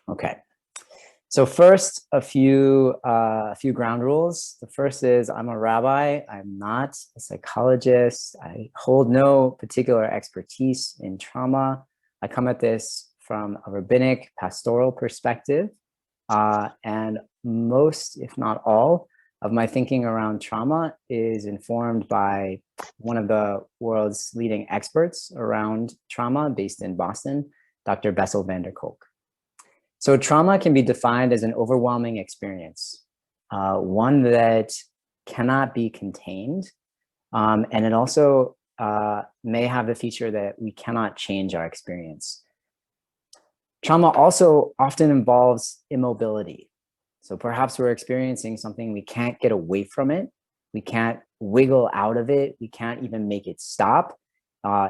Okay. So first, a few ground rules. The first is I'm a rabbi. I'm not a psychologist. I hold no particular expertise in trauma. I come at this from a rabbinic pastoral perspective. And most, if not all, of my thinking around trauma is informed by one of the world's leading experts around trauma based in Boston, Dr. Bessel van der Kolk. So trauma can be defined as an overwhelming experience, one that cannot be contained. And it also may have the feature that we cannot change our experience. Trauma also often involves immobility. So perhaps we're experiencing something, we can't get away from it. We can't wiggle out of it. We can't even make it stop.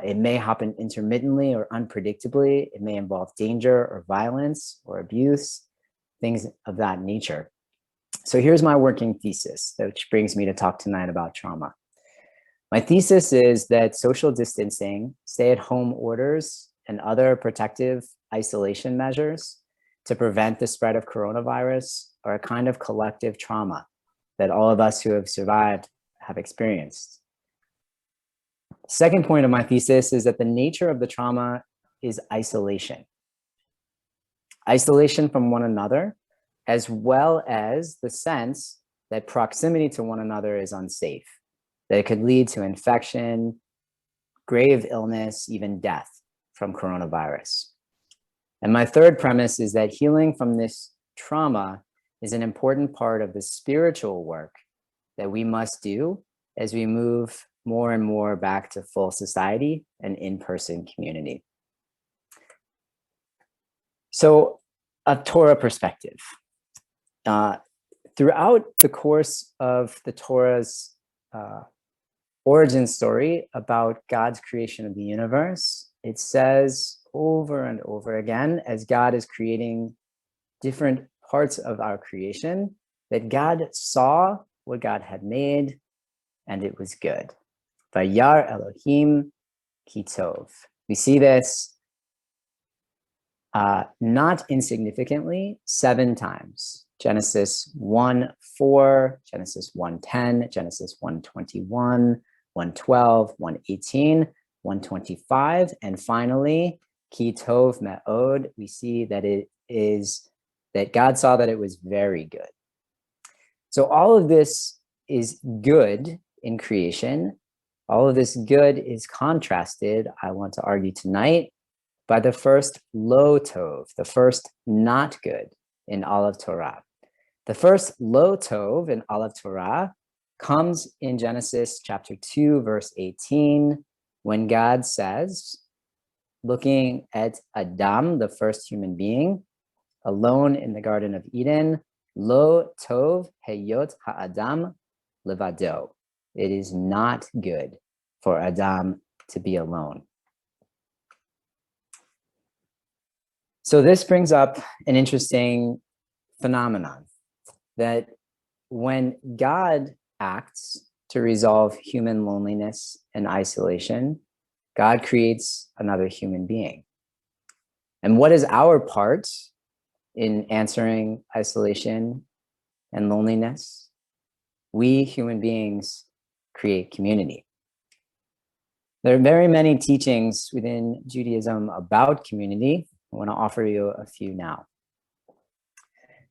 It may happen intermittently or unpredictably. It may involve danger or violence or abuse, things of that nature. So here's my working thesis, which brings me to talk tonight about trauma. My thesis is that social distancing, stay-at-home orders, and other protective isolation measures to prevent the spread of coronavirus are a kind of collective trauma that all of us who have survived have experienced. Second point of my thesis is that the nature of the trauma is isolation. Isolation from one another, as well as the sense that proximity to one another is unsafe, that it could lead to infection, grave illness, even death from coronavirus. And my third premise is that healing from this trauma is an important part of the spiritual work that we must do as we move more and more back to full society and in-person community. So a Torah perspective. Throughout the course of the Torah's origin story about God's creation of the universe, it says over and over again, as God is creating different parts of our creation, that God saw what God had made and it was good. Vayar Elohim ki tov. We see this not insignificantly 7 times. Genesis 1:4, Genesis 1:10, Genesis 1:21, 1:12, 1:18, 1:25, and finally, ki tov me'od. We see that it is that God saw that it was very good. So all of this is good in creation. All of this good is contrasted, I want to argue tonight, by the first lo tov, the first not good in all of Torah. The first lo tov in all of Torah comes in Genesis chapter 2, verse 18, when God says, looking at Adam, the first human being, alone in the Garden of Eden, lo tov heyot ha'adam levado. It is not good for Adam to be alone. So this brings up an interesting phenomenon that when God acts to resolve human loneliness and isolation, God creates another human being. And what is our part in answering isolation and loneliness? We human beings create community. There are very many teachings within Judaism about community. I want to offer you a few now.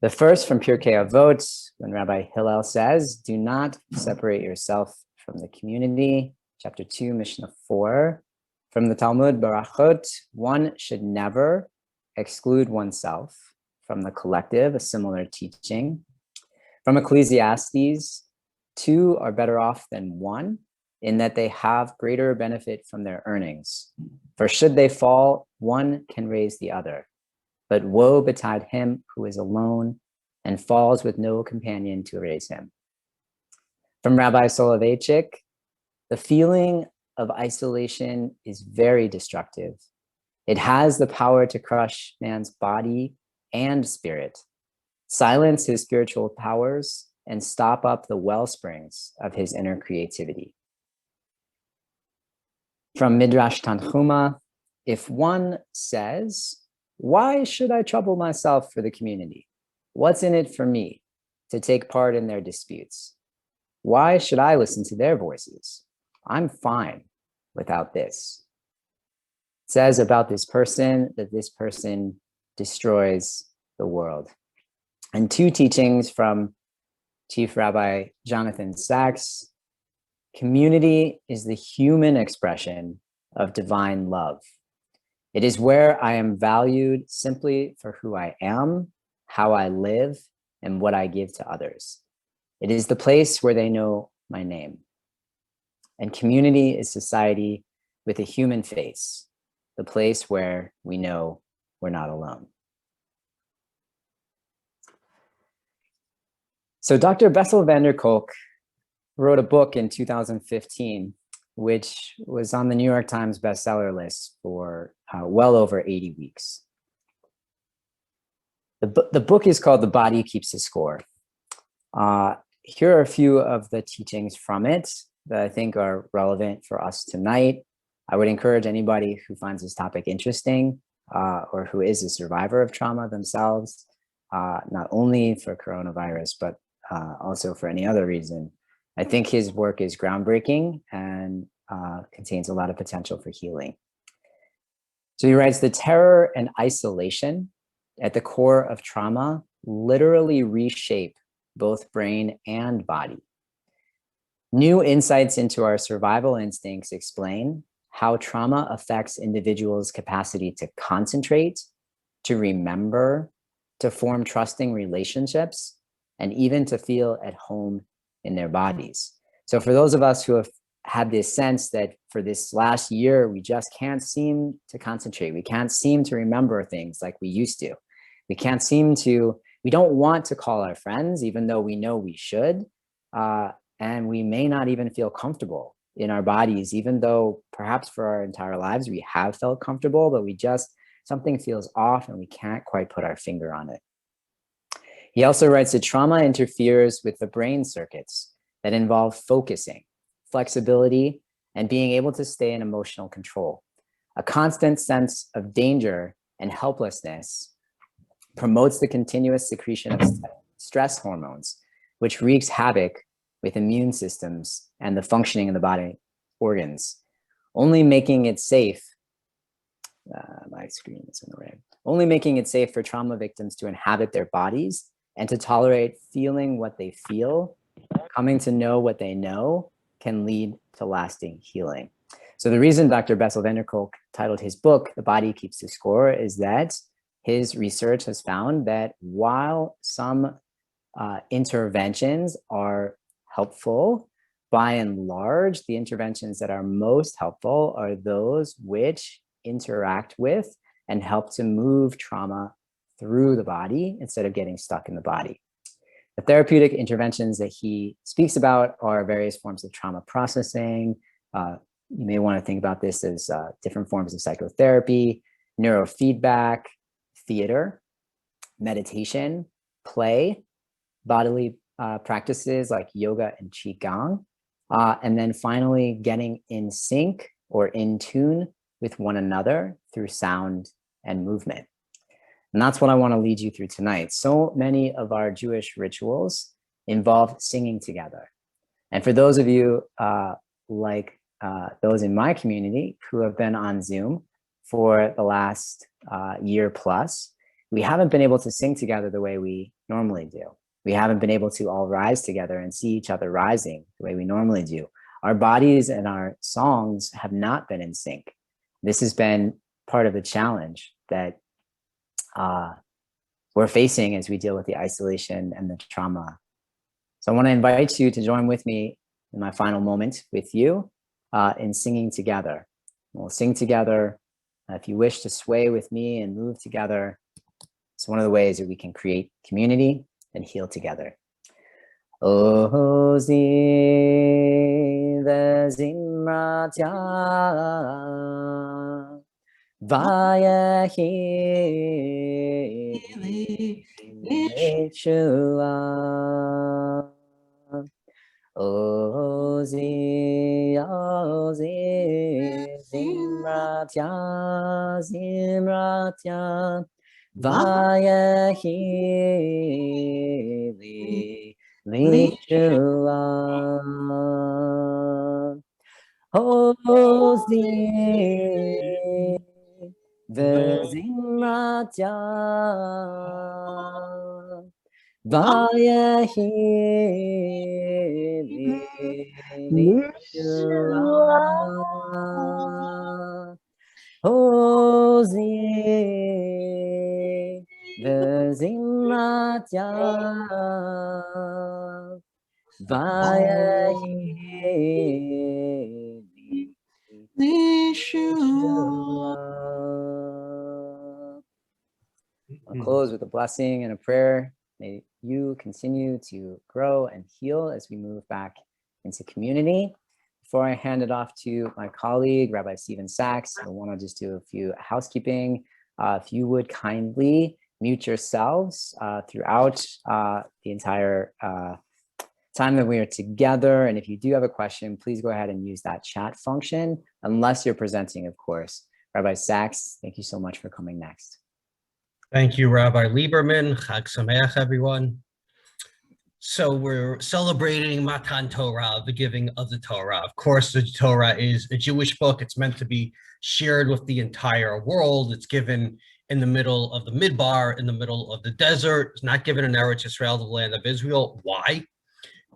The first from Pirkei Avot, when Rabbi Hillel says, do not separate yourself from the community. Chapter 2, Mishnah 4. From the Talmud Barachot, one should never exclude oneself from the collective, a similar teaching. From Ecclesiastes, 2 are better off than 1 in that they have greater benefit from their earnings. For should they fall, one can raise the other. But woe betide him who is alone and falls with no companion to raise him. From Rabbi Soloveitchik, the feeling of isolation is very destructive. It has the power to crush man's body and spirit, silence his spiritual powers, and stop up the well springs of his inner creativity. From Midrash Tanchuma, if one says, Why should I trouble myself for the community? What's in it for me to take part in their disputes? Why should I listen to their voices? I'm fine without this. It says about this person that this person destroys the world. And two teachings from Chief Rabbi Jonathan Sachs: community is the human expression of divine love. It is where I am valued simply for who I am, how I live, and what I give to others. It is the place where they know my name. And community is society with a human face, the place where we know we're not alone. So Dr. Bessel van der Kolk wrote a book in 2015, which was on the New York Times bestseller list for well over 80 weeks. The book is called The Body Keeps the Score. Here are a few of the teachings from it that I think are relevant for us tonight. I would encourage anybody who finds this topic interesting or who is a survivor of trauma themselves, not only for coronavirus, but also for any other reason. I think his work is groundbreaking and contains a lot of potential for healing. So he writes, the terror and isolation at the core of trauma literally reshape both brain and body. New insights into our survival instincts explain how trauma affects individuals' capacity to concentrate, to remember, to form trusting relationships, and even to feel at home in their bodies. So for those of us who have had this sense that for this last year, we just can't seem to concentrate, we can't seem to remember things like we used to. We can't seem to, we don't want to call our friends, even though we know we should. And we may not even feel comfortable in our bodies, even though perhaps for our entire lives we have felt comfortable, but we just, something feels off and we can't quite put our finger on it. He also writes that trauma interferes with the brain circuits that involve focusing, flexibility, and being able to stay in emotional control. A constant sense of danger and helplessness promotes the continuous secretion of stress hormones, which wreaks havoc with immune systems and the functioning of the body organs, only making it safe. My screen is in the way. Only making it safe for trauma victims to inhabit their bodies and to tolerate feeling what they feel, coming to know what they know, can lead to lasting healing. So the reason Dr. Bessel van der Kolk titled his book, The Body Keeps the Score, is that his research has found that while some interventions are helpful, by and large, the interventions that are most helpful are those which interact with and help to move trauma through the body instead of getting stuck in the body. The therapeutic interventions that he speaks about are various forms of trauma processing. You may want to think about this as different forms of psychotherapy, neurofeedback, theater, meditation, play, bodily practices like yoga and qigong, and then finally getting in sync or in tune with one another through sound and movement. And that's what I want to lead you through tonight. So many of our Jewish rituals involve singing together. And for those of you like those in my community who have been on Zoom for the last year plus, we haven't been able to sing together the way we normally do. We haven't been able to all rise together and see each other rising the way we normally do. Our bodies and our songs have not been in sync. This has been part of the challenge that we're facing as we deal with the isolation and the trauma. So I want to invite you to join with me in my final moment with you in singing together. We'll sing together. If you wish to sway with me and move together, it's one of the ways that we can create community and heal together. Ozi vezimratya vayehi Yeshua. Ozi, Ozi, Zimratya, Vayehi Lishua. Hozi V'Zimratya, Vayehi Lishua. Hozi V'Zimratya, Vayehi Lishua. I'll close with a blessing and a prayer. May you continue to grow and heal as we move back into community. Before I hand it off to my colleague, Rabbi Stephen Sachs, I want to just do a few housekeeping. If you would kindly mute yourselves throughout the entire time that we are together. And if you do have a question, please go ahead and use that chat function, unless you're presenting, of course. Rabbi Sachs, thank you so much for coming next. Thank you, Rabbi Lieberman. Chag Sameach, everyone. So we're celebrating Matan Torah, the giving of the Torah. Of course, the Torah is a Jewish book. It's meant to be shared with the entire world. It's given in the middle of the Midbar, in the middle of the desert. It's not given in Eretz Israel, the land of Israel. Why?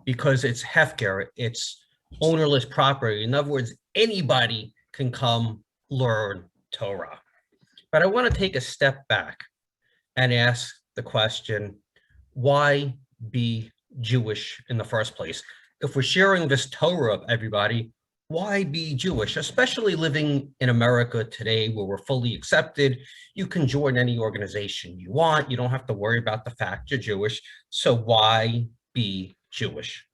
Because it's hefker, it's ownerless property. In other words, anybody can come learn Torah. But I want to take a step back and ask the question, why be Jewish in the first place? If we're sharing this Torah of everybody, why be Jewish? Especially living in America today where we're fully accepted. You can join any organization you want. You don't have to worry about the fact you're Jewish. So why be Jewish?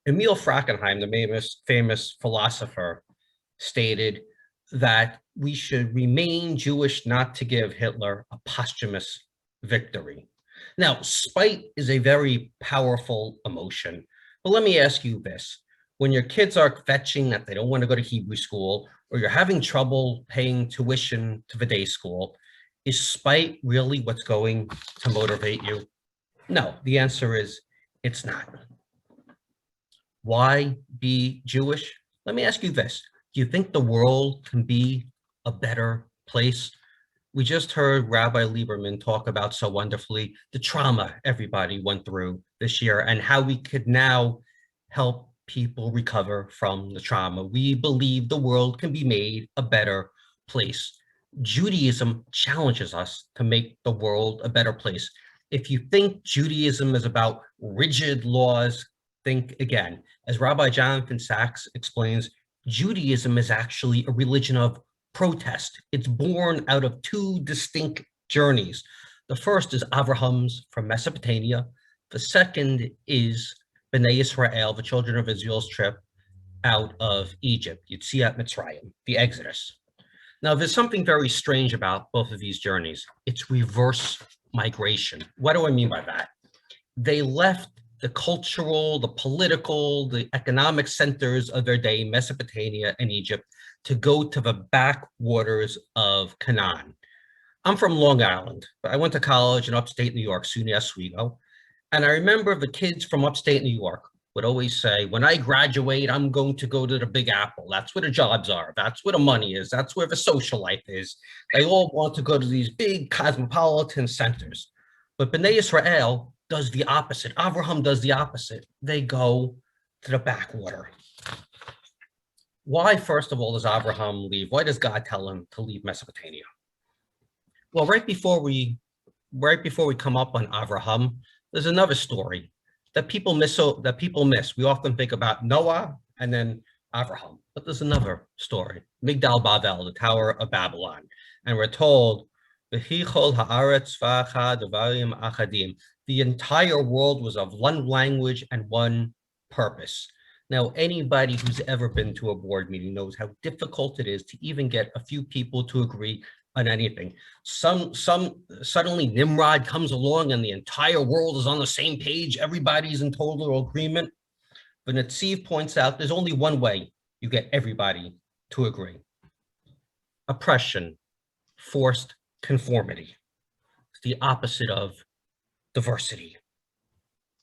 Emil Frankenheim, the famous philosopher, stated that we should remain Jewish not to give Hitler a posthumous victory. Now, spite is a very powerful emotion, but let me ask you this. When your kids are fetching that they don't want to go to Hebrew school, or you're having trouble paying tuition to the day school, is spite really what's going to motivate you? No, the answer is it's not. Why be Jewish? Let me ask you this. Do you think the world can be a better place? We just heard Rabbi Lieberman talk about so wonderfully the trauma everybody went through this year and how we could now help people recover from the trauma. We believe the world can be made a better place. Judaism challenges us to make the world a better place. If you think Judaism is about rigid laws, think again. As Rabbi Jonathan Sachs explains, Judaism is actually a religion of protest. It's born out of two distinct journeys. The first is Abraham's from Mesopotamia. The second is Bnei Israel, the children of Israel's trip out of Egypt, Yetziat Mitzrayim, the Exodus. Now, there's something very strange about both of these journeys. It's reverse migration. What do I mean by that? They left the cultural, the political, the economic centers of their day, Mesopotamia and Egypt, to go to the backwaters of Canaan. I'm from Long Island. I went to college in upstate New York, SUNY Oswego. And I remember the kids from upstate New York would always say, when I graduate, I'm going to go to the Big Apple. That's where the jobs are. That's where the money is. That's where the social life is. They all want to go to these big cosmopolitan centers. But Bnei Israel does the opposite. Abraham does the opposite. They go to the backwater. Why, first of all, does Abraham leave? Why does God tell him to leave Mesopotamia? Well, right before we come up on Abraham, there's another story that people miss. We often think about Noah and then Abraham, but there's another story, Migdal Bavel, the Tower of Babylon, and we're told the entire world was of one language and one purpose. Now, anybody who's ever been to a board meeting knows how difficult it is to even get a few people to agree on anything. Suddenly Nimrod comes along and the entire world is on the same page. Everybody's in total agreement. But Netziv points out there's only one way you get everybody to agree. oppression, forced conformity. It's the opposite of diversity.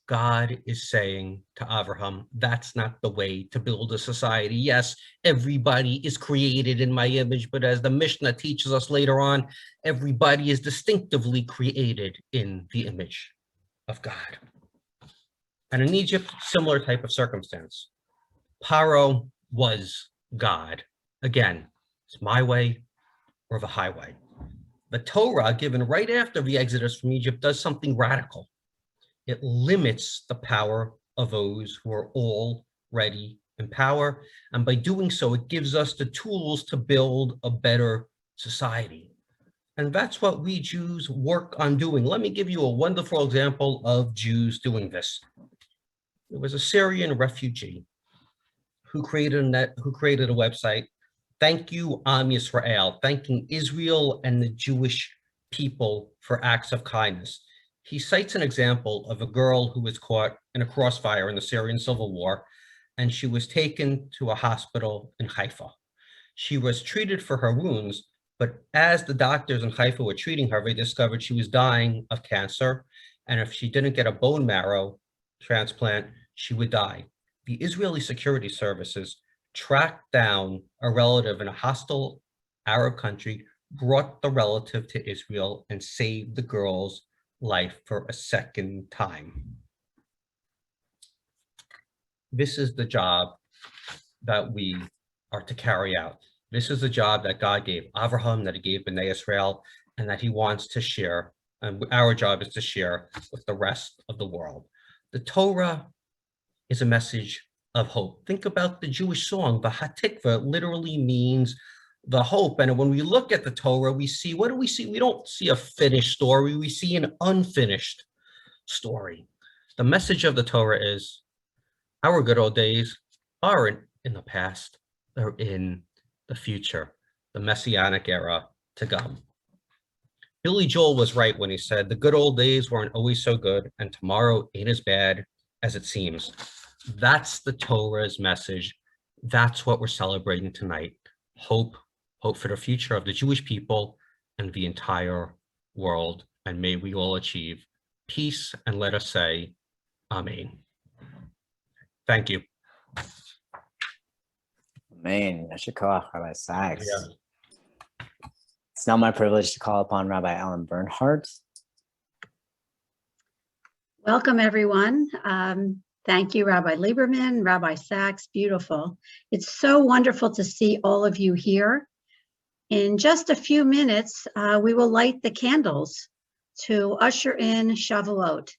God is saying to Abraham, that's not the way to build a society. Yes, everybody is created in my image, but as the Mishnah teaches us later on, everybody is distinctively created in the image of God. And in Egypt, similar type of circumstance. Paro was God. Again, it's my way or the highway. The Torah, given right after the Exodus from Egypt, does something radical. It limits the power of those who are already in power. And by doing so, it gives us the tools to build a better society. And that's what we Jews work on doing. Let me give you a wonderful example of Jews doing this. There was a Syrian refugee who created a website, Thank You, Am Yisrael, thanking Israel and the Jewish people for acts of kindness. He cites an example of a girl who was caught in a crossfire in the Syrian civil war, and she was taken to a hospital in Haifa. She was treated for her wounds, but as the doctors in Haifa were treating her, they discovered she was dying of cancer, and if she didn't get a bone marrow transplant, she would die. The Israeli security services tracked down a relative in a hostile Arab country, brought the relative to Israel, and saved the girl's life for a second time. This is the job that we are to carry out. This is the job that God gave Abraham, that he gave Bnei Israel, and that he wants to share. And our job is to share with the rest of the world. The Torah is a message of hope. Think about the Jewish song, the Hatikva, literally means the hope. And when we look at the Torah, we see, what do we see? We don't see a finished story. We see an unfinished story. The message of the Torah is our good old days aren't in the past, they're in the future, the Messianic era to come. Billy Joel was right when he said, the good old days weren't always so good, and tomorrow ain't as bad as it seems. That's the Torah's message. That's what we're celebrating tonight. Hope for the future of the Jewish people and the entire world. And may we all achieve peace, and let us say, Amen. Thank you. Amen. Yasher koach, Rabbi Sachs. Yeah. It's now my privilege to call upon Rabbi Ellen Bernhardt. Welcome, everyone. Thank you, Rabbi Lieberman, Rabbi Sachs. Beautiful. It's so wonderful to see all of you here. In just a few minutes, we will light the candles to usher in Shavuot.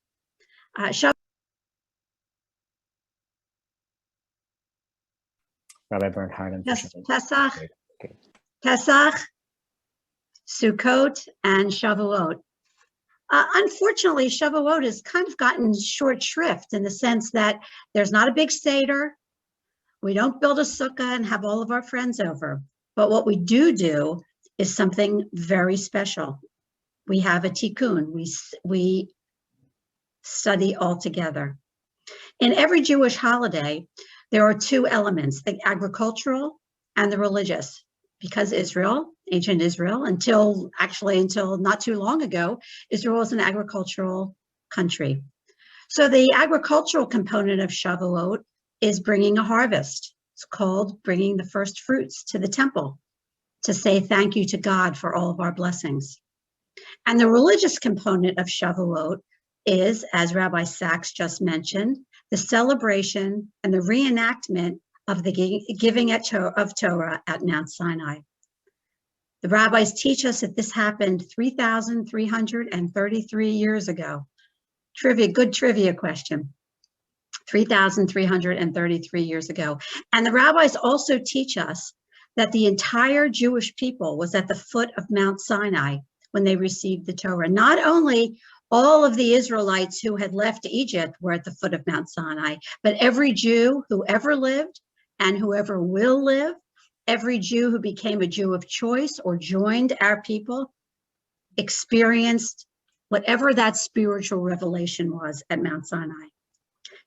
Rabbi Bernhardt. Pesach, Sukkot, and Shavuot. Unfortunately, Shavuot has kind of gotten short shrift in the sense that there's not a big Seder. We don't build a sukkah and have all of our friends over. But what we do is something very special. We have a Tikkun. We study all together. In every Jewish holiday, there are two elements, the agricultural and the religious. Because Israel, ancient Israel, until not too long ago, Israel was an agricultural country. So the agricultural component of Shavuot is bringing a harvest. It's called bringing the first fruits to the temple to say thank you to God for all of our blessings. And the religious component of Shavuot is, as Rabbi Sachs just mentioned, the celebration and the reenactment of the giving of Torah at Mount Sinai. The rabbis teach us that this happened 3,333 years ago. Good trivia question. 3,333 years ago. And the rabbis also teach us that the entire Jewish people was at the foot of Mount Sinai when they received the Torah. Not only all of the Israelites who had left Egypt were at the foot of Mount Sinai, but every Jew who ever lived and whoever will live, every Jew who became a Jew of choice or joined our people, experienced whatever that spiritual revelation was at Mount Sinai.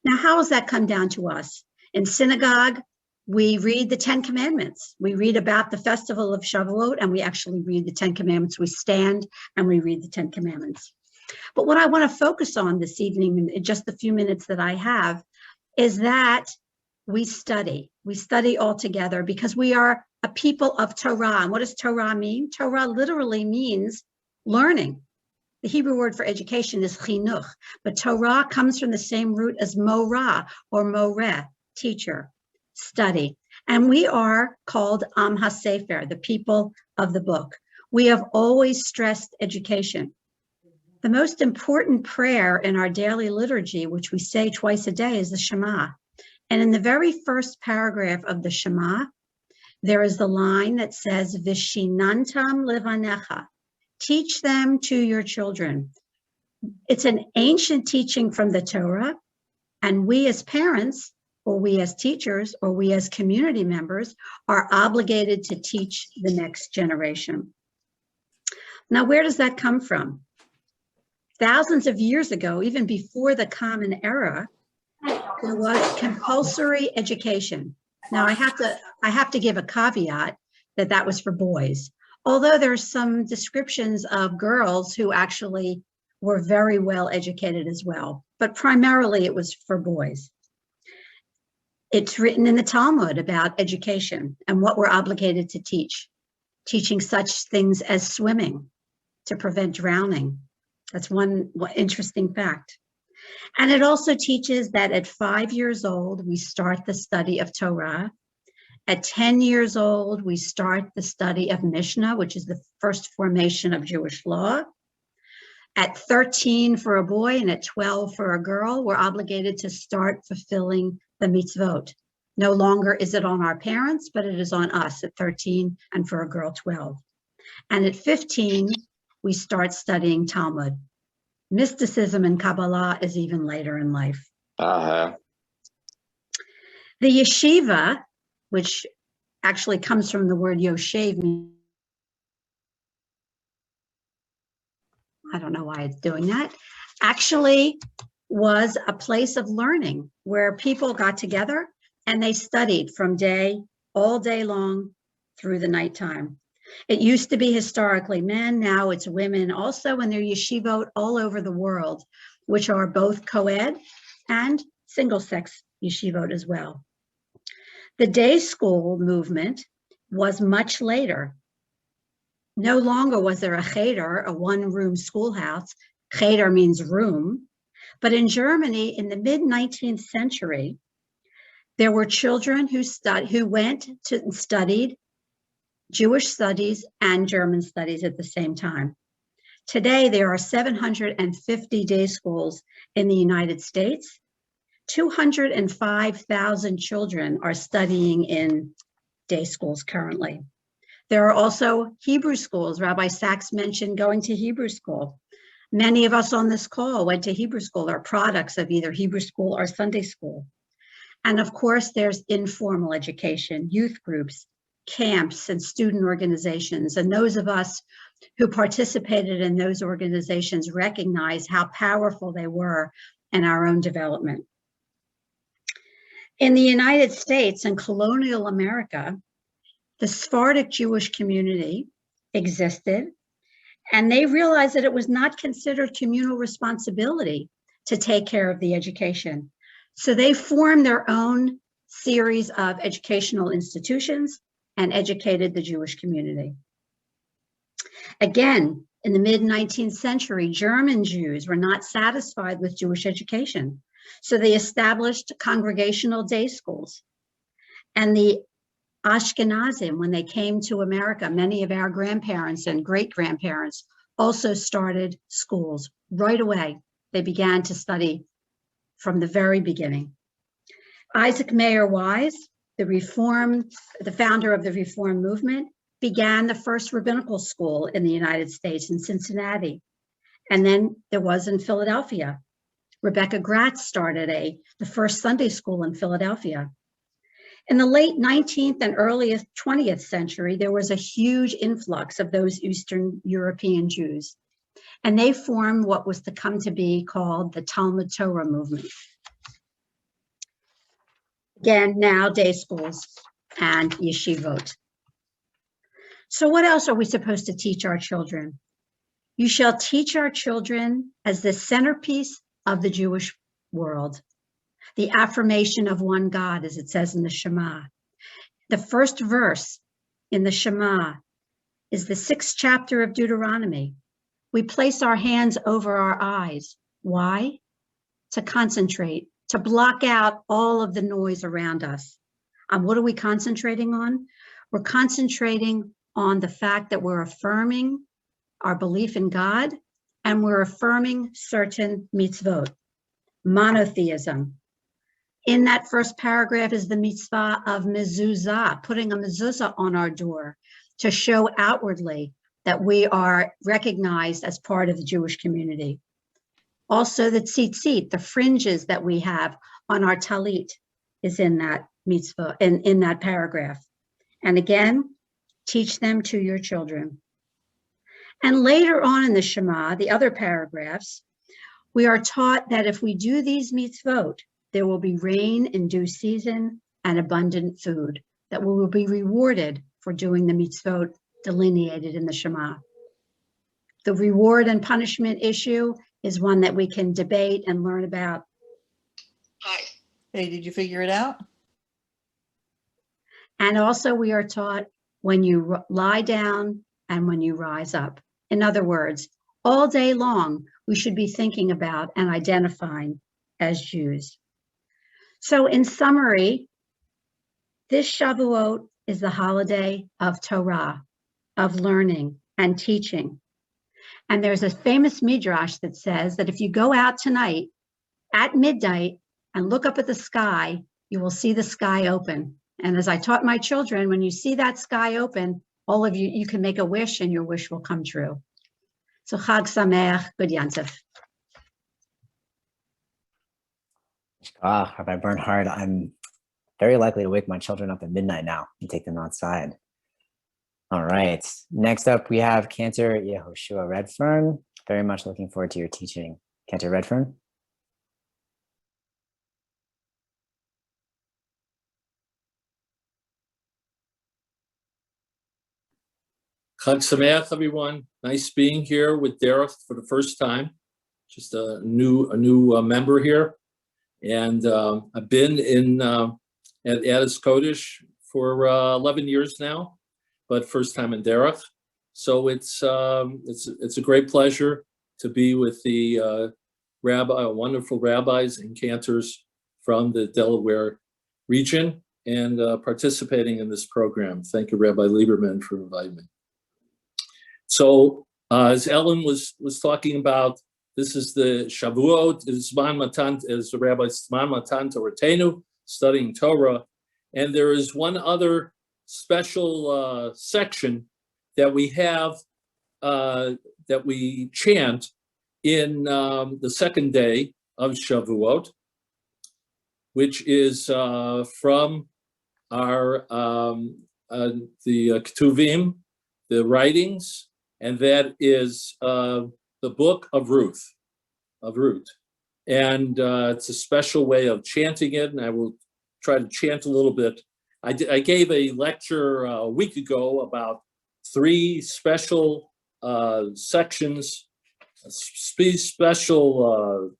Now, how has that come down to us? In synagogue, We read the 10 Commandments. We read about the festival of Shavuot, and we actually read the 10 Commandments. We stand and we read the 10 Commandments. But what I want to focus on this evening, in just the few minutes that I have, is that we study. We study all together because we are a people of Torah. And what does Torah mean? Torah literally means learning. The Hebrew word for education is chinuch, but Torah comes from the same root as morah or moreh, teacher, study. And we are called Am HaSefer, the people of the book. We have always stressed education. The most important prayer in our daily liturgy, which we say twice a day, is the Shema. And in the very first paragraph of the Shema, there is the line that says, Vishinantam levanecha, teach them to your children. It's an ancient teaching from the Torah, and we as parents, or we as teachers, or we as community members are obligated to teach the next generation. Now, where does that come from? Thousands of years ago, even before the Common Era, there was compulsory education. Now, I have to give a caveat that that was for boys, although there's some descriptions of girls who actually were very well educated as well, but primarily it was for boys. It's written in the Talmud about education and what we're obligated to teach, teaching such things as swimming to prevent drowning. That's one interesting fact. And it also teaches that at 5 years old, we start the study of Torah. At 10 years old, we start the study of Mishnah, which is the first formation of Jewish law. At 13 for a boy and at 12 for a girl, we're obligated to start fulfilling the mitzvot. No longer is it on our parents, but it is on us at 13 and for a girl 12. And at 15, we start studying Talmud. Mysticism and Kabbalah is even later in life. The yeshiva, which actually comes from the word yoshev, I don't know why it's doing that, actually was a place of learning where people got together and they studied from all day long through the nighttime. It used to be historically men, now it's women also, and there are yeshivot all over the world, which are both co-ed and single-sex yeshivot as well. The day school movement was much later. No longer was there a cheder, a one-room schoolhouse. Cheder means room. But in Germany, in the mid-19th century, there were children who went to and studied Jewish studies and German studies at the same time. Today, there are 750 day schools in the United States. 205,000 children are studying in day schools currently. There are also Hebrew schools. Rabbi Sachs mentioned going to Hebrew school. Many of us on this call went to Hebrew school, are products of either Hebrew school or Sunday school. And of course, there's informal education, youth groups, camps, and student organizations. And those of us who participated in those organizations recognize how powerful they were in our own development. In the United States and colonial America, the Sephardic Jewish community existed, and they realized that it was not considered communal responsibility to take care of the education. So they formed their own series of educational institutions and educated the Jewish community. Again, in the mid-19th century, German Jews were not satisfied with Jewish education. So they established congregational day schools. And the Ashkenazim, when they came to America, many of our grandparents and great-grandparents also started schools right away. They began to study from the very beginning. Isaac Mayer Wise, the founder of the Reform movement, began the first rabbinical school in the United States in Cincinnati. And then there was in Philadelphia. Rebecca Gratz started the first Sunday school in Philadelphia. In the late 19th and early 20th century, there was a huge influx of those Eastern European Jews. And they formed what was to come to be called the Talmud Torah movement. Again, now day schools and yeshivot. So what else are we supposed to teach our children? You shall teach our children as the centerpiece of the Jewish world, the affirmation of one God, as it says in the Shema. The first verse in the Shema is the 6th chapter of Deuteronomy. We place our hands over our eyes. Why? To concentrate, to block out all of the noise around us. What are we concentrating on? We're concentrating on the fact that we're affirming our belief in God, and we're affirming certain mitzvot, monotheism. In that first paragraph is the mitzvah of mezuzah, putting a mezuzah on our door to show outwardly that we are recognized as part of the Jewish community. Also the tzitzit, the fringes that we have on our talit, is in that mitzvah, in that paragraph. And again, teach them to your children. And later on in the Shema, the other paragraphs, we are taught that if we do these mitzvot, there will be rain in due season and abundant food, that we will be rewarded for doing the mitzvot delineated in the Shema. The reward and punishment issue is one that we can debate and learn about. Hi. Hey, did you figure it out? And also we are taught when you lie down and when you rise up. In other words, all day long, we should be thinking about and identifying as Jews. So in summary, this Shavuot is the holiday of Torah, of learning and teaching. And there's a famous midrash that says that if you go out tonight at midnight and look up at the sky, you will see the sky open. And as I taught my children, when you see that sky open, all of you, you can make a wish and your wish will come true. So Chag Sameach, good Yantif. Rabbi Bernhard, I'm very likely to wake my children up at midnight now and take them outside. All right, next up we have Cantor Yehoshua Redfern. Very much looking forward to your teaching. Cantor Redfern. Chag Sameach, everyone. Nice being here with Derek for the first time. Just a new member here, and I've been in at Addis Kodesh for 11 years now, but first time in Derek. So it's a great pleasure to be with the wonderful rabbis and cantors from the Delaware region and participating in this program. Thank you, Rabbi Lieberman, for inviting me. So as Ellen was talking about, this is the Shavuot, Zman Matan, as the Rabbi Zman Matan Toratenu, studying Torah. And there is one other special section that we have, that we chant in the second day of Shavuot, which is from our the Ketuvim, the writings, and that is the book of Ruth, and it's a special way of chanting it, and I will try to chant a little bit. I gave a lecture a week ago about 3 special sections, special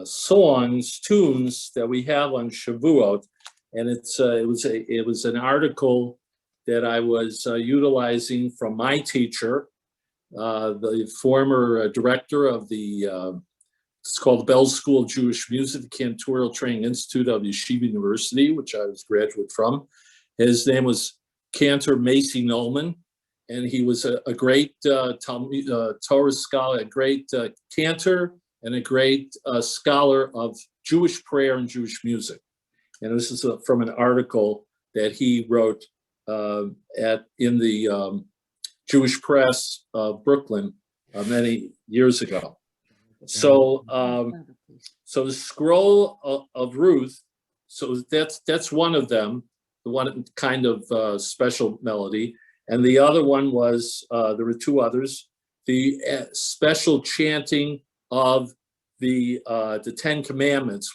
songs, tunes that we have on Shavuot, and it was an article that I was utilizing from my teacher, the former director of the, it's called the Bell School of Jewish Music, the Cantorial Training Institute of Yeshiva University, which I was a graduate from. His name was Cantor Macy Nolman, and he was a great Torah scholar, a great cantor, and a great scholar of Jewish prayer and Jewish music. And this is from an article that he wrote in the Jewish Press of Brooklyn many years ago. So, so the scroll of Ruth. So that's one of them. The one kind of special melody, and the other one was there were 2 others. The special chanting of the 10 Commandments.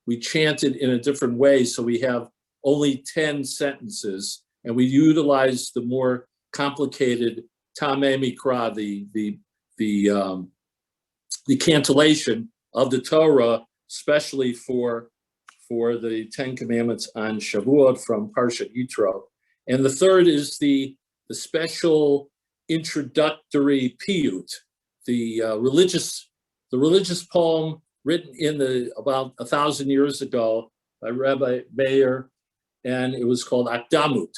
we chant it in a different way. So we have only 10 sentences, and we utilize the more complicated Tameh Mikra, the cantillation of the Torah, especially for the 10 Commandments on Shavuot from Parshat Yitro. And the third is the special introductory piyut, the religious poem written about 1,000 years ago by Rabbi Meir, and it was called Akdamut.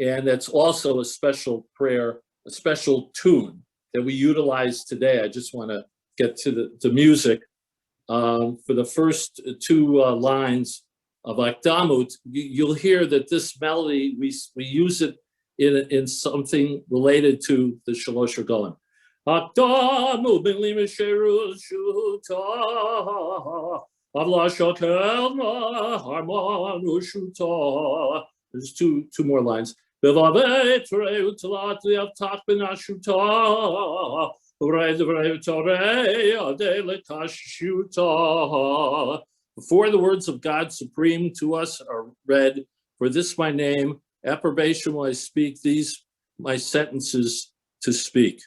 And that's also a special prayer, a special tune that we utilize today. I just want to get to the music. For the first two lines of Akdamut, you'll hear that this melody, we use it in something related to the Shalosh Regalim. Akdamut b'li misheru shuta, avla shokelna harmanu shuta. There's two more lines. Bevavei tereu talat liavtak b'nashuta. Before the words of God supreme to us are read, for this my name, approbation will I speak, these my sentences to speak.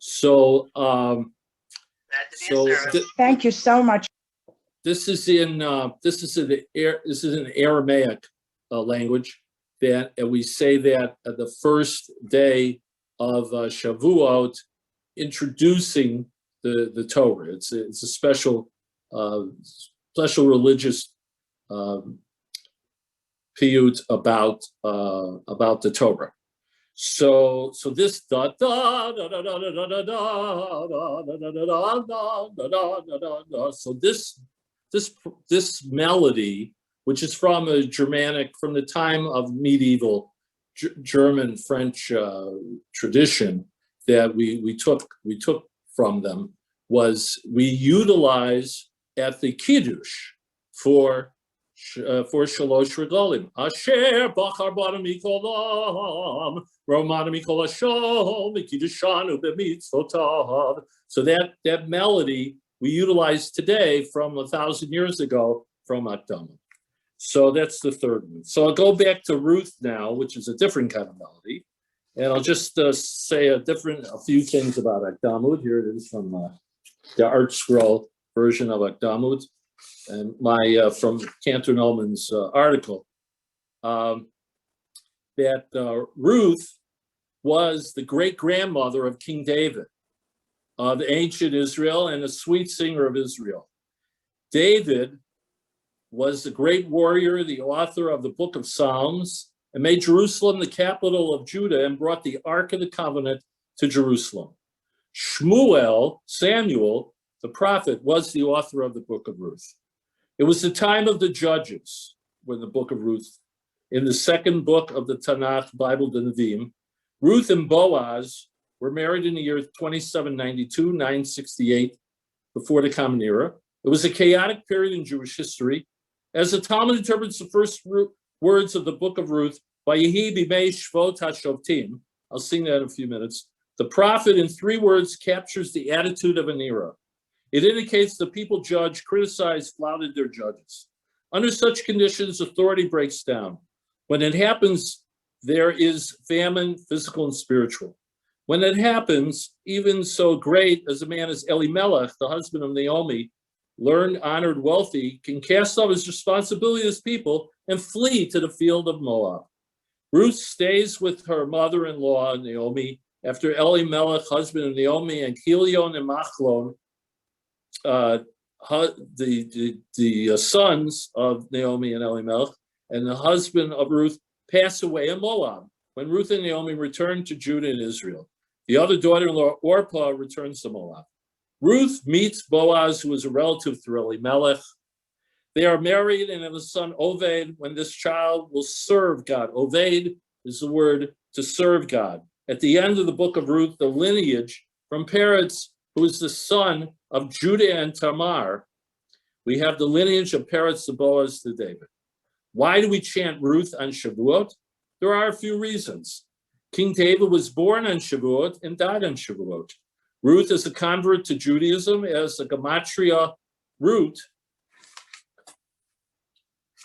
So, thank you so much. This is in Aramaic language, and we say that the first day of Shavuot, introducing the Torah. It's a special religious piyut about the Torah. So this da da da da da da da da da da. So this melody, which is from a Germanic, from the time of medieval German French tradition, that we took from them, was we utilize at the Kiddush for Shalosh Regalim. Asher bachar bana mikol olam, romana mikol hashol, mikidushanu b'mitzvotav. So that melody we utilize today from 1,000 years ago from Akdamut. So that's the third one. So I'll go back to Ruth now, which is a different kind of melody. And I'll just say a few things about Akdamut. Here it is from the Art Scroll version of Akdamut, and from Cantor Noman's article, that Ruth was the great-grandmother of King David of ancient Israel and a sweet singer of Israel. David was the great warrior, the author of the Book of Psalms, and made Jerusalem the capital of Judah and brought the Ark of the Covenant to Jerusalem. Samuel, the prophet, was the author of the Book of Ruth. It was the time of the Judges when the Book of Ruth, in the second book of the Tanakh, Bible, the Nevi'im, Ruth and Boaz were married in the year 2792, 968, before the Common Era. It was a chaotic period in Jewish history. As the Talmud interprets the first words of the Book of Ruth, Vayehi b'mei Shvot HaShovtim, I'll sing that in a few minutes, the prophet in 3 words captures the attitude of an era. It indicates the people judged, criticized, flouted their judges. Under such conditions, authority breaks down. When it happens, there is famine, physical and spiritual. When it happens, even so great as a man as Elimelech, the husband of Naomi, learned, honored, wealthy, can cast off his responsibility as people and flee to the field of Moab. Ruth stays with her mother-in-law, Naomi, after Elimelech, husband of Naomi, and Chilion and Machlon, the sons of Naomi and Elimelech, and the husband of Ruth, pass away in Moab. When Ruth and Naomi return to Judah and Israel, the other daughter-in-law, Orpah, returns to Moab. Ruth meets Boaz, who is a relative to Elimelech. They are married and have a son, Oved, when this child will serve God. Oved is the word to serve God. At the end of the book of Ruth, the lineage from Peretz, who is the son of Judah and Tamar, we have the lineage of Peretz to Boaz to David. Why do we chant Ruth on Shavuot? There are a few reasons. King David was born on Shavuot and died on Shavuot. Ruth is a convert to Judaism, as the gematria root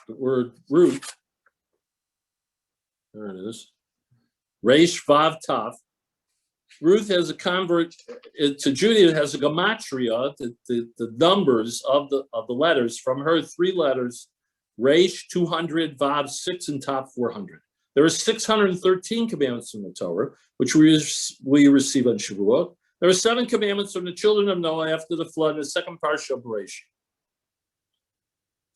the word Ruth. There it is. Reish Vav Tav. Ruth has a convert to Judaism, has a gematria, the numbers of the letters from her 3 letters, Reish 200, Vav 6, and Tav 400. There are 613 commandments from the Torah, which we receive on Shavuot. There are 7 commandments from the children of Noah after the flood in the second parsha of Bereshit.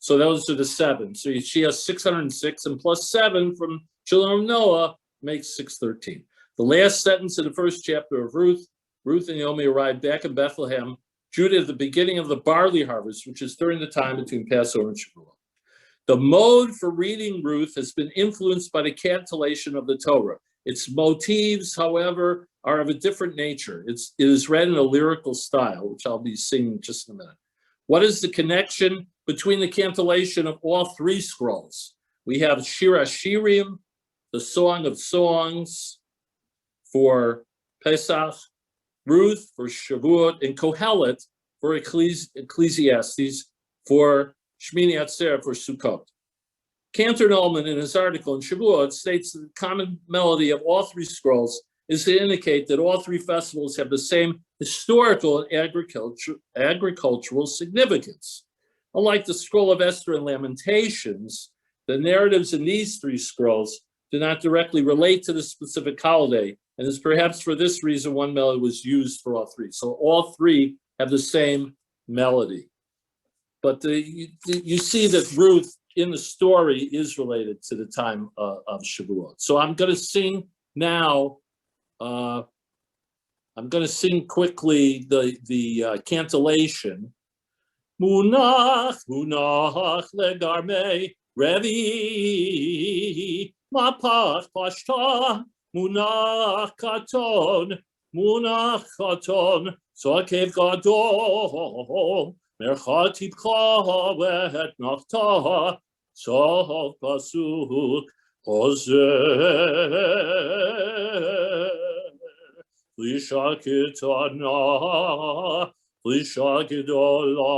So those are the 7. So she has 606, and plus 7 from children of Noah makes 613. The last sentence in the first chapter of Ruth and Naomi arrived back in Bethlehem, Judah, at the beginning of the barley harvest, which is during the time between Passover and Shavuot. The mode for reading Ruth has been influenced by the cantillation of the Torah. Its motifs, however, are of a different nature. It is read in a lyrical style, which I'll be seeing in just a minute. What is the connection between the cantillation of all 3 scrolls? We have Shir HaShirim, the Song of Songs, for Pesach, Ruth for Shavuot, and Kohelet for Ecclesiastes, for Shmini Atzeret for Sukkot. Cantor Nolman, in his article in Shavuot, states that the common melody of all 3 scrolls is to indicate that all 3 festivals have the same historical and agricultural significance. Unlike the scroll of Esther and Lamentations, the narratives in these 3 scrolls do not directly relate to the specific holiday, and it's perhaps for this reason one melody was used for all 3. So all 3 have the same melody. But you see that Ruth in the story is related to the time of Shavuot. So I'm going to sing now. I'm going to sing quickly the cantillation. Munach, munach legarmei revi mapach pashta munach katon sokev gadol merchat tipcha vehet nachta sof pasuk hozer Lisha kitana Lisha gedola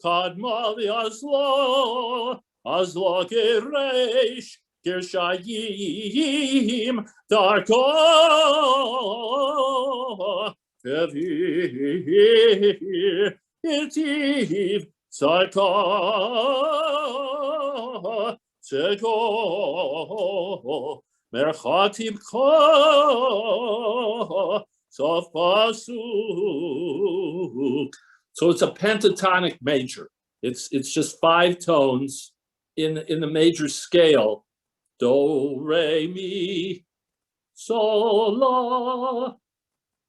kadma azla gereish gershayim darko tevir itiv sarka seko merchatib sof pasuk. So it's a pentatonic major. It's just 5 tones in the major scale. Do, re, mi, sol, la,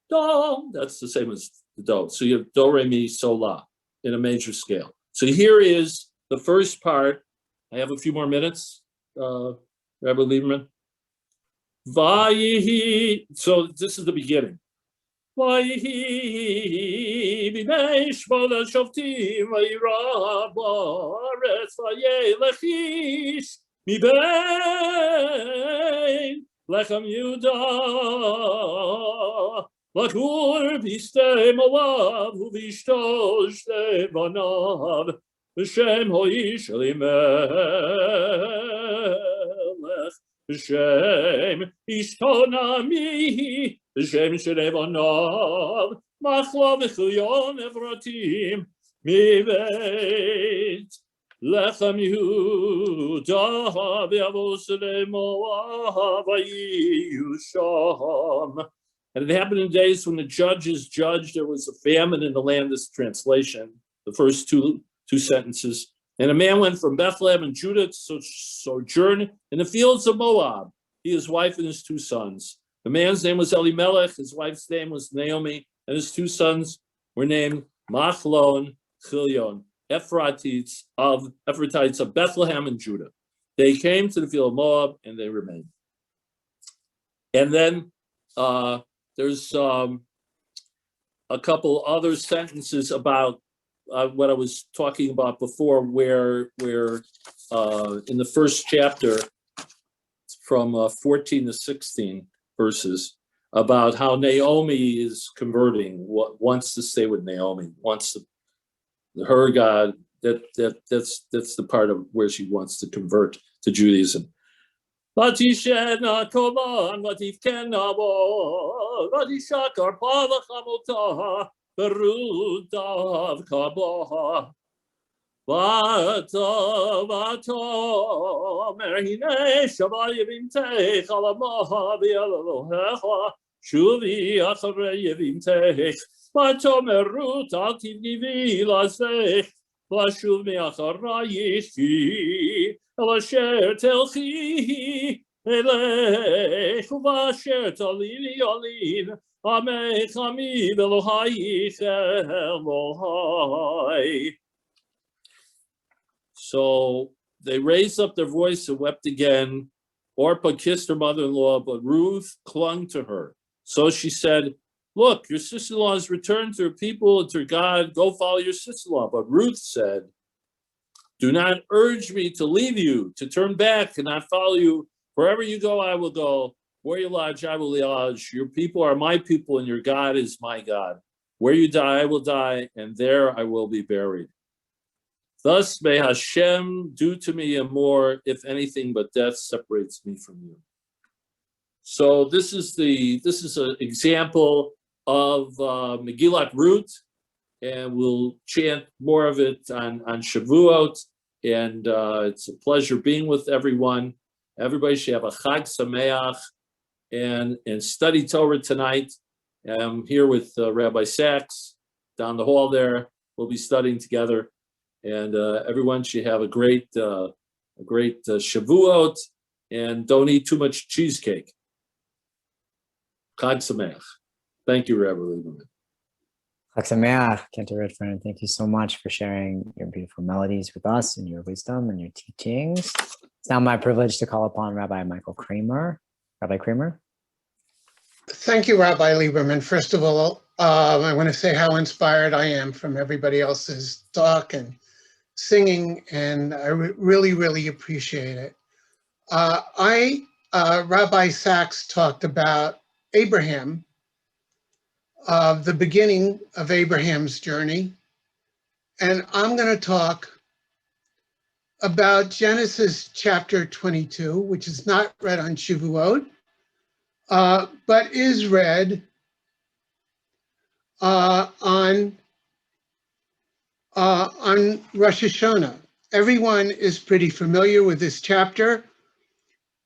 do. That's the same as the do. So you have do, re, mi, sol, la in a major scale. So here is the first part. I have a few more minutes, Rabbi Lieberman. Vayihi. So this is the beginning. Vayihi b'nei shmona shoftim vayira ba'aretz vayelechish mibein lechem Yuda lakur b'stei Moav u'b'ishto shtei banav b'shem ho'ish Elimelech b'shem ishto nami b'shem shnei banav machlo v'chilyon evratim mibeit lechem Yehuda v'avos Moav v'yiyu sham. And it happened in days when the judges judged, there was a famine in the land. This translation, the first two sentences. And a man went from Bethlehem in Judah to sojourn in the fields of Moab, he, his wife, and his 2 sons. The man's name was Elimelech, his wife's name was Naomi, and his 2 sons were named Machlon, Chilion, Ephratites of Bethlehem and Judah. They came to the field of Moab, and they remained. And then there's a couple other sentences about what I was talking about before, where in the first chapter, from 14 to 16 verses, about how Naomi is converting, wants to stay with Naomi, wants her God, that's the part of where she wants to convert to Judaism. Vatishena koman vatifkena bo vatishakar pavachamota berutav kaboha vato merhine shavayim teich alamaha v'yalohecha shuvi achareyim teich vato merut al tivnivi lasech vashuv me'acharayichi Vasher telchi elech vasher talili olin amechami Elohai Elohai. So they raised up their voice and wept again. Orpah kissed her mother-in-law, but Ruth clung to her. So she said, "Look, your sister-in-law has returned to her people and to her God. Go follow your sister-in-law." But Ruth said, "Do not urge me to leave you, to turn back and not follow you. Wherever you go, I will go. Where you lodge, I will lodge. Your people are my people, and your God is my God. Where you die, I will die, and there I will be buried. Thus may Hashem do to me and more, if anything but death separates me from you." So this is an example of Megillat Ruth. And we'll chant more of it on Shavuot. And it's a pleasure being with everyone. Everybody should have a Chag Sameach and study Torah tonight. I'm here with Rabbi Sachs down the hall there. We'll be studying together. And everyone should have a great Shavuot. And don't eat too much cheesecake. Chag Sameach. Thank you, Rabbi Lieberman. Chag Sameach, Cantor Redfern, thank you so much for sharing your beautiful melodies with us and your wisdom and your teachings. It's now my privilege to call upon Rabbi Michael Kramer. Rabbi Kramer. Thank you, Rabbi Lieberman. First of all, I want to say how inspired I am from everybody else's talk and singing, and I really, really appreciate it. Rabbi Sachs talked about Abraham, the beginning of Abraham's journey. And I'm going to talk about Genesis chapter 22, which is not read on Shavuot, but is read on Rosh Hashanah. Everyone is pretty familiar with this chapter,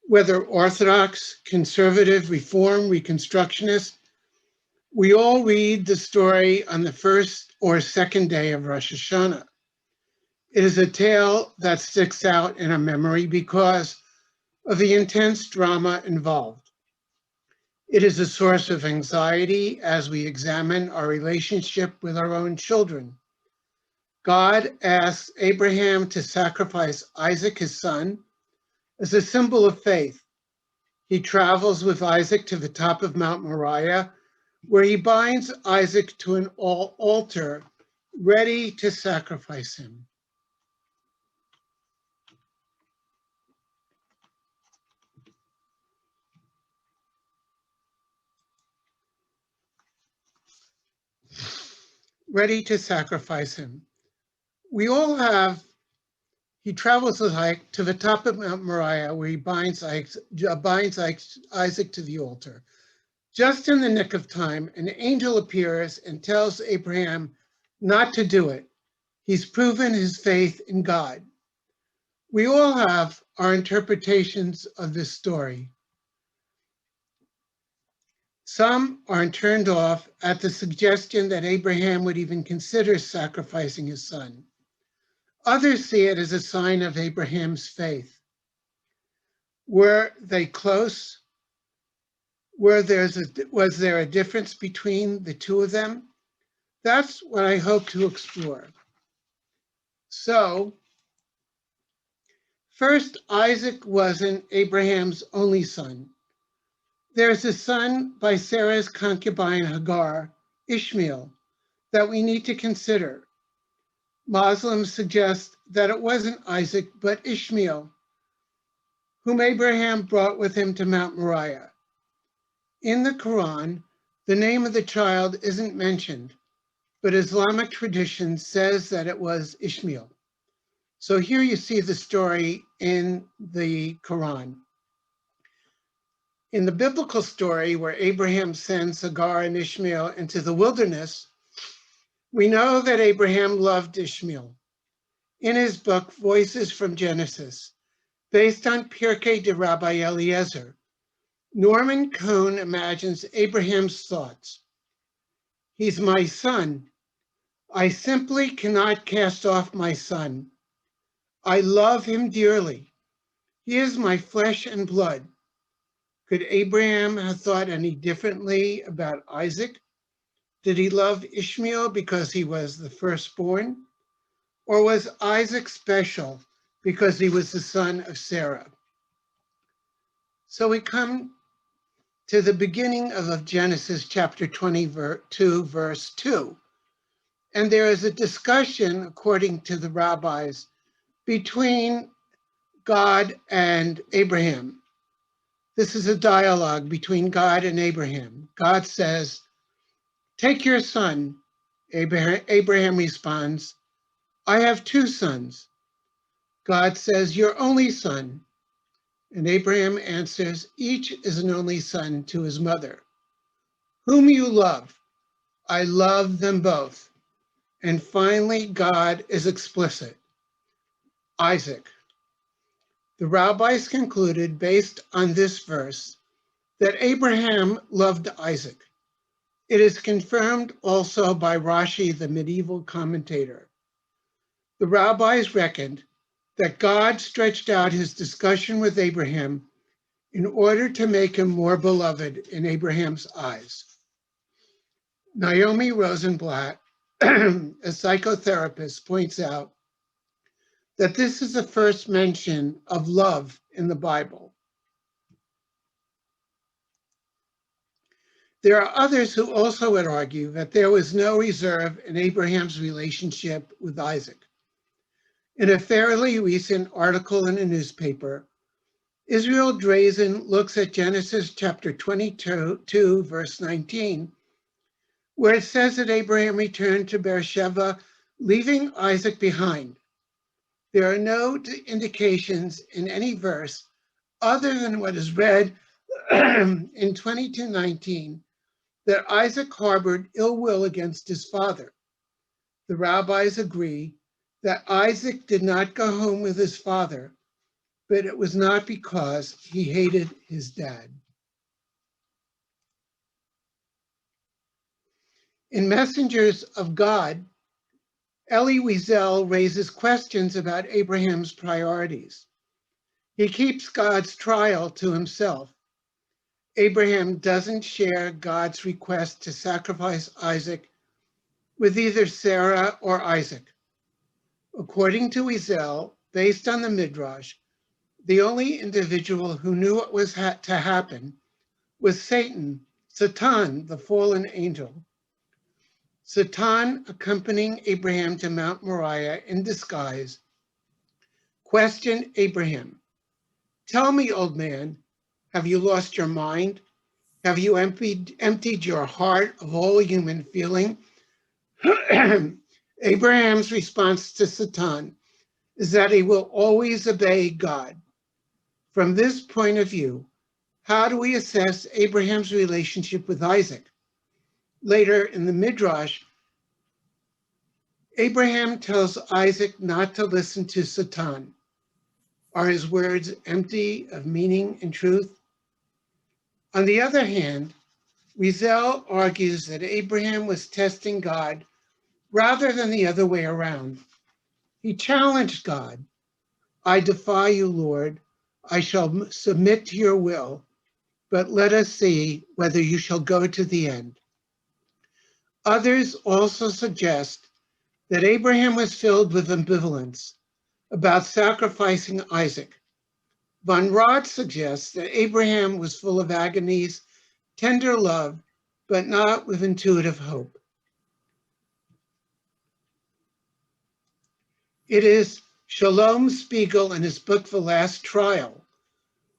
whether Orthodox, Conservative, Reform, Reconstructionist. We all read the story on the first or second day of Rosh Hashanah. It is a tale that sticks out in our memory because of the intense drama involved. It is a source of anxiety as we examine our relationship with our own children. God asks Abraham to sacrifice Isaac, his son, as a symbol of faith. He travels with Isaac to the top of Mount Moriah, where he binds Isaac to an altar, ready to sacrifice him. Ready to sacrifice him. He travels with Isaac to the top of Mount Moriah, where he binds Isaac to the altar. Just in the nick of time, an angel appears and tells Abraham not to do it. He's proven his faith in God. We all have our interpretations of this story. Some are turned off at the suggestion that Abraham would even consider sacrificing his son. Others see it as a sign of Abraham's faith. Were they close? Was there a difference between the two of them? That's what I hope to explore. So, first, Isaac wasn't Abraham's only son. There's a son by Sarah's concubine Hagar, Ishmael, that we need to consider. Muslims suggest that it wasn't Isaac, but Ishmael, whom Abraham brought with him to Mount Moriah. In the Quran, the name of the child isn't mentioned, but Islamic tradition says that it was Ishmael. So here you see the story in the Quran. In the biblical story where Abraham sends Hagar and Ishmael into the wilderness, we know that Abraham loved Ishmael. In his book, Voices from Genesis, based on Pirkei de Rabbi Eliezer, Norman Cohn imagines Abraham's thoughts. He's my son. I simply cannot cast off my son. I love him dearly. He is my flesh and blood. Could Abraham have thought any differently about Isaac? Did he love Ishmael because he was the firstborn? Or was Isaac special because he was the son of Sarah? So we come to the beginning of Genesis chapter 22, verse 2. And there is a discussion, according to the rabbis, between God and Abraham. This is a dialogue between God and Abraham. God says, "Take your son." Abraham responds, "I have two sons." God says, "Your only son." And Abraham answers, "Each is an only son to his mother." "Whom you love?" "I love them both." And finally, God is explicit. Isaac. The rabbis concluded, based on this verse, that Abraham loved Isaac. It is confirmed also by Rashi, the medieval commentator. The rabbis reckoned that God stretched out his discussion with Abraham in order to make him more beloved in Abraham's eyes. Naomi Rosenblatt, a psychotherapist, points out that this is the first mention of love in the Bible. There are others who also would argue that there was no reserve in Abraham's relationship with Isaac. In a fairly recent article in a newspaper, Israel Drazen looks at Genesis chapter 22, verse 19, where it says that Abraham returned to Beersheba, leaving Isaac behind. There are no indications in any verse other than what is read in 22:19 that Isaac harbored ill will against his father. The rabbis agree that Isaac did not go home with his father, but it was not because he hated his dad. In Messengers of God, Elie Wiesel raises questions about Abraham's priorities. He keeps God's trial to himself. Abraham doesn't share God's request to sacrifice Isaac with either Sarah or Isaac. According to Wiesel, based on the Midrash, the only individual who knew what was to happen was Satan, the fallen angel. Satan, accompanying Abraham to Mount Moriah in disguise, questioned Abraham. "Tell me, old man, have you lost your mind? Have you emptied your heart of all human feeling?" Abraham's response to Satan is that he will always obey God. From this point of view, how do we assess Abraham's relationship with Isaac? Later in the Midrash, Abraham tells Isaac not to listen to Satan. Are his words empty of meaning and truth? On the other hand, Wiesel argues that Abraham was testing God rather than the other way around. He challenged God. "I defy you, Lord. I shall submit to your will, but let us see whether you shall go to the end." Others also suggest that Abraham was filled with ambivalence about sacrificing Isaac. Von Rad suggests that Abraham was full of agonies, tender love, but not with intuitive hope. It is Shalom Spiegel in his book, The Last Trial,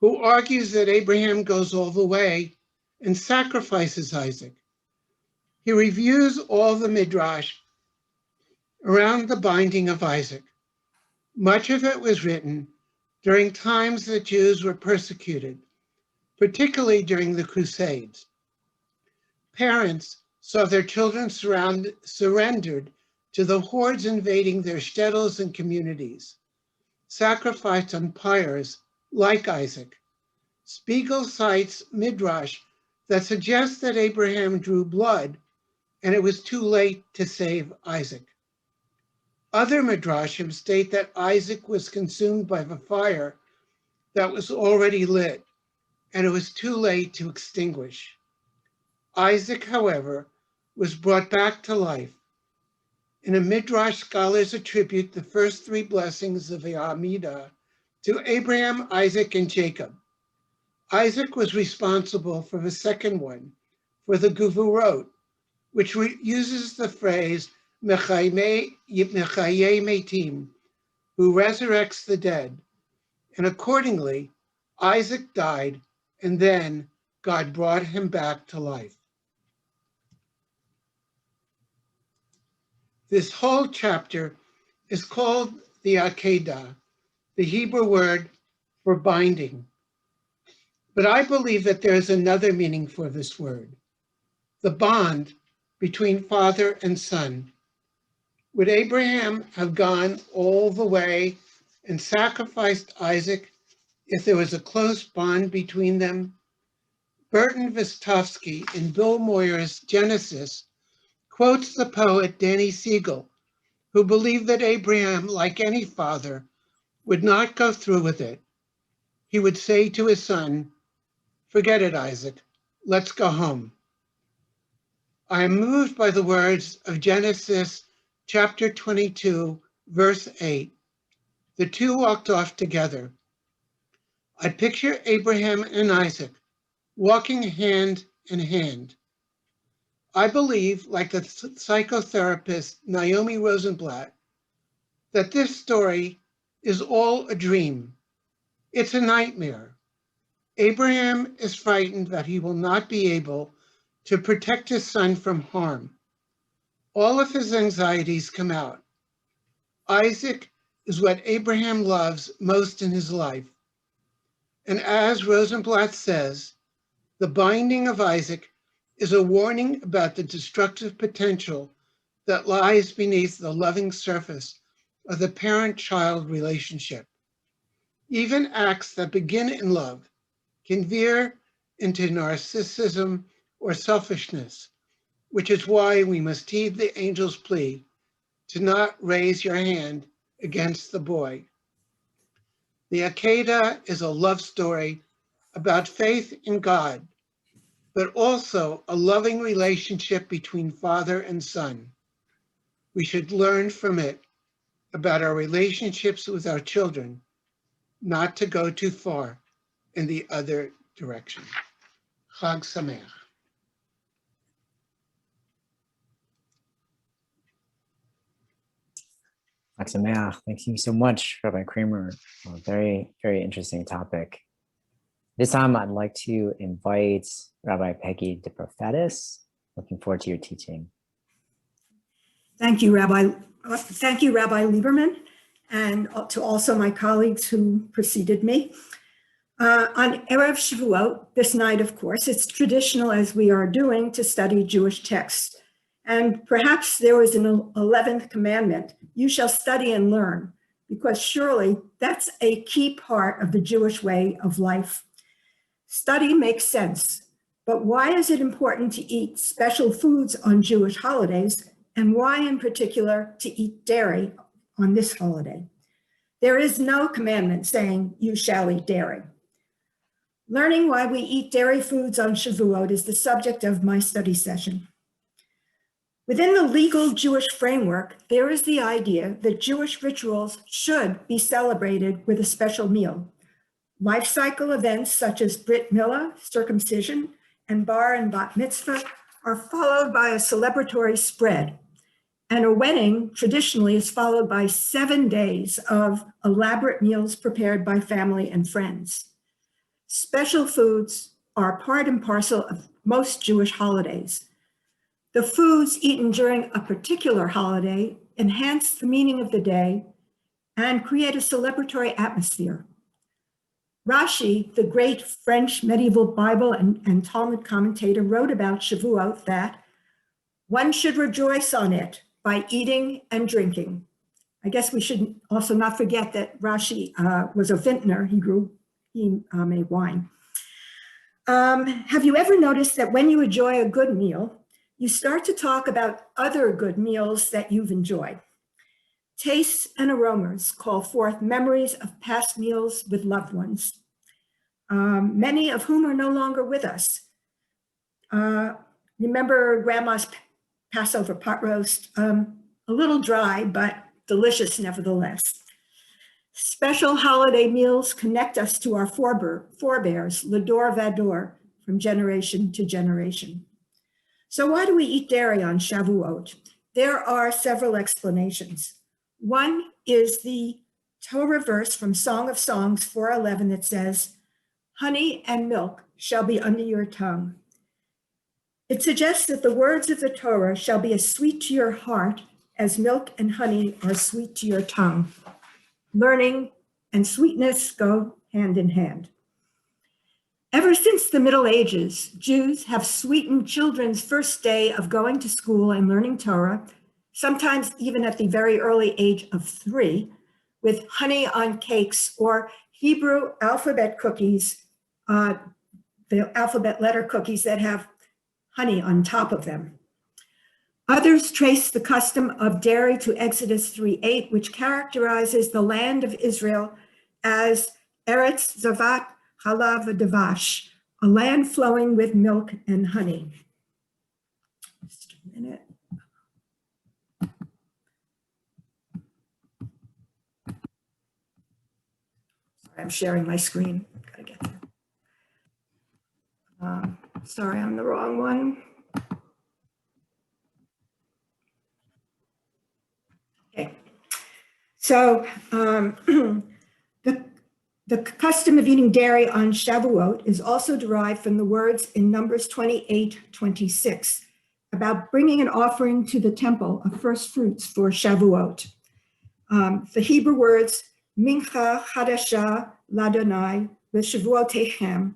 who argues that Abraham goes all the way and sacrifices Isaac. He reviews all the Midrash around the binding of Isaac. Much of it was written during times that Jews were persecuted, particularly during the Crusades. Parents saw their children surrendered to the hordes invading their shtetls and communities, sacrificed on pyres like Isaac. Spiegel cites Midrash that suggests that Abraham drew blood and it was too late to save Isaac. Other Midrashim state that Isaac was consumed by the fire that was already lit and it was too late to extinguish. Isaac, however, was brought back to life. In a Midrash, scholars attribute the first three blessings of the Amidah to Abraham, Isaac, and Jacob. Isaac was responsible for the second one, for the Gevurot, which uses the phrase Mechayeh Metim, who resurrects the dead. And accordingly, Isaac died, and then God brought him back to life. This whole chapter is called the Akedah, the Hebrew word for binding. But I believe that there is another meaning for this word, the bond between father and son. Would Abraham have gone all the way and sacrificed Isaac if there was a close bond between them? Burton Vistovsky in Bill Moyer's Genesis quotes the poet Danny Siegel, who believed that Abraham, like any father, would not go through with it. He would say to his son, "Forget it, Isaac, let's go home." I am moved by the words of Genesis chapter 22, verse 8. The two walked off together. I picture Abraham and Isaac walking hand in hand. I believe, like the psychotherapist Naomi Rosenblatt, that this story is all a dream. It's a nightmare. Abraham is frightened that he will not be able to protect his son from harm. All of his anxieties come out. Isaac is what Abraham loves most in his life. And as Rosenblatt says, the binding of Isaac is a warning about the destructive potential that lies beneath the loving surface of the parent-child relationship. Even acts that begin in love can veer into narcissism or selfishness, which is why we must heed the angel's plea to not raise your hand against the boy. The Akedah is a love story about faith in God, but also a loving relationship between father and son. We should learn from it about our relationships with our children, not to go too far in the other direction. Chag Sameach. Chag Sameach. Thank you so much, Rabbi Kramer. A very, very interesting topic. This time, I'd like to invite Rabbi Peggy DeProfetis. Looking forward to your teaching. Thank you, Rabbi Lieberman, and to also my colleagues who preceded me. On Erev Shavuot, this night, of course, it's traditional, as we are doing, to study Jewish texts. And perhaps there was an 11th commandment, you shall study and learn, because surely that's a key part of the Jewish way of life. Study makes sense, but why is it important to eat special foods on Jewish holidays, and why in particular to eat dairy on this holiday? There is no commandment saying you shall eat dairy. Learning why we eat dairy foods on Shavuot is the subject of my study session. Within the legal Jewish framework, there is the idea that Jewish rituals should be celebrated with a special meal. Life cycle events such as Brit Milah, circumcision, and bar and bat mitzvah are followed by a celebratory spread. And a wedding traditionally is followed by 7 days of elaborate meals prepared by family and friends. Special foods are part and parcel of most Jewish holidays. The foods eaten during a particular holiday enhance the meaning of the day and create a celebratory atmosphere. Rashi, the great French medieval Bible and Talmud commentator, wrote about Shavuot that one should rejoice on it by eating and drinking. I guess we should also not forget that Rashi was a vintner. He made wine. Have you ever noticed that when you enjoy a good meal, you start to talk about other good meals that you've enjoyed? Tastes and aromas call forth memories of past meals with loved ones, many of whom are no longer with us. Remember Grandma's Passover pot roast? A little dry, but delicious nevertheless. Special holiday meals connect us to our forebears, Lador Vador, from generation to generation. So why do we eat dairy on Shavuot? There are several explanations. One is the Torah verse from Song of Songs 4:11 that says, "Honey and milk shall be under your tongue." It suggests that the words of the Torah shall be as sweet to your heart as milk and honey are sweet to your tongue. Learning and sweetness go hand in hand. Ever since the Middle Ages, Jews have sweetened children's first day of going to school and learning Torah, sometimes even at the very early age of 3, with honey on cakes or Hebrew alphabet cookies, the alphabet letter cookies that have honey on top of them. Others trace the custom of dairy to Exodus 3:8, which characterizes the land of Israel as Eretz Zavat Halav Davash, a land flowing with milk and honey. Just a minute. Sorry, I'm sharing my screen. Gotta get there. Sorry, I'm the wrong one. Okay, so the custom of eating dairy on Shavuot is also derived from the words in Numbers 28:26 about bringing an offering to the temple of first fruits for Shavuot. The Hebrew words Mincha Hadasha Ladonai V'Shavuotechem,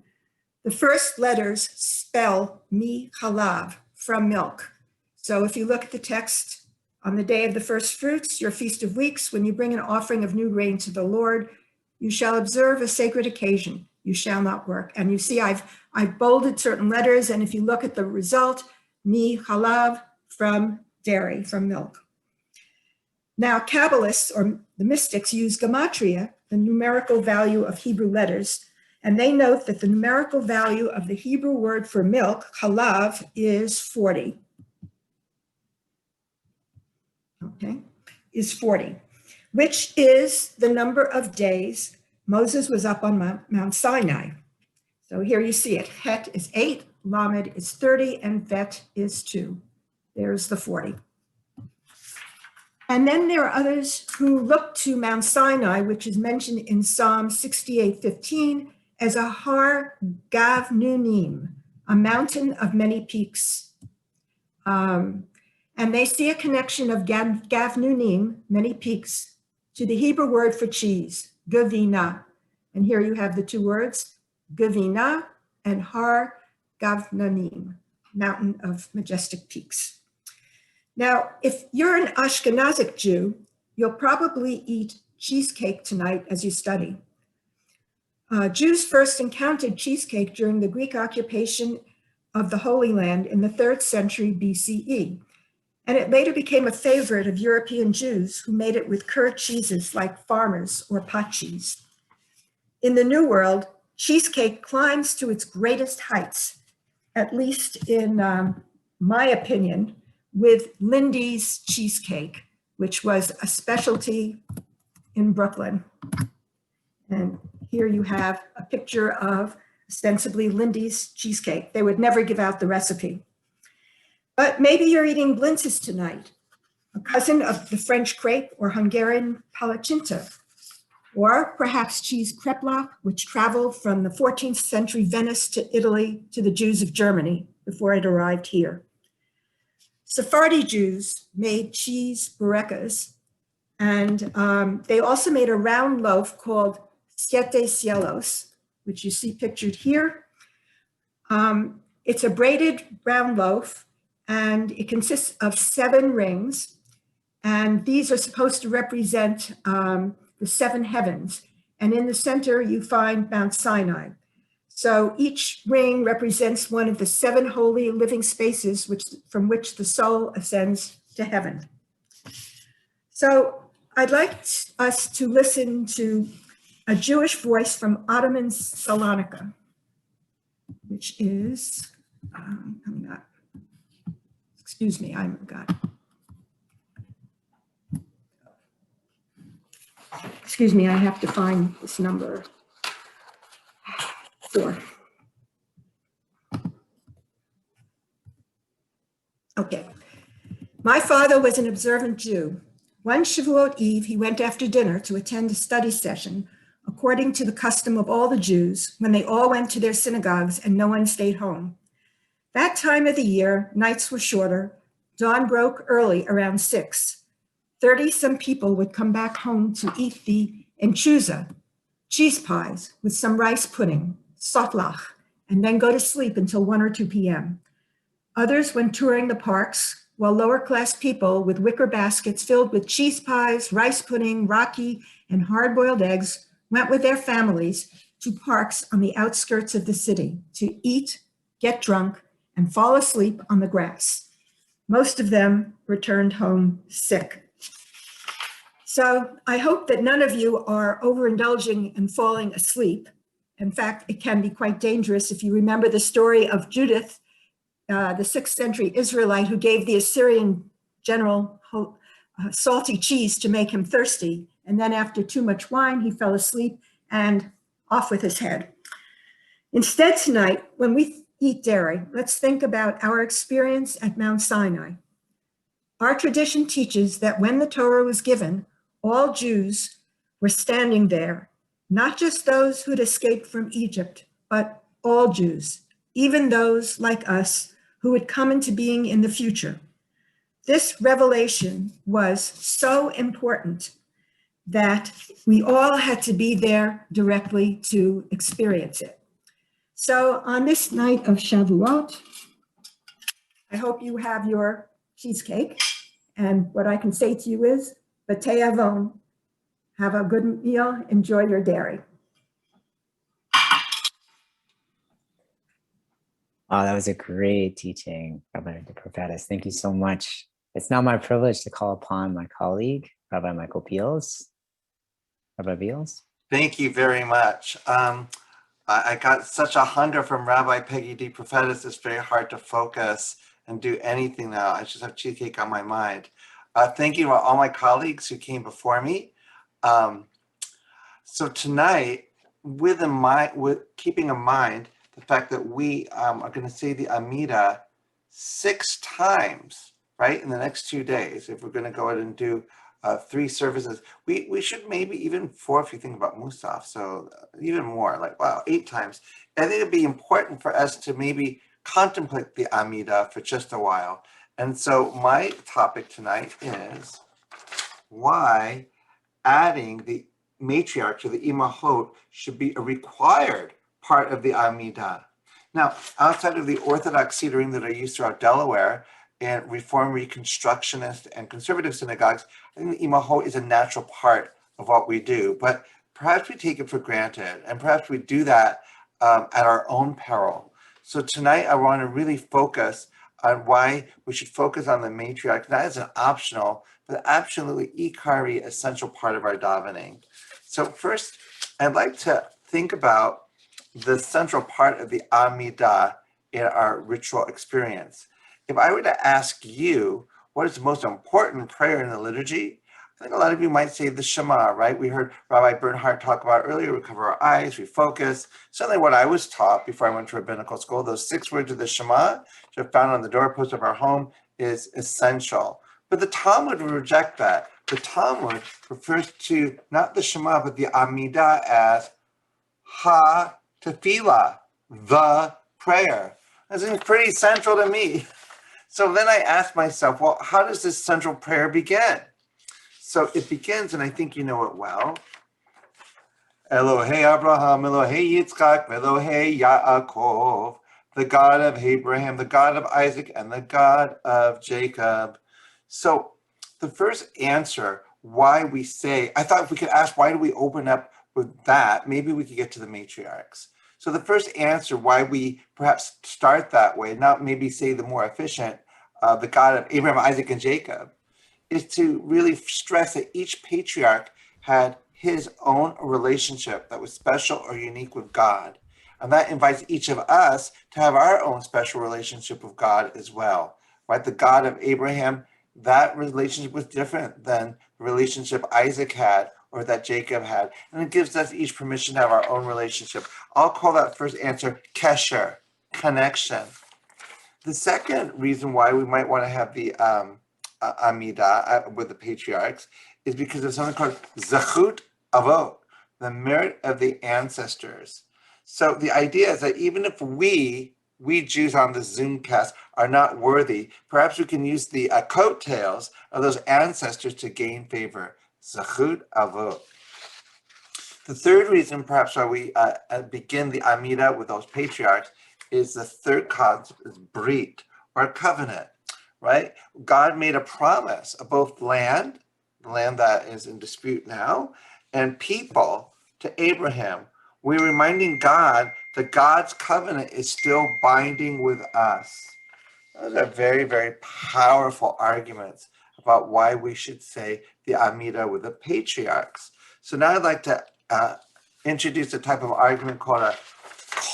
the first letters spell mi halav, from milk. So if you look at the text, on the day of the first fruits, your feast of weeks, when you bring an offering of new grain to the Lord, you shall observe a sacred occasion. You shall not work. And you see, I've bolded certain letters, and if you look at the result, mi halav, from dairy, from milk. Now, Kabbalists, or the mystics, use gematria, the numerical value of Hebrew letters, and they note that the numerical value of the Hebrew word for milk, halav, is 40. Okay, is 40, which is the number of days Moses was up on Mount Sinai. So here you see it. Het is 8, Lamed is 30, and Vet is 2. There's the 40. And then there are others who look to Mount Sinai, which is mentioned in Psalm 68:15, as a Har Gavnunim, a mountain of many peaks. And they see a connection of Gavnunim, many peaks, to the Hebrew word for cheese, Gavina. And here you have the two words, Gavina and Har Gavnunim, mountain of majestic peaks. Now, if you're an Ashkenazic Jew, you'll probably eat cheesecake tonight as you study. Jews first encountered cheesecake during the Greek occupation of the Holy Land in the 3rd century BCE. And it later became a favorite of European Jews who made it with curd cheeses like Farmer's or pot cheese. In the New World, cheesecake climbs to its greatest heights, at least in my opinion, with Lindy's cheesecake, which was a specialty in Brooklyn. And here you have a picture of ostensibly Lindy's cheesecake. They would never give out the recipe. But maybe you're eating blintzes tonight, a cousin of the French crepe or Hungarian palatynta, or perhaps cheese kreplach, which traveled from the 14th century Venice to Italy to the Jews of Germany before it arrived here. Sephardi Jews made cheese burekas, And they also made a round loaf called Siete Cielos, which you see pictured here. It's a braided round loaf, and it consists of 7 rings. And these are supposed to represent the 7 heavens. And in the center, you find Mount Sinai. So each ring represents one of the 7 holy living spaces from which the soul ascends to heaven. So I'd like us to listen to a Jewish voice from Ottoman Salonika, which is, excuse me, I got. Excuse me, I have to find this number 4. Okay. My father was an observant Jew. One Shavuot Eve, he went after dinner to attend a study session, according to the custom of all the Jews, when they all went to their synagogues and no one stayed home. That time of the year, nights were shorter. Dawn broke early, around 6. 30-some people would come back home to eat the enchuza, cheese pies with some rice pudding, sotlach, and then go to sleep until 1 or 2 p.m. Others went touring the parks, while lower-class people with wicker baskets filled with cheese pies, rice pudding, raki, and hard-boiled eggs went with their families to parks on the outskirts of the city to eat, get drunk, and fall asleep on the grass. Most of them returned home sick. So I hope that none of you are overindulging and falling asleep. In fact, it can be quite dangerous if you remember the story of Judith, the 6th century Israelite who gave the Assyrian general salty cheese to make him thirsty. And then after too much wine, he fell asleep and off with his head. Instead tonight, when we eat dairy, let's think about our experience at Mount Sinai. Our tradition teaches that when the Torah was given, all Jews were standing there, not just those who'd escaped from Egypt, but all Jews, even those like us who would come into being in the future. This revelation was so important that we all had to be there directly to experience it. So on this night of Shavuot, I hope you have your cheesecake. And what I can say to you is, B'tei Avon, have a good meal, enjoy your dairy. Oh, that was a great teaching, Rabbi DeProfetis. Thank you so much. It's now my privilege to call upon my colleague, Rabbi Michael Beals. Rabbi Beals. Thank you very much. I got such a hunger from Rabbi Peggy DeProfetis. It's very hard to focus and do anything now. I just have cheesecake on my mind. Thank you to all my colleagues who came before me. So tonight, with keeping in mind the fact that we are going to say the Amida 6 times, right, in the next 2 days, if we're going to go ahead and do 3 services, we should maybe even 4 if you think about Musaf, so even more, like, wow, 8 times. I think it'd be important for us to maybe contemplate the Amida for just a while. And so my topic tonight is why adding the matriarch or the imahot should be a required part of the Amida. Now, outside of the Orthodox Siddurim that are used throughout Delaware and Reform, Reconstructionist, and Conservative synagogues, I think the imahot is a natural part of what we do. But perhaps we take it for granted, and perhaps we do that at our own peril. So tonight, I want to really focus on why we should focus on the matriarch, not as an optional, but absolutely ikari, essential part of our davening. So first, I'd like to think about the central part of the Amidah in our ritual experience. If I were to ask you, what is the most important prayer in the liturgy? I think a lot of you might say the Shema, right? We heard Rabbi Bernhardt talk about earlier, we cover our eyes, we focus. Certainly what I was taught before I went to rabbinical school, those 6 words of the Shema, which are found on the doorpost of our home, is essential. But the Talmud would reject that. The Talmud refers to not the Shema, but the Amidah as ha-tefillah, the prayer. That seems pretty central to me. So then I asked myself, well, how does this central prayer begin? So it begins, and I think you know it well. Elohei Abraham, Elohei Yitzchak, Elohei Yaakov, the God of Abraham, the God of Isaac, and the God of Jacob. So the first answer why we say, I thought if we could ask, why do we open up with that? Maybe we could get to the matriarchs. So the first answer why we perhaps start that way, not maybe say the more efficient, the God of Abraham, Isaac, and Jacob, is to really stress that each patriarch had his own relationship that was special or unique with God. And that invites each of us to have our own special relationship with God as well, right? The God of Abraham, that relationship was different than the relationship Isaac had or that Jacob had. And it gives us each permission to have our own relationship. I'll call that first answer kesher, connection. The second reason why we might want to have the Amidah with the patriarchs is because of something called Zachut Avot, the merit of the ancestors. So the idea is that even if we Jews on the Zoomcast are not worthy, perhaps we can use the coattails of those ancestors to gain favor. Zachut Avot. The third reason perhaps why we begin the Amidah with those patriarchs is the third concept is Brit, or covenant, right? God made a promise of both land, the land that is in dispute now, and people to Abraham. We're reminding God that God's covenant is still binding with us. Those are very, very powerful arguments about why we should say the Amidah with the patriarchs. So now I'd like to introduce a type of argument called a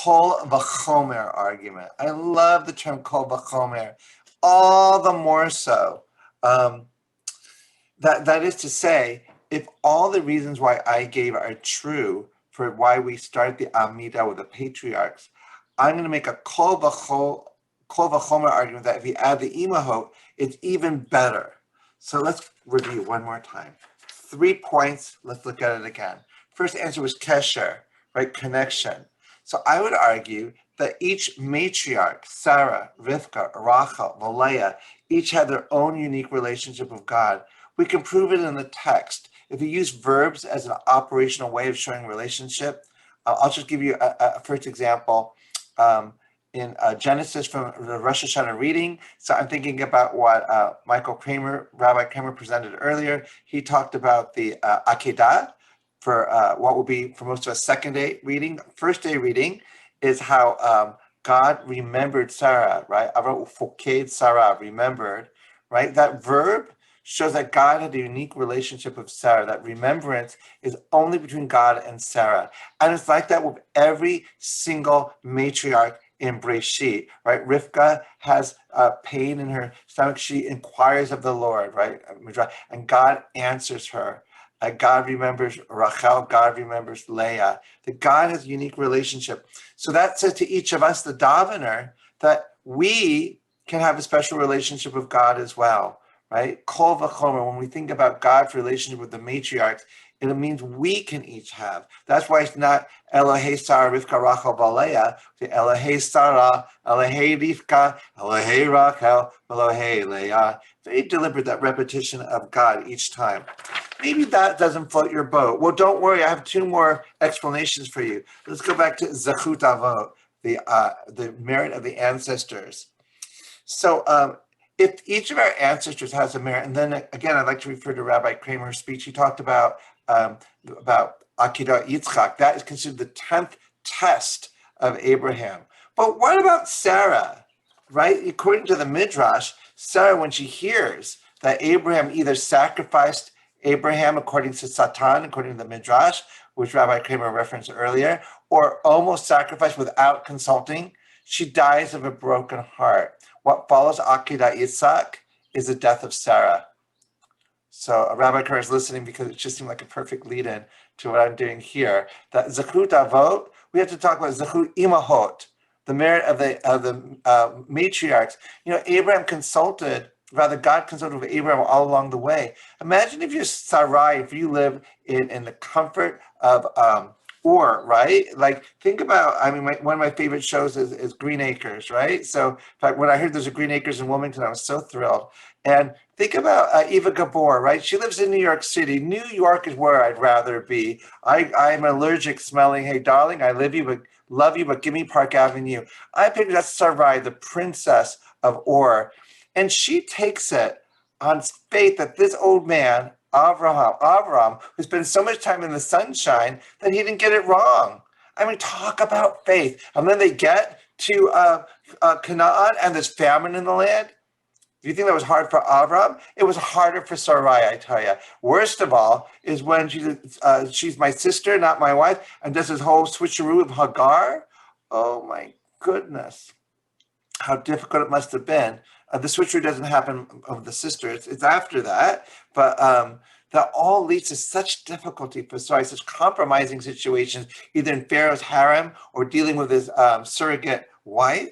kol v'chomer argument. I love the term kol v'chomer, all the more so. That is to say, if all the reasons why I gave are true for why we start the Amidah with the patriarchs, I'm going to make a kol v'chomer argument that if you add the imahot, it's even better. So let's review one more time. 3 points. Let's look at it again. First answer was kesher, right? Connection. So I would argue that each matriarch, Sarah, Rivka, Rachel, Leah, each had their own unique relationship with God. We can prove it in the text. If you use verbs as an operational way of showing relationship, I'll just give you a first example. In Genesis from the Rosh Hashanah reading. So I'm thinking about what Rabbi Kramer presented earlier. He talked about the Akedah for what will be for most of us second day reading. First day reading is how God remembered Sarah, right? Foked Sarah, remembered, right? That verb shows that God had a unique relationship with Sarah. That remembrance is only between God and Sarah. And it's like that with every single matriarch in Breshit, right? Rivka has pain in her stomach. She inquires of the Lord, right? And God answers her. God remembers Rachel. God remembers Leah. That God has a unique relationship. So that says to each of us, the davener, that we can have a special relationship with God as well, right? Kol v'chomer, when we think about God's relationship with the matriarchs, it means we can each have. That's why it's not Elohei Sarah, Rivka, Rachel, Leah. It's Elohei Sarah, Elohei Rivka, Elohei Rachel, Elohei Leah. Very deliberate, that repetition of God each time. Maybe that doesn't float your boat. Well, don't worry. I have 2 more explanations for you. Let's go back to Zachut Avot, the merit of the ancestors. So if each of our ancestors has a merit, and then again, I'd like to refer to Rabbi Kramer's speech. He talked about Akedah Yitzchak. That is considered the 10th test of Abraham. But what about Sarah, right? According to the Midrash, Sarah, when she hears that Abraham either sacrificed Abraham according to Satan, according to the Midrash, which Rabbi Kramer referenced earlier, or almost sacrificed without consulting, she dies of a broken heart. What follows Akedah Yitzchak is the death of Sarah. So Rabbi Kerr is listening because it just seemed like a perfect lead-in to what I'm doing here. That Zachut Avot, we have to talk about Zachut Imahot, the merit of the matriarchs. You know, God consulted with Abraham all along the way. Imagine if you're Sarai, if you live in the comfort of Or, right? Like, think about, I mean, one of my favorite shows is Green Acres, right? So, in fact, when I heard there's a Green Acres in Wilmington, I was so thrilled. And think about Eva Gabor, right? She lives in New York City. New York is where I'd rather be. I'm allergic smelling, hey, darling, I love you, but give me Park Avenue. I picked that Sarai, the princess of Or. And she takes it on faith that this old man, Avram, who spent so much time in the sunshine, that he didn't get it wrong. I mean, talk about faith. And then they get to Canaan, and there's famine in the land. Do you think that was hard for Avram? It was harder for Sarai, I tell you. Worst of all is when she's my sister, not my wife, and does this whole switcheroo of Hagar. Oh my goodness, how difficult it must have been. The switcheroo doesn't happen of the sister; it's after that. But that all leads to such difficulty for Sarai, such compromising situations, either in Pharaoh's harem or dealing with his surrogate wife.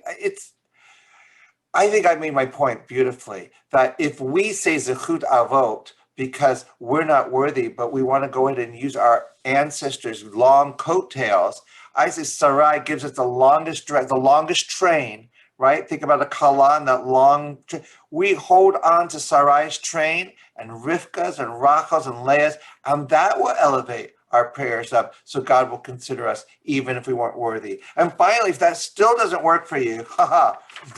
I think I made my point beautifully, that if we say Zechut Avot because we're not worthy, but we want to go ahead and use our ancestors' long coattails, I say Sarai gives us the longest train, right? Think about a kalan, that long train. We hold on to Sarai's train and Rivka's and Rachel's and Leah's, and that will elevate our prayers up, so God will consider us even if we weren't worthy. And finally, if that still doesn't work for you,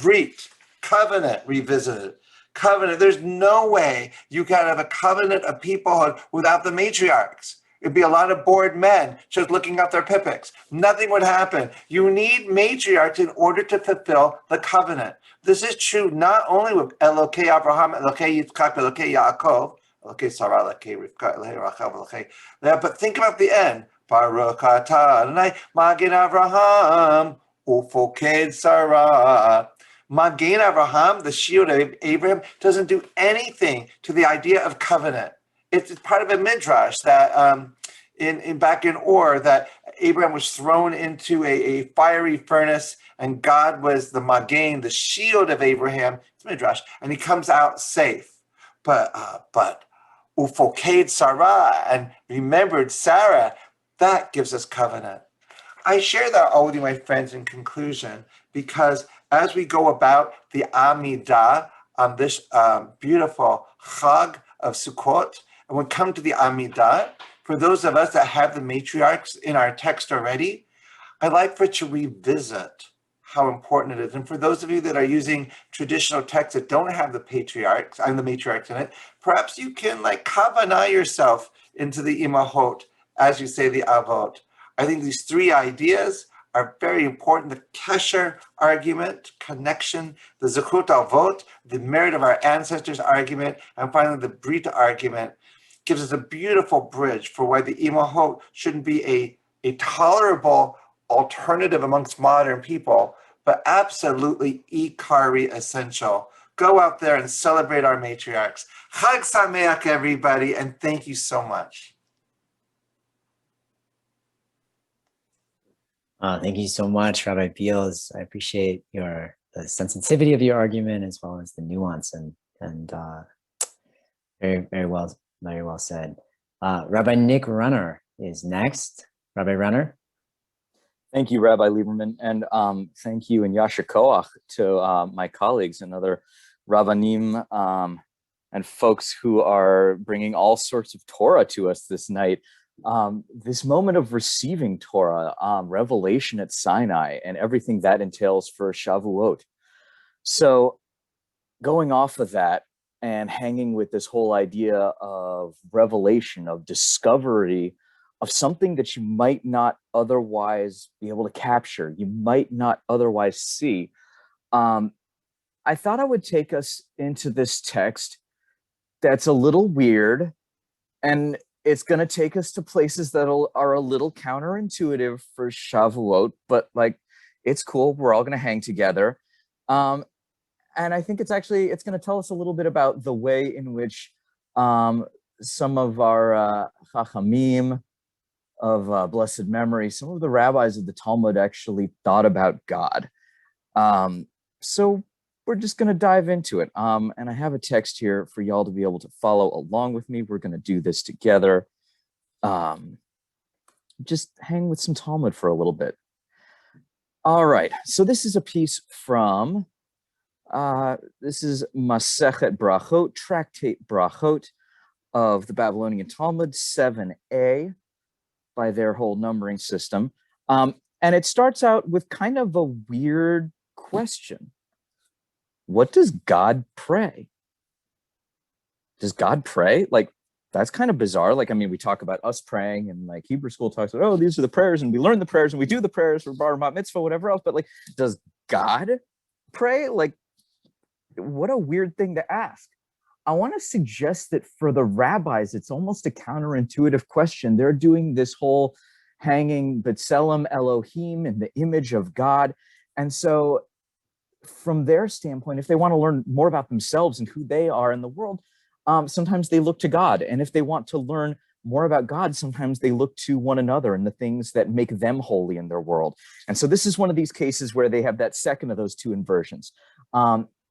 breach. Covenant revisited. Covenant. There's no way you can have a covenant of peoplehood without the matriarchs. It'd be a lot of bored men just looking up their pippics. Nothing would happen. You need matriarchs in order to fulfill the covenant. This is true not only with Elokei Abraham, Elokei Yitzchak, Elokei Yaakov, Elokei Sarah, Elokei Rivka, Elokei Rachel, Elokei Leah. But think about the end. Baruch atah Adonai Magen Abraham Ufoked Sarah. Magen Avraham, the shield of Abraham, doesn't do anything to the idea of covenant. It's part of a midrash that back in Or, that Abraham was thrown into a fiery furnace, and God was the Magen, the shield of Abraham. It's midrash, and he comes out safe. But Ufoked Sarah, and remembered Sarah, that gives us covenant. I share that all with you, my friends, in conclusion, because as we go about the Amidah on this beautiful Chag of Sukkot, and we come to the Amidah, for those of us that have the matriarchs in our text already, I'd like for it to revisit how important it is. And for those of you that are using traditional texts that don't have the patriarchs, the matriarchs in it, perhaps you can like kavanah yourself into the imahot as you say the avot. I think these three ideas are very important. The Kesher argument, connection, the Zechut Avot, the merit of our ancestors argument, and finally the Brit argument gives us a beautiful bridge for why the Imahot shouldn't be a tolerable alternative amongst modern people, but absolutely Ikari essential. Go out there and celebrate our matriarchs. Chag Sameach, everybody, and thank you so much. Thank you so much, Rabbi Beals. I appreciate the sensitivity of your argument as well as the nuance and very well said. Rabbi Nick Runner is next. Rabbi Runner. Thank you, Rabbi Lieberman, and thank you and Yasher Koach to my colleagues and other Rabbanim and folks who are bringing all sorts of Torah to us this night. This moment of receiving Torah, revelation at Sinai, and everything that entails for Shavuot. So going off of that and hanging with this whole idea of revelation, of discovery, of something that you might not otherwise be able to capture, you might not otherwise see, I thought I would take us into this text that's a little weird, and it's going to take us to places that are a little counterintuitive for Shavuot, but like, it's cool. We're all going to hang together. And I think it's going to tell us a little bit about the way in which some of our Chachamim of blessed memory, some of the rabbis of the Talmud actually thought about God. So we're just going to dive into it. And I have a text here for y'all to be able to follow along with me. We're going to do this together. just hang with some Talmud for a little bit. All right, so this is a piece from, this is Masechet Brachot, Tractate Brachot of the Babylonian Talmud, 7a, by their whole numbering system. And it starts out with kind of a weird question. What does God pray? Does God pray? Like, that's kind of bizarre. Like, I mean, we talk about us praying, and like Hebrew school talks about, oh, these are the prayers, and we learn the prayers, and we do the prayers for bar mitzvah, whatever else. But like, does God pray? Like, what a weird thing to ask. I want to suggest that for the rabbis, it's almost a counterintuitive question. They're doing this whole hanging B'Tselem Elohim in the image of God. And so from their standpoint, if they want to learn more about themselves and who they are in the world, sometimes they look to God. And if they want to learn more about God, sometimes they look to one another and the things that make them holy in their world. And so this is one of these cases where they have that second of those two inversions.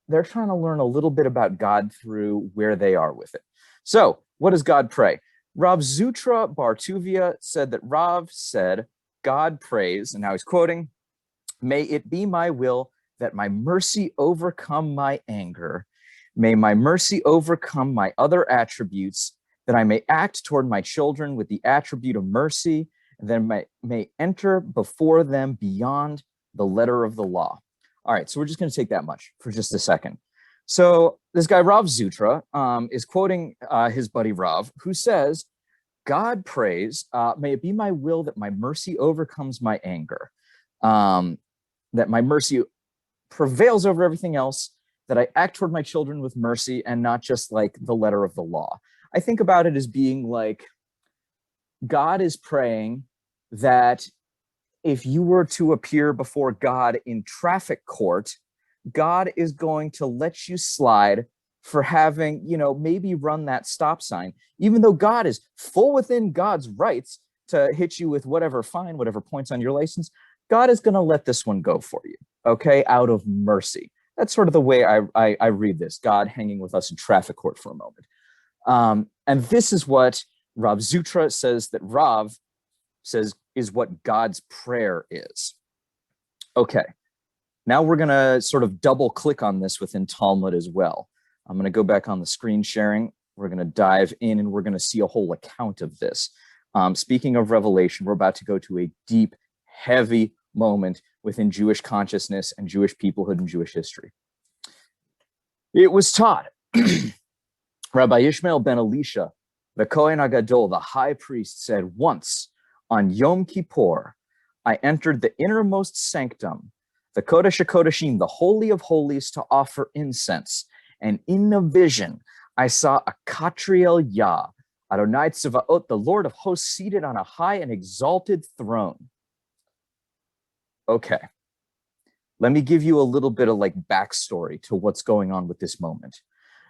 They're trying to learn a little bit about God through where they are with it. So what does God pray? Rav Zutra Bar Tuvia said that Rav said, God prays, and now he's quoting, may it be my will that my mercy overcome my anger. May my mercy overcome my other attributes, that I may act toward my children with the attribute of mercy, and then may enter before them beyond the letter of the law. All right, so we're just going to take that much for just a second. So this guy, Rav Zutra, is quoting his buddy Rav, who says, God prays, may it be my will that my mercy overcomes my anger, that my mercy prevails over everything else, that I act toward my children with mercy and not just like the letter of the law. I think about it as being like, God is praying that if you were to appear before God in traffic court, God is going to let you slide for having, maybe run that stop sign, even though God is full within God's rights to hit you with whatever fine, whatever points on your license. God is going to let this one go for you, okay, out of mercy. That's sort of the way I read this, God hanging with us in traffic court for a moment. And this is what Rav Zutra says that Rav says is what God's prayer is. Okay, now we're going to sort of double click on this within Talmud as well. I'm going to go back on the screen sharing. We're going to dive in and we're going to see a whole account of this. Speaking of revelation, we're about to go to a deep, heavy moment within Jewish consciousness and Jewish peoplehood and Jewish history. It was taught, Rabbi Ishmael ben Elisha, the Kohen HaGadol, the high priest, said, once on Yom Kippur, I entered the innermost sanctum, the Kodesh HaKodeshim, the Holy of Holies, to offer incense. And in a vision, I saw a Katriel Yah, Adonai Tzevaot, the Lord of hosts, seated on a high and exalted throne. Okay, let me give you a little bit of like backstory to what's going on with this moment.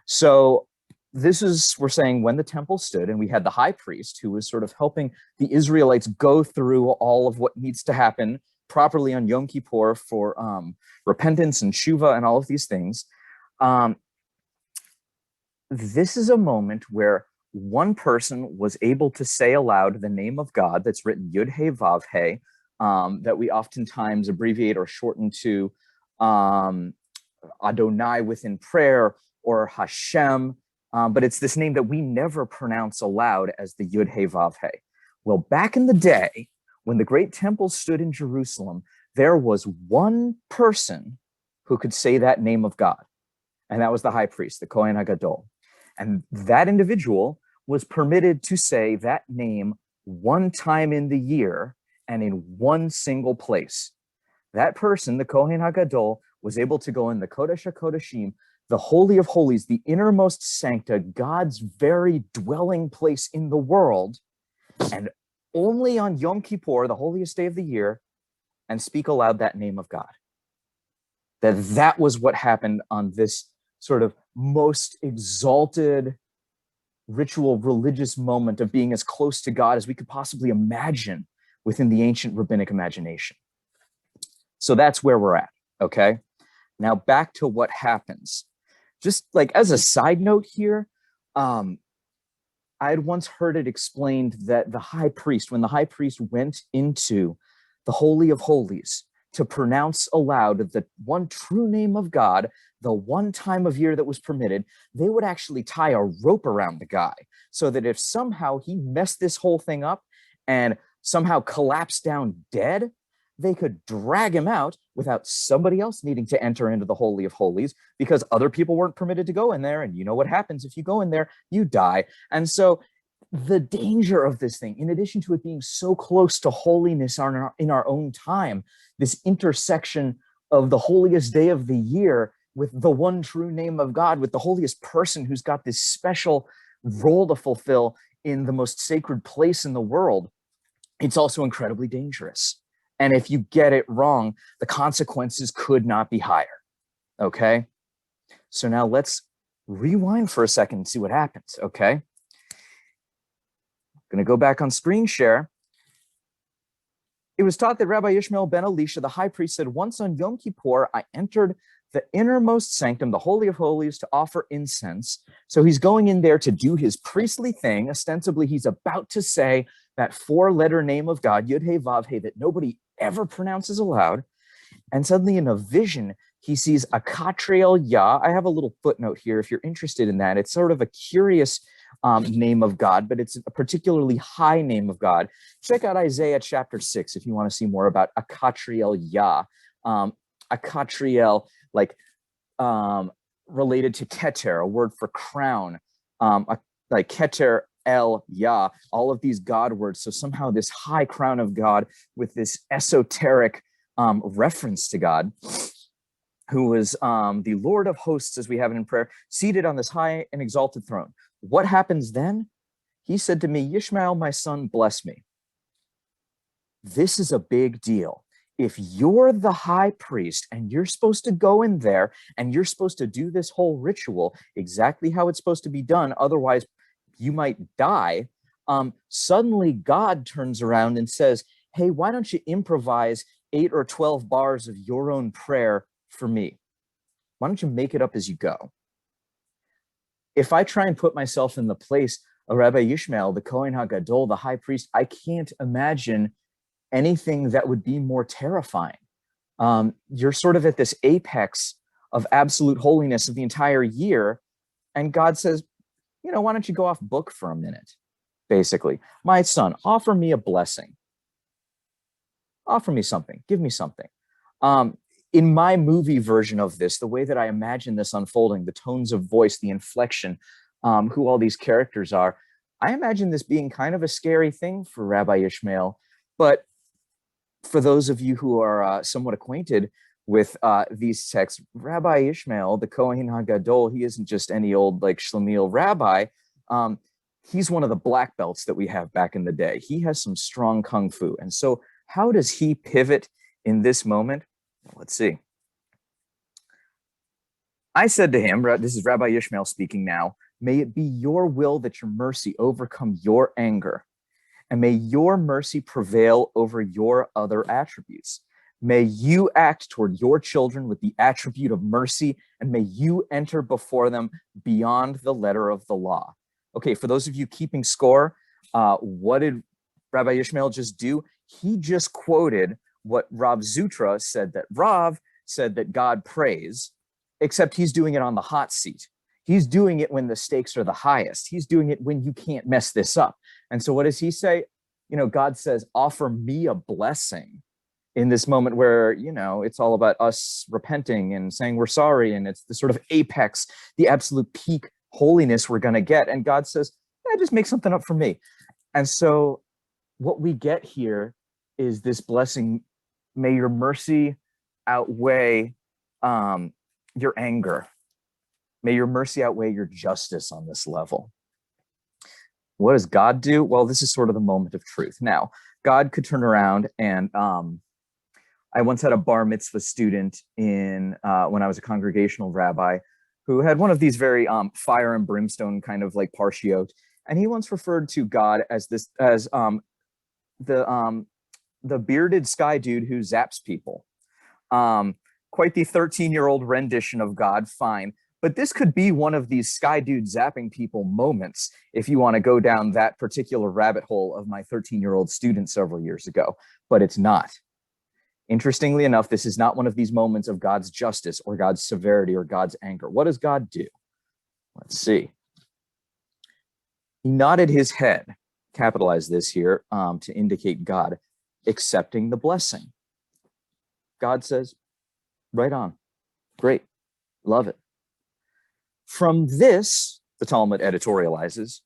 So this is, we're saying, when the temple stood, and we had the high priest who was sort of helping the Israelites go through all of what needs to happen properly on Yom Kippur for repentance and Shuva and all of these things. This is a moment where one person was able to say aloud the name of God that's written Yud He Vav He, that we oftentimes abbreviate or shorten to Adonai within prayer or Hashem. But it's this name that we never pronounce aloud as the Yud He Vav He. Well, back in the day, when the great temple stood in Jerusalem, there was one person who could say that name of God, and that was the high priest, the Kohen HaGadol. And that individual was permitted to say that name one time in the year and in one single place. That person, the Kohen HaGadol, was able to go in the Kodesh HaKodeshim, the Holy of Holies, the innermost sancta, God's very dwelling place in the world, and only on Yom Kippur, the holiest day of the year, and speak aloud that name of God. That was what happened on this sort of most exalted ritual religious moment of being as close to God as we could possibly imagine within the ancient rabbinic imagination. So that's where we're at, okay? Now back to what happens. Just like as a side note here, I I had once heard it explained that the high priest, when the high priest went into the Holy of Holies to pronounce aloud the one true name of God, the one time of year that was permitted, they would actually tie a rope around the guy so that if somehow he messed this whole thing up and somehow collapsed down dead, they could drag him out without somebody else needing to enter into the Holy of Holies because other people weren't permitted to go in there. And you know what happens if you go in there, you die. And so the danger of this thing, in addition to it being so close to holiness in our own time, this intersection of the holiest day of the year with the one true name of God, with the holiest person who's got this special role to fulfill in the most sacred place in the world, it's also incredibly dangerous. And if you get it wrong, the consequences could not be higher. Okay? So now let's rewind for a second and see what happens. Okay? I'm going to go back on screen share. It was taught that Rabbi Ishmael ben Elisha, the high priest, said, once on Yom Kippur, I entered the innermost sanctum, the Holy of Holies, to offer incense. So he's going in there to do his priestly thing. Ostensibly, he's about to say that four-letter name of God, Yud He Vav He, that nobody ever pronounces aloud. And suddenly in a vision, he sees a Katriel Yah. I have a little footnote here if you're interested in that. It's sort of a curious name of God, but it's a particularly high name of God. Check out Isaiah chapter 6 if you want to see more about a Katriel Yah. A Katriel, like related to Keter, a word for crown, like Keter El Yah, all of these God words. So somehow this high crown of God with this esoteric reference to God, who was the Lord of hosts, as we have it in prayer, seated on this high and exalted throne. What happens then? He said to me, Yishmael, my son, bless me. This is a big deal. If you're the high priest and you're supposed to go in there and you're supposed to do this whole ritual exactly how it's supposed to be done, otherwise you might die, suddenly God turns around and says, hey, why don't you improvise 8 or 12 bars of your own prayer for me? Why don't you make it up as you go? If I try and put myself in the place of Rabbi Yishmael, the Kohen HaGadol, the high priest, I can't imagine anything that would be more terrifying. You're sort of at this apex of absolute holiness of the entire year, and God says, you know, why don't you go off book for a minute, basically. My son, offer me a blessing. Offer me something. Give me something. In my movie version of this, the way that I imagine this unfolding, the tones of voice, the inflection, who all these characters are, I imagine this being kind of a scary thing for Rabbi Ishmael. But for those of you who are somewhat acquainted with these texts, Rabbi Ishmael, the Kohen HaGadol, he isn't just any old like Shlemiel rabbi. He's one of the black belts that we have back in the day. He has some strong kung fu. And so how does he pivot in this moment? Let's see. I said to him, this is Rabbi Ishmael speaking now, may it be your will that your mercy overcome your anger, and may your mercy prevail over your other attributes. May you act toward your children with the attribute of mercy, and may you enter before them beyond the letter of the law. Okay, for those of you keeping score, what did Rabbi Ishmael just do? He just quoted what Rav Zutra said, that Rav said that God prays, except he's doing it on the hot seat. He's doing it when the stakes are the highest. He's doing it when you can't mess this up. And so what does he say? You know, God says, offer me a blessing in this moment where, you know, it's all about us repenting and saying we're sorry. And it's the sort of apex, the absolute peak holiness we're going to get. And God says, yeah, just make something up for me. And so what we get here is this blessing. May your mercy outweigh your anger. May your mercy outweigh your justice on this level. What does God do? Well, this is sort of the moment of truth. Now, God could turn around and I once had a bar mitzvah student in when I was a congregational rabbi who had one of these very fire and brimstone kind of like parshiot, and he once referred to God as this the bearded sky dude who zaps people. Quite the 13-year-old rendition of God, fine. But this could be one of these sky dude zapping people moments if you want to go down that particular rabbit hole of my 13-year-old student several years ago, but it's not. Interestingly enough, this is not one of these moments of God's justice or God's severity or God's anger. What does God do? Let's see. He nodded his head, capitalize this here to indicate God accepting the blessing. God says, right on, great, love it. From this, the Talmud editorializes,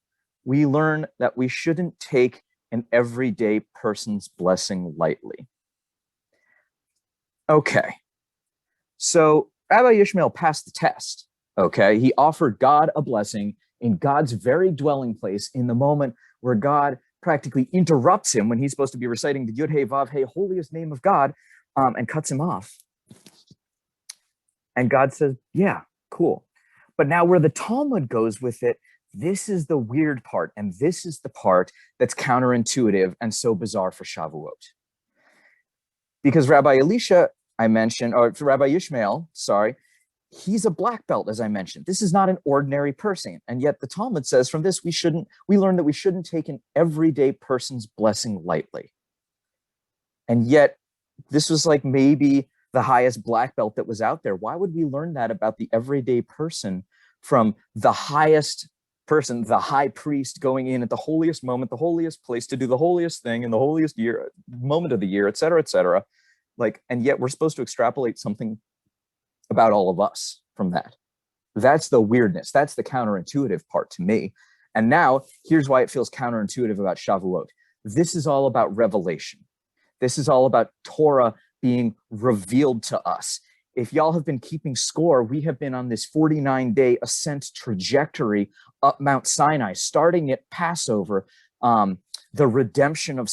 we learn that we shouldn't take an everyday person's blessing lightly. Okay, so Rabbi Yishmael passed the test, okay? He offered God a blessing in God's very dwelling place in the moment where God practically interrupts him when he's supposed to be reciting the Yud Hey Vav Hey, holiest name of God, and cuts him off. And God says, yeah, cool. But now where the Talmud goes with it, this is the weird part, and this is the part that's counterintuitive and so bizarre for Shavuot. Because Rabbi Elisha, I mentioned, or Rabbi Yishmael, sorry, he's a black belt, as I mentioned. This is not an ordinary person. And yet the Talmud says from this, we learn that we shouldn't take an everyday person's blessing lightly. And yet this was like maybe the highest black belt that was out there. Why would we learn that about the everyday person from the highest person, the high priest going in at the holiest moment, the holiest place to do the holiest thing in the holiest year, moment of the year, et cetera, et cetera. Like, and yet we're supposed to extrapolate something about all of us from that. That's the weirdness. That's the counterintuitive part to me. And now here's why it feels counterintuitive about Shavuot. This is all about revelation. This is all about Torah being revealed to us. If y'all have been keeping score, we have been on this 49-day ascent trajectory up Mount Sinai, starting at Passover, the redemption of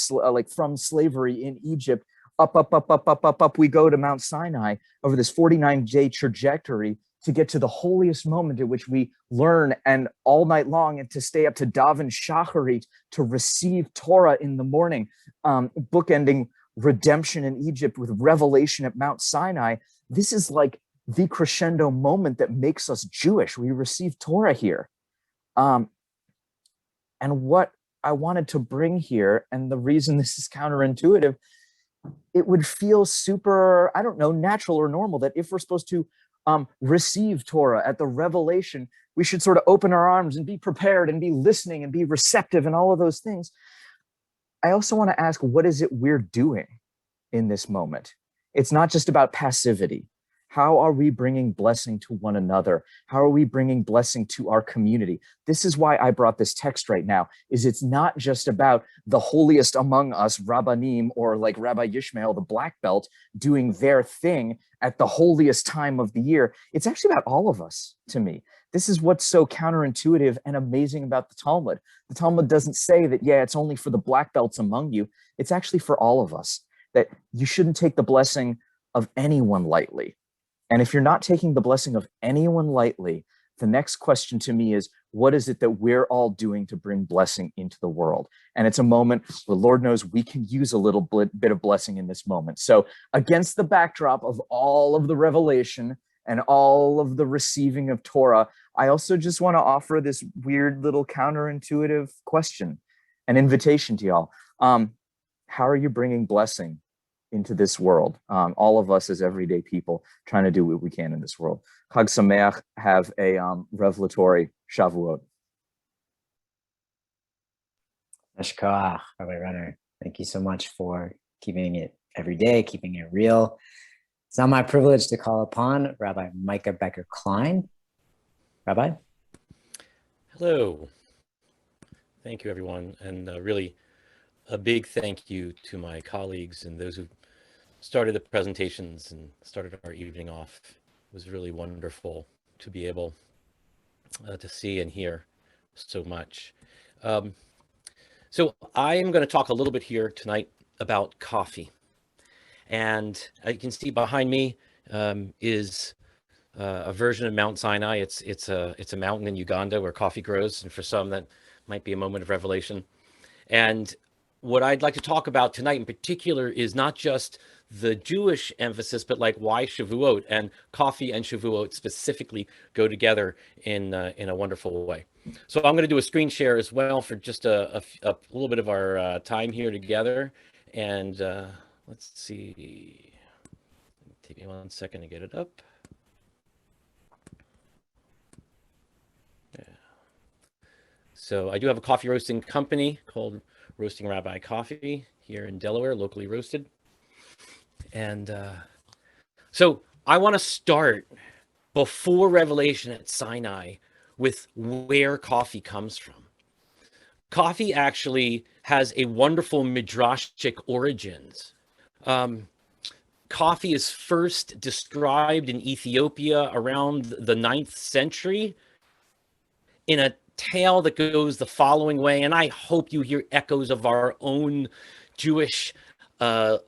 from slavery in Egypt, up, we go to Mount Sinai over this 49-day trajectory to get to the holiest moment at which we learn and all night long and to stay up to daven shacharit to receive Torah in the morning, bookending redemption in Egypt with revelation at Mount Sinai. This is like the crescendo moment that makes us Jewish. We receive Torah here. And what I wanted to bring here, and the reason this is counterintuitive, it would feel super, I don't know, natural or normal that if we're supposed to receive Torah at the revelation, we should sort of open our arms and be prepared and be listening and be receptive and all of those things. I also want to ask, what is it we're doing in this moment? It's not just about passivity. How are we bringing blessing to one another? How are we bringing blessing to our community? This is why I brought this text right now, is it's not just about the holiest among us, Rabbanim, or like Rabbi Yishmael, the black belt, doing their thing at the holiest time of the year. It's actually about all of us, to me. This is what's so counterintuitive and amazing about the Talmud. The Talmud doesn't say that, yeah, it's only for the black belts among you. It's actually for all of us, that you shouldn't take the blessing of anyone lightly. And if you're not taking the blessing of anyone lightly, the next question to me is, what is it that we're all doing to bring blessing into the world? And it's a moment where Lord knows we can use a little bit of blessing in this moment. So against the backdrop of all of the revelation and all of the receiving of Torah, I also just want to offer this weird little counterintuitive question, an invitation to y'all. How are you bringing blessing into this world? All of us as everyday people trying to do what we can in this world. Chag Sameach, have a revelatory Shavuot. Ashkoach, Rabbi Renner. Thank you so much for keeping it every day, keeping it real. It's now my privilege to call upon Rabbi Micah Becker-Klein. Rabbi? Hello. Thank you, everyone. And really a big thank you to my colleagues and those who started the presentations and started our evening off. It was really wonderful to be able to see and hear so much. So I am going to talk a little bit here tonight about coffee. And you can see behind me is a version of Mount Sinai. It's a mountain in Uganda where coffee grows, and for some that might be a moment of revelation. And what I'd like to talk about tonight in particular is not just the Jewish emphasis, but like why Shavuot, and coffee and Shavuot specifically go together in a wonderful way. So I'm going to do a screen share as well for just a little bit of our time here together. And let's see, take me 1 second to get it up. Yeah. So I do have a coffee roasting company called Roasting Rabbi Coffee here in Delaware, locally roasted. And so I want to start before Revelation at Sinai with where coffee comes from. Coffee actually has a wonderful midrashic origins. Coffee is first described in Ethiopia around the 9th century in a tale that goes the following way, and I hope you hear echoes of our own Jewish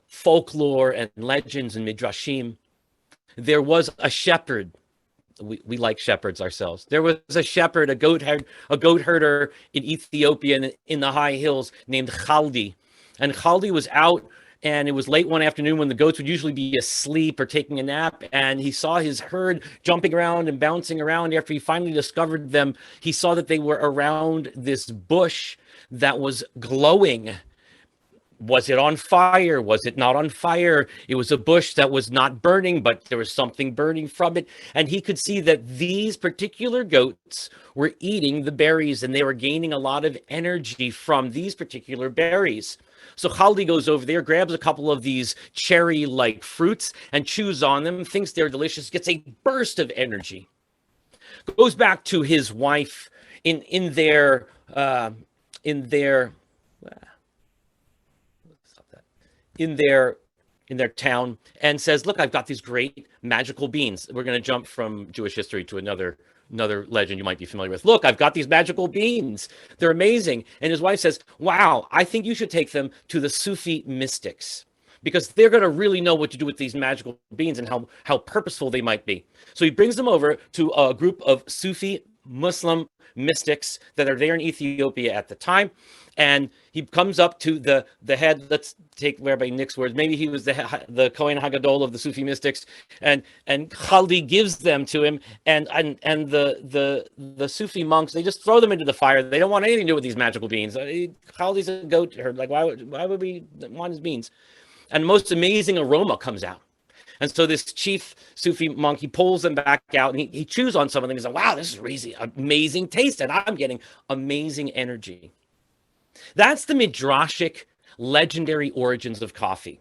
folklore and legends and midrashim. There was a shepherd. We like shepherds ourselves. There was a shepherd, a goat herder in Ethiopia in the high hills named Chaldi. And Chaldi was out, and it was late one afternoon when the goats would usually be asleep or taking a nap. And he saw his herd jumping around and bouncing around. After he finally discovered them, he saw that they were around this bush that was glowing. Was it on fire? Was it not on fire? It was a bush that was not burning, but there was something burning from it. And he could see that these particular goats were eating the berries, and they were gaining a lot of energy from these particular berries. So Chaldi goes over there, grabs a couple of these cherry-like fruits and chews on them, thinks they're delicious, gets a burst of energy. Goes back to his wife in their town, and says, look, I've got these great magical beans. We're going to jump from Jewish history to another legend you might be familiar with. Look, I've got these magical beans. They're amazing. And his wife says, wow, I think you should take them to the Sufi mystics, because they're going to really know what to do with these magical beans and how purposeful they might be. So he brings them over to a group of Sufi Muslim mystics that are there in Ethiopia at the time. And he comes up to the head. Let's take Rabbi Nick's words. Maybe he was the Kohen Hagadol of the Sufi mystics, and Chaldi gives them to him. And the Sufi monks, they just throw them into the fire. They don't want anything to do with these magical beans. Chaldi's a goat herd. Like why would we want his beans? And the most amazing aroma comes out. And so this chief Sufi monk, he pulls them back out, and he chews on some of them. He's like, wow, this is really amazing taste, and I'm getting amazing energy. That's the midrashic legendary origins of coffee.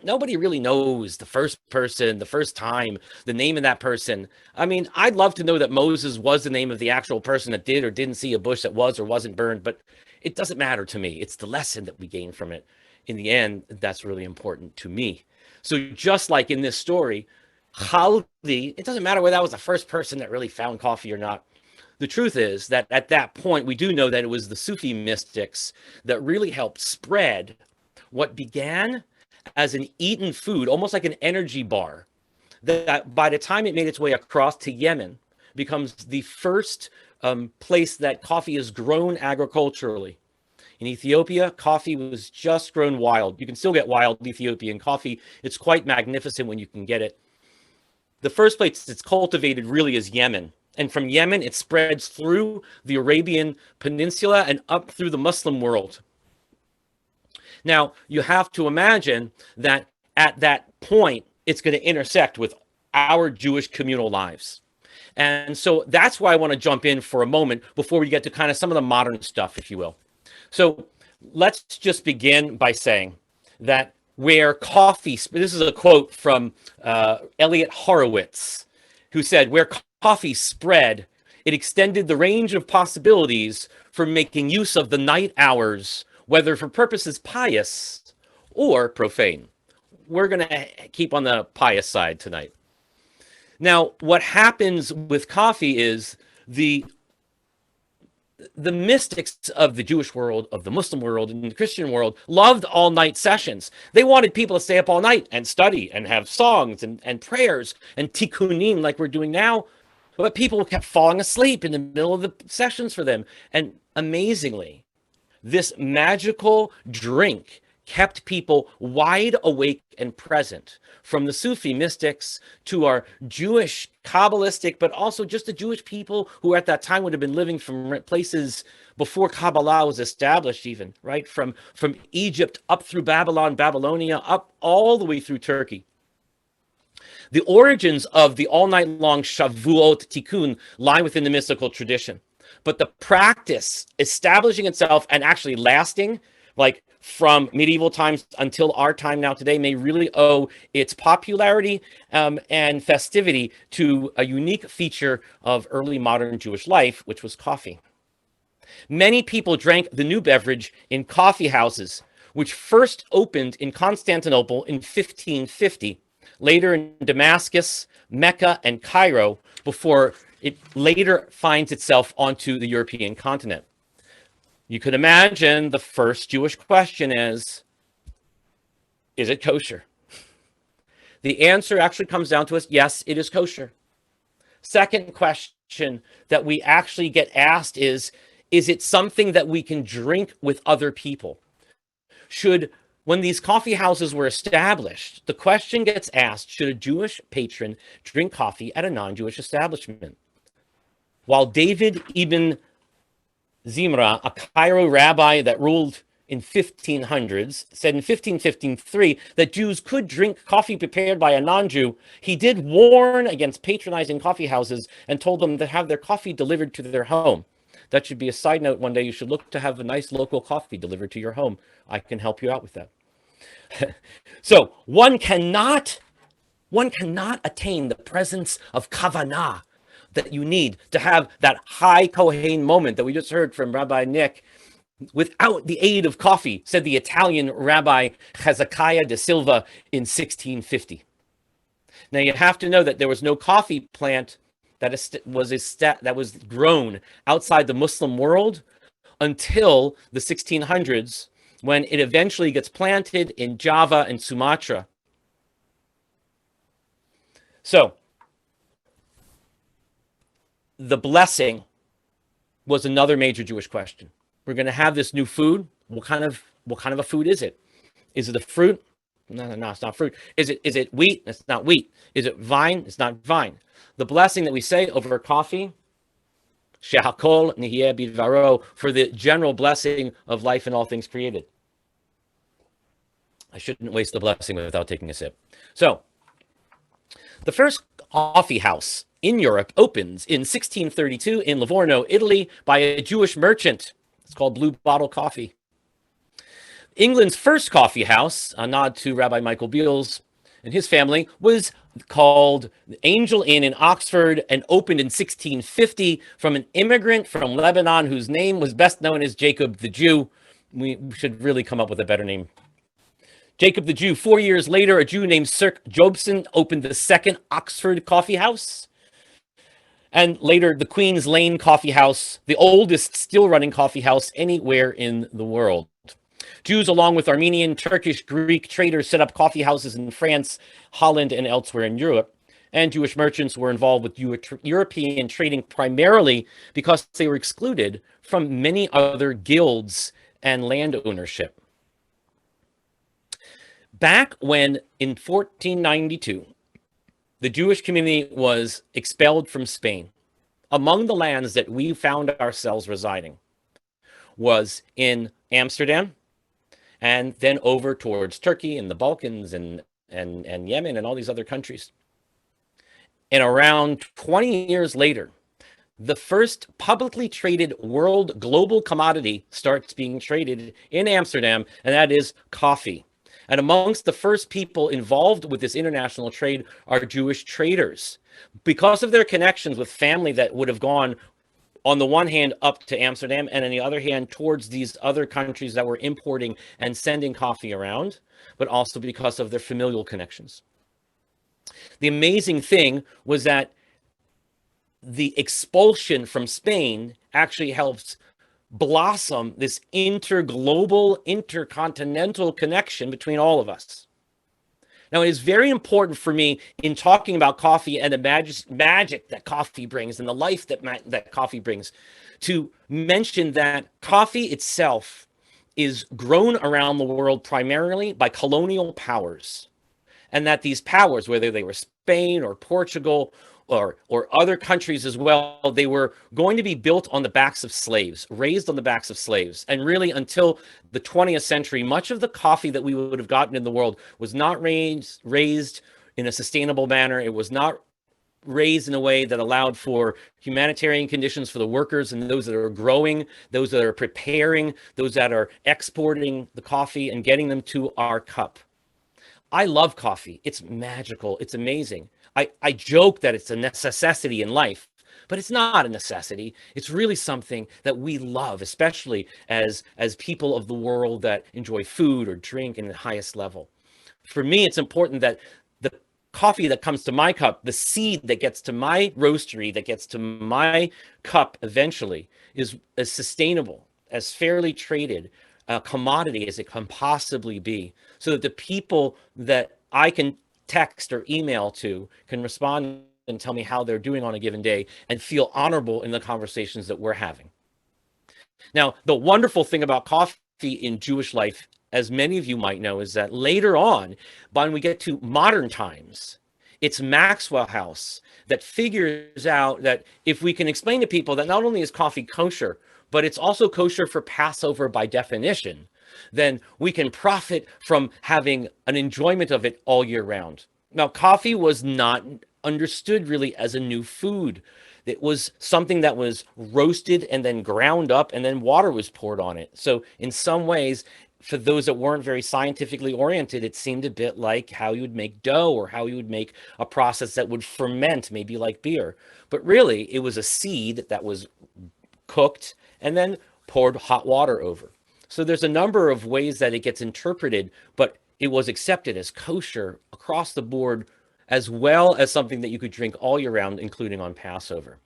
Nobody really knows the first person, the first time, the name of that person. I mean, I'd love to know that Moses was the name of the actual person that did or didn't see a bush that was or wasn't burned, but it doesn't matter to me. It's the lesson that we gain from it. In the end, that's really important to me. So just like in this story, Chaldi, it doesn't matter whether that was the first person that really found coffee or not. The truth is that at that point, we do know that it was the Sufi mystics that really helped spread what began as an eaten food, almost like an energy bar, that by the time it made its way across to Yemen, becomes the first place that coffee is grown agriculturally. In Ethiopia, coffee was just grown wild. You can still get wild Ethiopian coffee. It's quite magnificent when you can get it. The first place it's cultivated really is Yemen. And from Yemen, it spreads through the Arabian Peninsula and up through the Muslim world. Now, you have to imagine that at that point, it's going to intersect with our Jewish communal lives. And so that's why I want to jump in for a moment before we get to kind of some of the modern stuff, if you will. So let's just begin by saying that where coffee, this is a quote from Elliot Horowitz, who said, where coffee spread, it extended the range of possibilities for making use of the night hours, whether for purposes pious or profane. We're going to keep on the pious side tonight. Now, what happens with coffee is the mystics of the Jewish world, of the Muslim world, and the Christian world loved all-night sessions. They wanted people to stay up all night and study and have songs and prayers and tikkunim like we're doing now. But people kept falling asleep in the middle of the sessions for them. And amazingly, This magical drink kept people wide awake and present, from the Sufi mystics to our Jewish Kabbalistic, but also just the Jewish people who at that time would have been living from places before Kabbalah was established even, right? From Egypt up through Babylon, Babylonia, up all the way through Turkey. The origins of the all-night-long Shavuot Tikkun lie within the mystical tradition. But the practice establishing itself and actually lasting, like from medieval times until our time now today, may really owe its popularity and festivity to a unique feature of early modern Jewish life, which was coffee. Many people drank the new beverage in coffee houses, which first opened in Constantinople in 1550, later in Damascus, Mecca, and Cairo, before it later finds itself onto the European continent. You could imagine the first Jewish question is it kosher? The answer actually comes down to us, yes, it is kosher. Second question that we actually get asked is it something that we can drink with other people? When these coffee houses were established, the question gets asked, should a Jewish patron drink coffee at a non-Jewish establishment? While David ibn Zimra, a Cairo rabbi that ruled in 1500s, said in 1553 that Jews could drink coffee prepared by a non-Jew, he did warn against patronizing coffee houses and told them to have their coffee delivered to their home. That should be a side note. One day you should look to have a nice local coffee delivered to your home. I can help you out with that. So one cannot attain the presence of kavanah that you need to have that high Kohen moment that we just heard from Rabbi Nick without the aid of coffee, said the Italian Rabbi Hezekiah de Silva in 1650. Now you have to know that there was no coffee plant that was grown outside the Muslim world until the 1600s, when it eventually gets planted in Java and Sumatra. So the blessing was another major Jewish question. We're going to have this new food. What kind of a food is it? Is it a fruit? No, it's not fruit. Is it wheat? It's not wheat. Is it vine? It's not vine. The blessing that we say over coffee, Shehakol nihiyeh bidvaro, for the general blessing of life and all things created. I shouldn't waste the blessing without taking a sip. So, the first coffee house in Europe opens in 1632 in Livorno, Italy, by a Jewish merchant. It's called Blue Bottle Coffee. England's first coffee house, a nod to Rabbi Michael Beals and his family, was called Angel Inn in Oxford and opened in 1650 from an immigrant from Lebanon whose name was best known as Jacob the Jew. We should really come up with a better name. Jacob the Jew. 4 years later, a Jew named Sir Jobson opened the second Oxford coffee house. And later, the Queen's Lane Coffee House, the oldest still running coffee house anywhere in the world. Jews, along with Armenian, Turkish, Greek traders, set up coffee houses in France, Holland, and elsewhere in Europe. And Jewish merchants were involved with European trading primarily because they were excluded from many other guilds and land ownership. Back when, in 1492, the Jewish community was expelled from Spain, among the lands that we found ourselves residing was in Amsterdam, and then over towards Turkey and the Balkans and Yemen and all these other countries. And around 20 years later, the first publicly traded world global commodity starts being traded in Amsterdam, and that is coffee. And amongst the first people involved with this international trade are Jewish traders. Because of their connections with family that would have gone, on the one hand, up to Amsterdam, and on the other hand, towards these other countries that were importing and sending coffee around, but also because of their familial connections. The amazing thing was that the expulsion from Spain actually helps blossom this interglobal, intercontinental connection between all of us. Now, it is very important for me in talking about coffee and the magic that coffee brings and the life that coffee brings to mention that coffee itself is grown around the world primarily by colonial powers. And that these powers, whether they were Spain or Portugal or other countries as well, they were going to be built on the backs of slaves, raised on the backs of slaves. And really, until the 20th century, much of the coffee that we would have gotten in the world was not raised in a sustainable manner. It was not raised in a way that allowed for humanitarian conditions for the workers and those that are growing, those that are preparing, those that are exporting the coffee and getting them to our cup. I love coffee. It's magical. It's amazing. I joke that it's a necessity in life, but it's not a necessity. It's really something that we love, especially as people of the world that enjoy food or drink in the highest level. For me, it's important that the coffee that comes to my cup, the seed that gets to my roastery, that gets to my cup eventually, is as sustainable, as fairly traded a commodity as it can possibly be, so that the people that I can text or email to can respond and tell me how they're doing on a given day and feel honorable in the conversations that we're having. Now, the wonderful thing about coffee in Jewish life, as many of you might know, is that later on, when we get to modern times, it's Maxwell House that figures out that if we can explain to people that not only is coffee kosher, but it's also kosher for Passover by definition, then we can profit from having an enjoyment of it all year round. Now, coffee was not understood really as a new food. It was something that was roasted and then ground up and then water was poured on it. So in some ways, for those that weren't very scientifically oriented, it seemed a bit like how you would make dough or how you would make a process that would ferment, maybe like beer. But really, it was a seed that was cooked and then poured hot water over. So there's a number of ways that it gets interpreted, but it was accepted as kosher across the board, as well as something that you could drink all year round, including on Passover.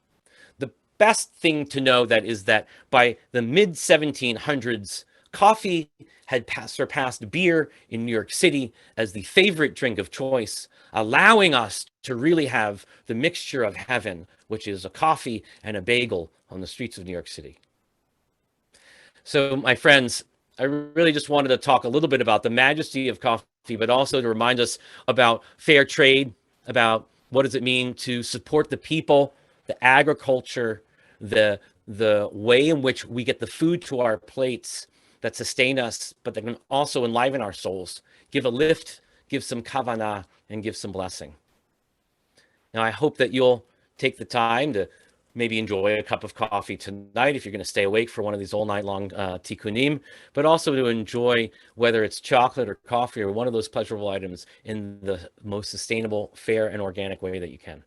The best thing to know that is that by the mid 1700s, coffee had surpassed beer in New York City as the favorite drink of choice, allowing us to really have the mixture of heaven, which is a coffee and a bagel on the streets of New York City. So, my friends, I really just wanted to talk a little bit about the majesty of coffee, but also to remind us about fair trade, about what does it mean to support the people, the agriculture, the way in which we get the food to our plates that sustain us, but that can also enliven our souls, give a lift, give some kavanah, and give some blessing. Now, I hope that you'll take the time to maybe enjoy a cup of coffee tonight if you're going to stay awake for one of these all night long tikkunim, but also to enjoy whether it's chocolate or coffee or one of those pleasurable items in the most sustainable, fair, and organic way that you can.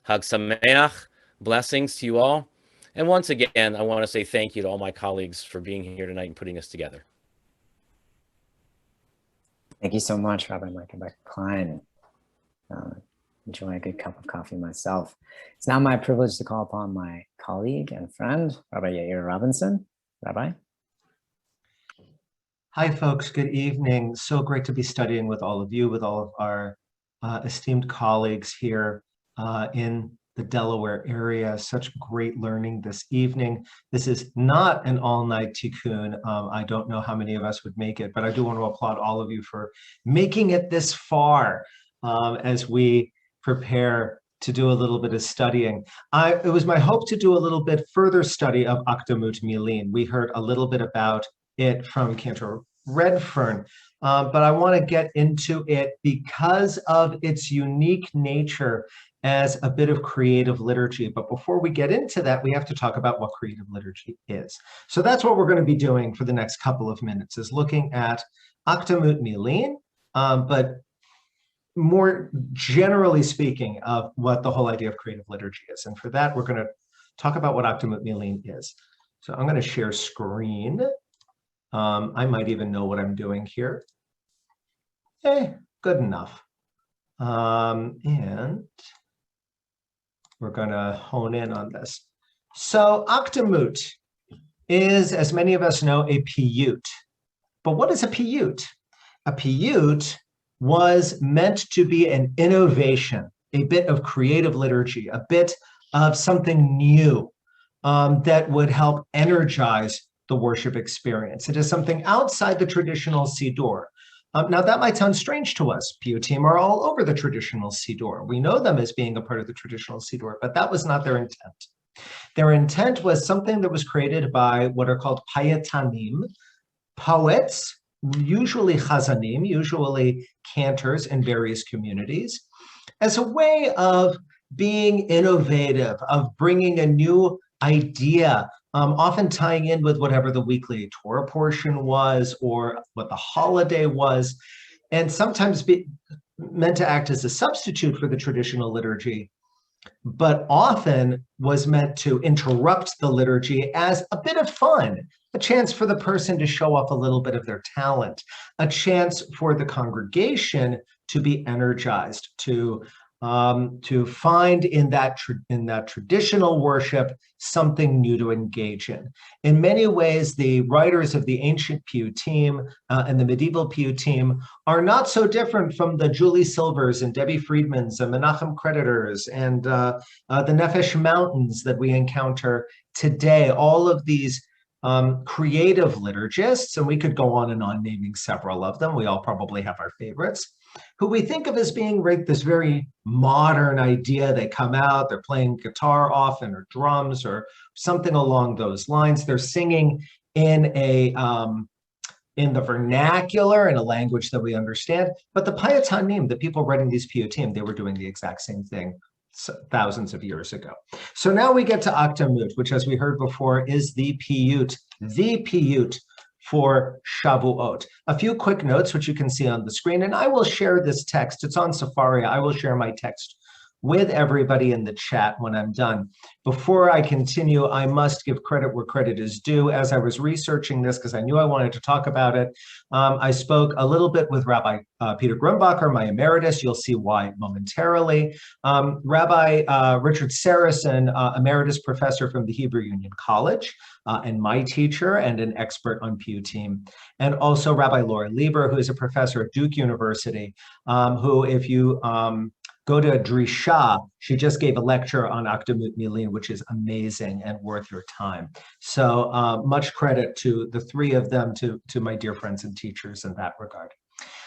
Hag Sameach, blessings to you all. And once again, I want to say thank you to all my colleagues for being here tonight and putting us together. Thank you so much, Rabbi Micah Klein. Enjoy a good cup of coffee myself. It's now my privilege to call upon my colleague and friend, Rabbi Yair Robinson. Rabbi. Hi, folks. Good evening. So great to be studying with all of you, with all of our esteemed colleagues here in the Delaware area. Such great learning this evening. This is not an all-night tikkun. I don't know how many of us would make it, but I do want to applaud all of you for making it this far as we prepare to do a little bit of studying. It was my hope to do a little bit further study of Akdamut Milin. We heard a little bit about it from Cantor Redfern, but I want to get into it because of its unique nature as a bit of creative liturgy. But before we get into that, we have to talk about what creative liturgy is. So that's what we're going to be doing for the next couple of minutes, is looking at Akdamut Milin, but more generally speaking of what the whole idea of creative liturgy is. And for that, we're going to talk about what Akdamut Milin is. So I'm going to share screen. I might even know what I'm doing here. Good enough. And we're going to hone in on this. So Akdamut is, as many of us know, a piyut. But what is a piyut? A piyut was meant to be an innovation, a bit of creative liturgy, a bit of something new that would help energize the worship experience. It is something outside the traditional Siddur. Now, that might sound strange to us. Piyutim are all over the traditional Siddur. We know them as being a part of the traditional Siddur, but that was not their intent. Their intent was something that was created by what are called payetanim, poets, usually chazanim, usually cantors in various communities, as a way of being innovative, of bringing a new idea, often tying in with whatever the weekly Torah portion was or what the holiday was, and sometimes meant to act as a substitute for the traditional liturgy, but often was meant to interrupt the liturgy as a bit of fun, a chance for the person to show off a little bit of their talent, a chance for the congregation to be energized, to find in that traditional worship something new to engage in. In many ways, the writers of the ancient Piyutim and the medieval Piyutim are not so different from the Julie Silvers and Debbie Friedmans and Menachem Creditors and the Nefesh Mountains that we encounter today. All of these creative liturgists, and we could go on and on naming several of them. We all probably have our favorites, who we think of as being this very modern idea. They come out, they're playing guitar often, or drums, or something along those lines. They're singing in the vernacular, in a language that we understand. But the Payetanim, the people writing these Piyutim, they were doing the exact same thing thousands of years ago. So now we get to Akdamut, which, as we heard before, is the piyut for Shavuot. A few quick notes, which you can see on the screen, and I will share this text. It's on Safari. I will share my text with everybody in the chat when I'm done. Before I continue, I must give credit where credit is due. As I was researching this, because I knew I wanted to talk about it, I spoke a little bit with Rabbi Peter Grumbacher, my emeritus. You'll see why momentarily. Rabbi Richard Saracen, emeritus professor from the Hebrew Union College, and my teacher and an expert on Piyutim. And also Rabbi Laura Lieber, who is a professor at Duke University, who, if you go to Drisha, she just gave a lecture on Akdamut Milin, which is amazing and worth your time. So much credit to the three of them, to my dear friends and teachers in that regard.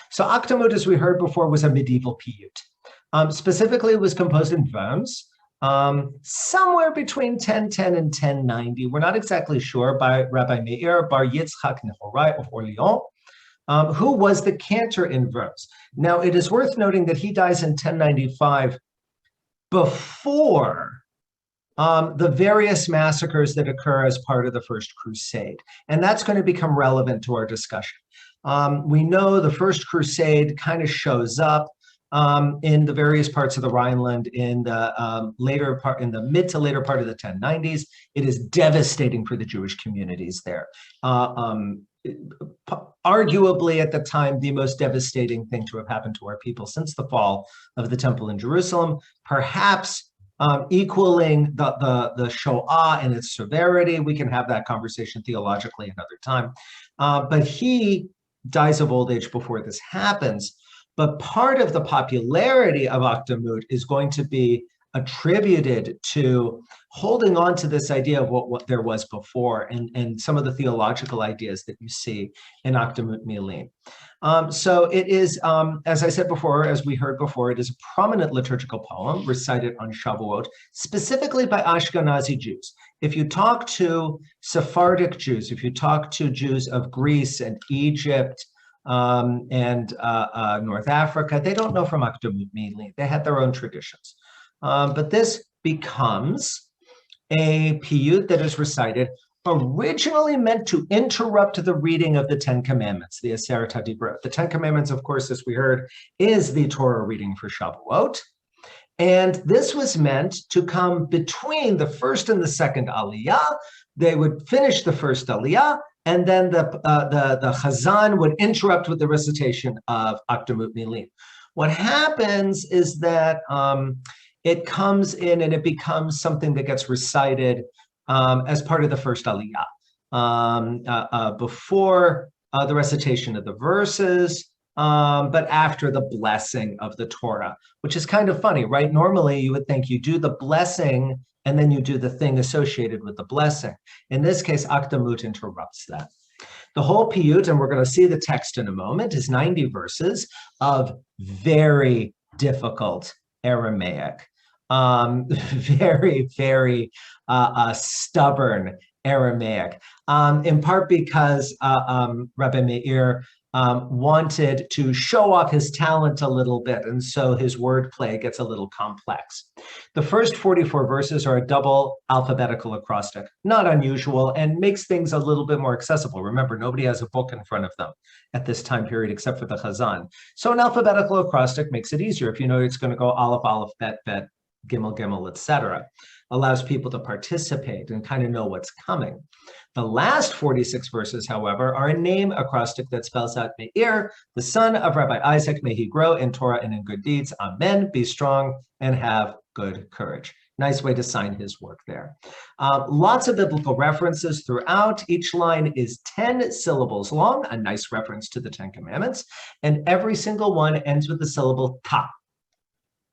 So Akdamut, as we heard before, was a medieval piyut. Specifically, it was composed in Worms, somewhere between 1010 and 1090. We're not exactly sure, by Rabbi Meir Bar Yitzchak Nehorai of Orleans, who was the cantor in Worms. Now, it is worth noting that he dies in 1095 before the various massacres that occur as part of the First Crusade. And that's going to become relevant to our discussion. We know the First Crusade kind of shows up in the various parts of the Rhineland in the mid to later part of the 1090s. It is devastating for the Jewish communities there. Arguably at the time, the most devastating thing to have happened to our people since the fall of the temple in Jerusalem, perhaps equaling the Shoah in its severity. We can have that conversation theologically another time. But he dies of old age before this happens. But part of the popularity of Akdamut is going to be attributed to holding on to this idea of what there was before, and some of the theological ideas that you see in Akdamut Milin. So it is, as I said before, as we heard before, it is a prominent liturgical poem recited on Shavuot, specifically by Ashkenazi Jews. If you talk to Sephardic Jews, if you talk to Jews of Greece and Egypt, and North Africa, they don't know from Akdamut Milin. They had their own traditions. But this becomes a piyut that is recited, originally meant to interrupt the reading of the Ten Commandments, the Aseret HaDibrot. The Ten Commandments, of course, as we heard, is the Torah reading for Shavuot. And this was meant to come between the first and the second Aliyah. They would finish the first Aliyah, and then the Chazan would interrupt with the recitation of Akdamut Milin. What happens is that it comes in and it becomes something that gets recited as part of the first Aliyah, before the recitation of the verses, but after the blessing of the Torah, which is kind of funny, right? Normally, you would think you do the blessing and then you do the thing associated with the blessing. In this case, Akdamut interrupts that. The whole piyut, and we're going to see the text in a moment, is 90 verses of very difficult Aramaic, very, very stubborn Aramaic, in part because Rabbi Meir wanted to show off his talent a little bit, and so his wordplay gets a little complex. The first 44 verses are a double alphabetical acrostic, not unusual, and makes things a little bit more accessible. Remember, nobody has a book in front of them at this time period except for the Chazan. So an alphabetical acrostic makes it easier if you know it's going to go Aleph, Aleph, Bet, Bet, Gimel, Gimel, etc. Allows people to participate and kind of know what's coming. The last 46 verses, however, are a name acrostic that spells out Meir, the son of Rabbi Isaac. May he grow in Torah and in good deeds. Amen. Be strong and have good courage. Nice way to sign his work there. Lots of biblical references throughout. Each line is 10 syllables long, a nice reference to the 10 Commandments, and every single one ends with the syllable ta.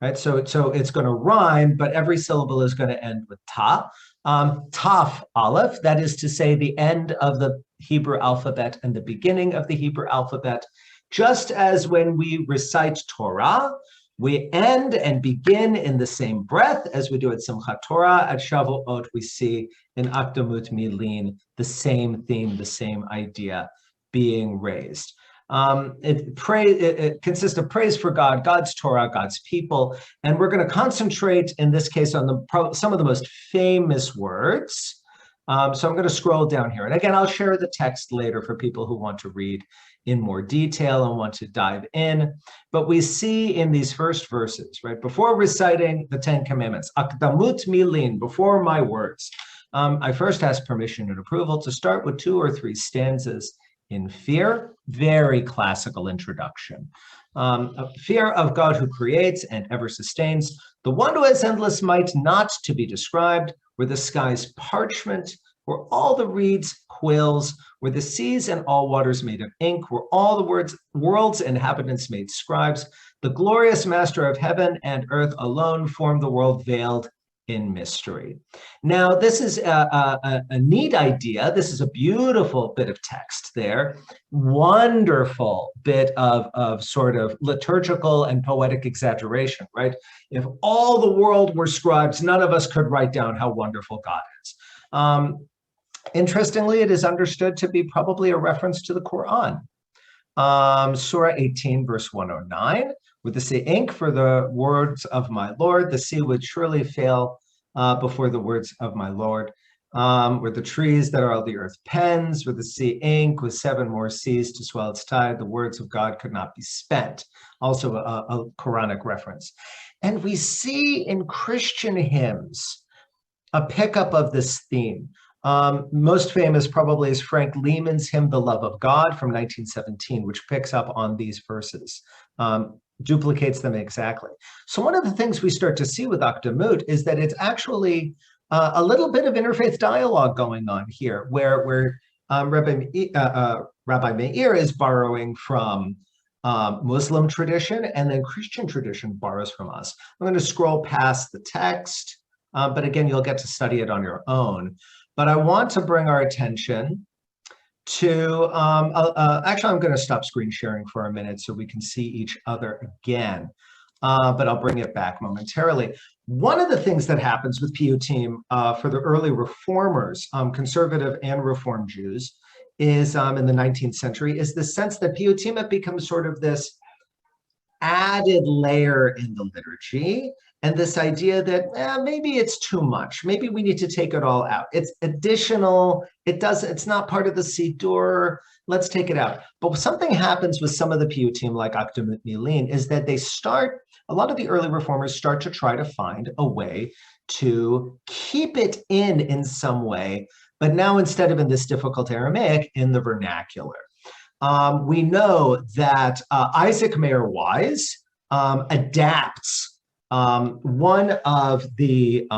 Right, so it's going to rhyme, but every syllable is going to end with ta. Taf Aleph, that is to say the end of the Hebrew alphabet and the beginning of the Hebrew alphabet. Just as when we recite Torah, we end and begin in the same breath as we do at Simchat Torah. At Shavuot, we see in Akdamut Milin the same theme, the same idea being raised. It consists of praise for God, God's Torah, God's people, and we're going to concentrate in this case on some of the most famous words. So I'm going to scroll down here, and again, I'll share the text later for people who want to read in more detail and want to dive in. But we see in these first verses, right before reciting the 10 Commandments, Akdamut Milin, before my words, I first ask permission and approval to start with 2 or 3 stanzas in fear. Very classical introduction. Fear of God who creates and ever sustains, the one who has endless might not to be described, where the sky's parchment, where all the reeds quills, where the seas and all waters made of ink, where all the world's inhabitants made scribes, the glorious master of heaven and earth alone formed the world veiled in mystery. Now, this is a neat idea. This is a beautiful bit of text there. Wonderful bit of sort of liturgical and poetic exaggeration, right? If all the world were scribes, none of us could write down how wonderful God is. Interestingly, it is understood to be probably a reference to the Quran. Surah 18, verse 109. With the sea ink for the words of my Lord, the sea would surely fail before the words of my Lord. With the trees that are all the earth pens, with the sea ink, with 7 more seas to swell its tide, the words of God could not be spent. Also a Quranic reference. And we see in Christian hymns a pickup of this theme. Most famous probably is Frank Lehman's hymn, The Love of God from 1917, which picks up on these verses. Duplicates them exactly. So one of the things we start to see with Akdamut is that it's actually a little bit of interfaith dialogue going on here, where Rabbi Meir is borrowing from Muslim tradition, and then Christian tradition borrows from us. I'm going to scroll past the text, but again, you'll get to study it on your own. But I want to bring our attention to, actually, I'm going to stop screen sharing for a minute so we can see each other again, but I'll bring it back momentarily. One of the things that happens with piyutim for the early reformers, conservative and reform Jews, is in the 19th century, is the sense that piyutim have become sort of this added layer in the liturgy, and this idea that maybe it's too much. Maybe we need to take it all out. It's additional. It's not part of the Siddur. Let's take it out. But something happens with some of the piyutim, like Akdamut Milin, is that a lot of the early reformers start to try to find a way to keep it in some way, but now instead of in this difficult Aramaic, in the vernacular. We know that Isaac Mayer Wise adapts one of the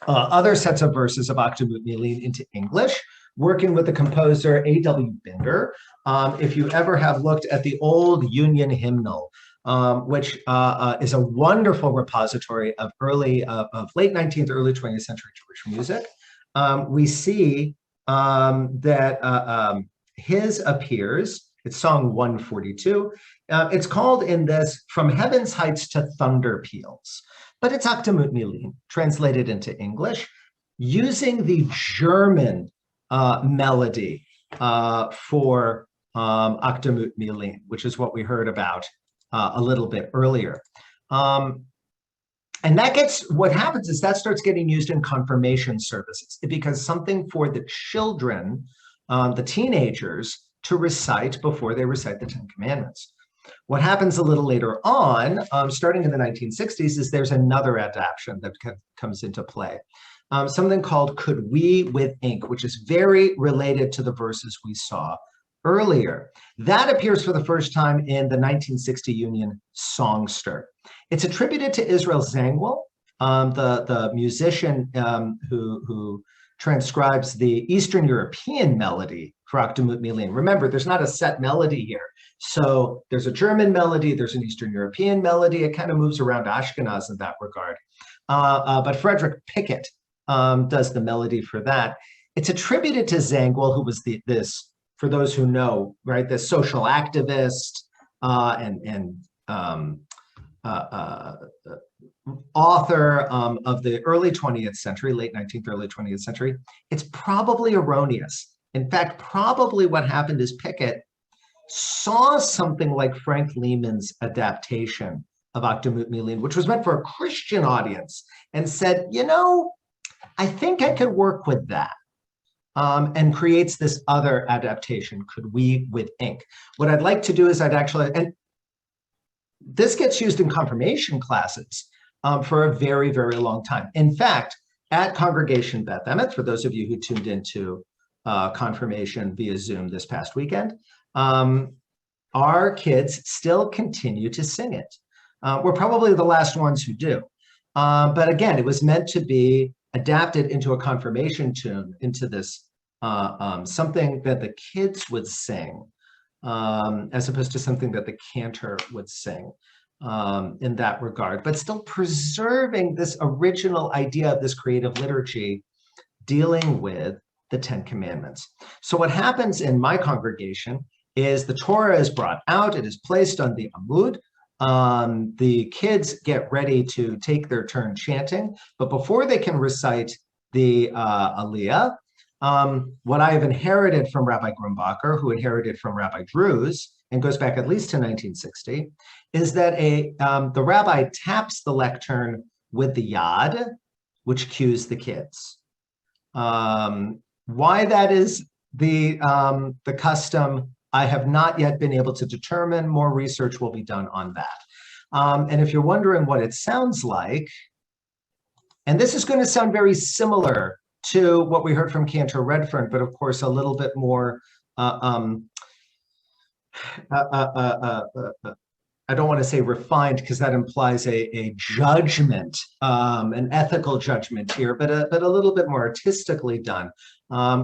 other sets of verses of Akdamut Milin into English, working with the composer A.W. Binder. If you ever have looked at the old Union hymnal, which is a wonderful repository of late 19th, early 20th century Jewish music. We see that his appears, it's song 142. It's called in this From Heaven's Heights to Thunder Peals, but it's Akdamut Milin, translated into English, using the German melody for Akdamut Milin, which is what we heard about a little bit earlier. And what happens is that starts getting used in confirmation services. It becomes something for the children, the teenagers, to recite before they recite the Ten Commandments. What happens a little later on, starting in the 1960s, is there's another adaptation that comes into play. Something called Could We with Ink, which is very related to the verses we saw earlier. That appears for the first time in the 1960 Union Songster. It's attributed to Israel Zangwill, the musician who transcribes the Eastern European melody for Akdamut Milin. Remember, there's not a set melody here. So there's a German melody, there's an Eastern European melody. It kind of moves around Ashkenaz in that regard. But Frederick Pickett does the melody for that. It's attributed to Zangwill, who was this, for those who know, right, this social activist and author of the early 20th century, late 19th, early 20th century. It's probably erroneous. In fact, probably what happened is Pickett saw something like Frank Lehman's adaptation of Akdamut Milin, which was meant for a Christian audience, and said, you know, I think I could work with that. And creates this other adaptation, Could We with Ink. What I'd like to do is and this gets used in confirmation classes for a very, very long time. In fact, at Congregation Beth Emet, for those of you who tuned into confirmation via Zoom this past weekend, our kids still continue to sing it. We're probably the last ones who do. But again, it was meant to be adapted into a confirmation tune, into this something that the kids would sing, as opposed to something that the cantor would sing in that regard, but still preserving this original idea of this creative liturgy dealing with the Ten Commandments. So what happens in my congregation is the Torah is brought out, it is placed on the Amud, the kids get ready to take their turn chanting, but before they can recite the Aliyah, what I have inherited from Rabbi Grumbacher, who inherited from Rabbi Drews, and goes back at least to 1960, is that the rabbi taps the lectern with the yad, which cues the kids. Why that is the custom, I have not yet been able to determine. More research will be done on that. And if you're wondering what it sounds like, and this is going to sound very similar to what we heard from Cantor Redfern, but of course a little bit more, I don't want to say refined because that implies a judgment, an ethical judgment here, but a little bit more artistically done.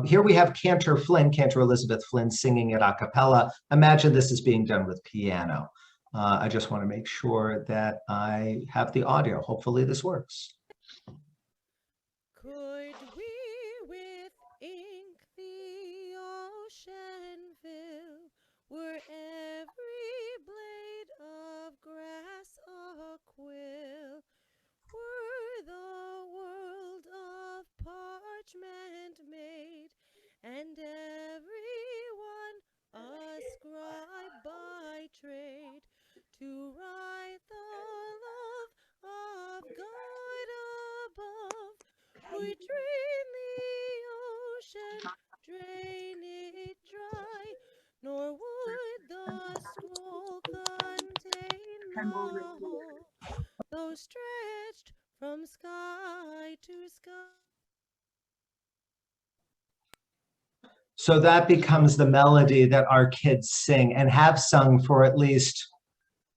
Here we have Cantor Elizabeth Flynn singing it a cappella. Imagine this is being done with piano. I just want to make sure that I have the audio. Hopefully this works. Could we with ink the ocean fill, were every blade of grass a quill, were the world of parchment made, and everyone a scribe by trade, to write the love of God above, would drain the ocean, drain it dry, nor would the scroll contain the whole, though stretched from sky to sky. So that becomes the melody that our kids sing and have sung for at least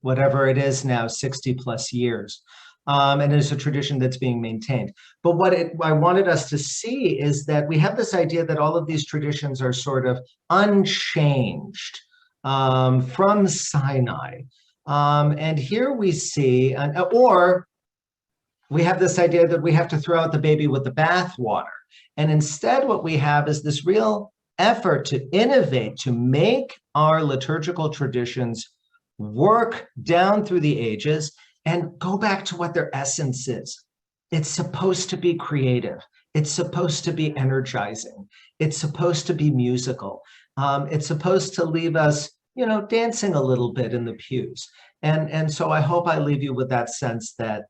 whatever it is now, 60 plus years. And it's a tradition that's being maintained. But what I wanted us to see is that we have this idea that all of these traditions are sort of unchanged from Sinai. And here we see, or we have this idea that we have to throw out the baby with the bathwater. And instead, what we have is this real effort to innovate, to make our liturgical traditions work down through the ages and go back to what their essence is. It's supposed to be creative. It's supposed to be energizing. It's supposed to be musical. It's supposed to leave us, dancing a little bit in the pews. And so I hope I leave you with that sense that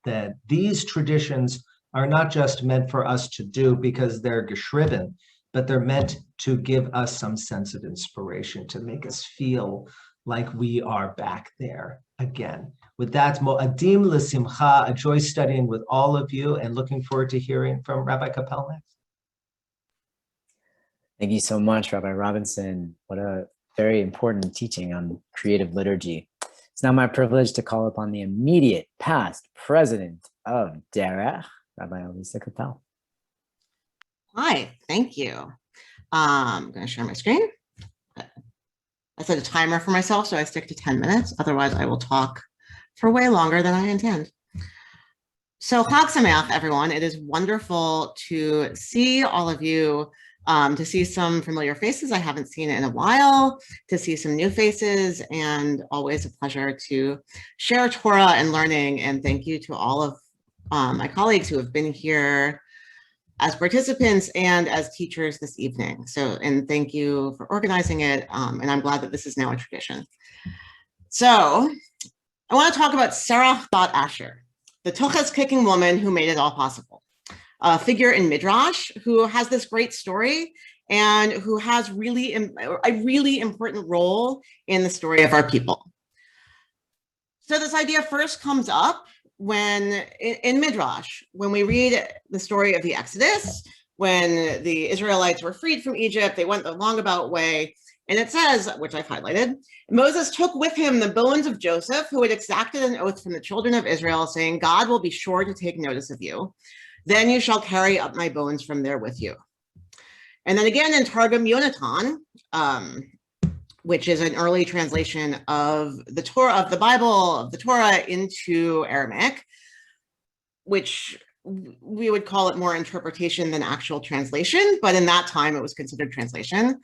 these traditions are not just meant for us to do because they're geschrieben, but they're meant to give us some sense of inspiration, to make us feel like we are back there again. With that, mo'adim l'simcha, a joy studying with all of you, and looking forward to hearing from Rabbi Capel next. Thank you so much, Rabbi Robinson. What a very important teaching on creative liturgy. It's now my privilege to call upon the immediate past president of DERECH, Rabbi Elisa Capel. Hi, thank you. I'm going to share my screen. I set a timer for myself, so I stick to 10 minutes. Otherwise, I will talk for way longer than I intend. So Chag Sameach, everyone. It is wonderful to see all of you, to see some familiar faces I haven't seen in a while, to see some new faces, and always a pleasure to share Torah and learning. And thank you to all of my colleagues who have been here as participants and as teachers this evening. And thank you for organizing it. And I'm glad that this is now a tradition. So I want to talk about Serach bat Asher, the Toches kicking woman who made it all possible. A figure in Midrash who has this great story and who has a really important role in the story of our people. So this idea first comes up when in Midrash, when we read the story of the Exodus, when the Israelites were freed from Egypt, they went the long way, and it says, which I've highlighted, Moses took with him the bones of Joseph, who had exacted an oath from the children of Israel, saying, God will be sure to take notice of you. Then you shall carry up my bones from there with you. And then again in Targum Yonatan, which is an early translation of the Torah, of the Bible, of the Torah into Aramaic, which we would call it more interpretation than actual translation, but in that time it was considered translation,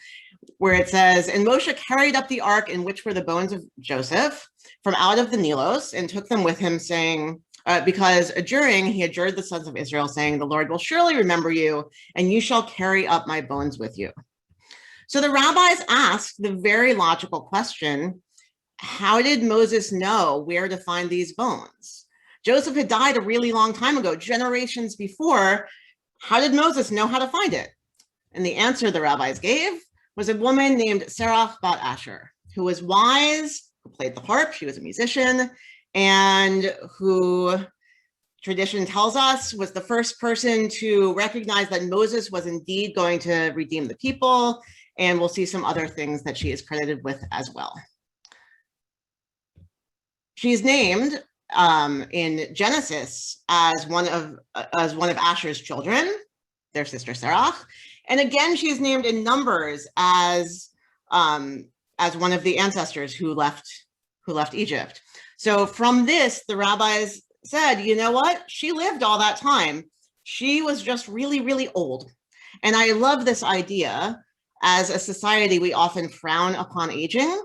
where it says, and Moshe carried up the ark in which were the bones of Joseph from out of the Nilos and took them with him, saying, because adjuring, he adjured the sons of Israel, saying, the Lord will surely remember you, and you shall carry up my bones with you. So the rabbis asked the very logical question, how did Moses know where to find these bones? Joseph had died a really long time ago, generations before. How did Moses know how to find it? And the answer the rabbis gave was a woman named Serach bat Asher, who was wise, who played the harp, she was a musician, and who tradition tells us was the first person to recognize that Moses was indeed going to redeem the people. And we'll see some other things that she is credited with as well. She's named in Genesis as one of Asher's children, their sister Serach, and again she's named in Numbers as one of the ancestors who left Egypt. So from this, the rabbis said, you know what? She lived all that time. She was just really, really old, and I love this idea. As a society, we often frown upon aging.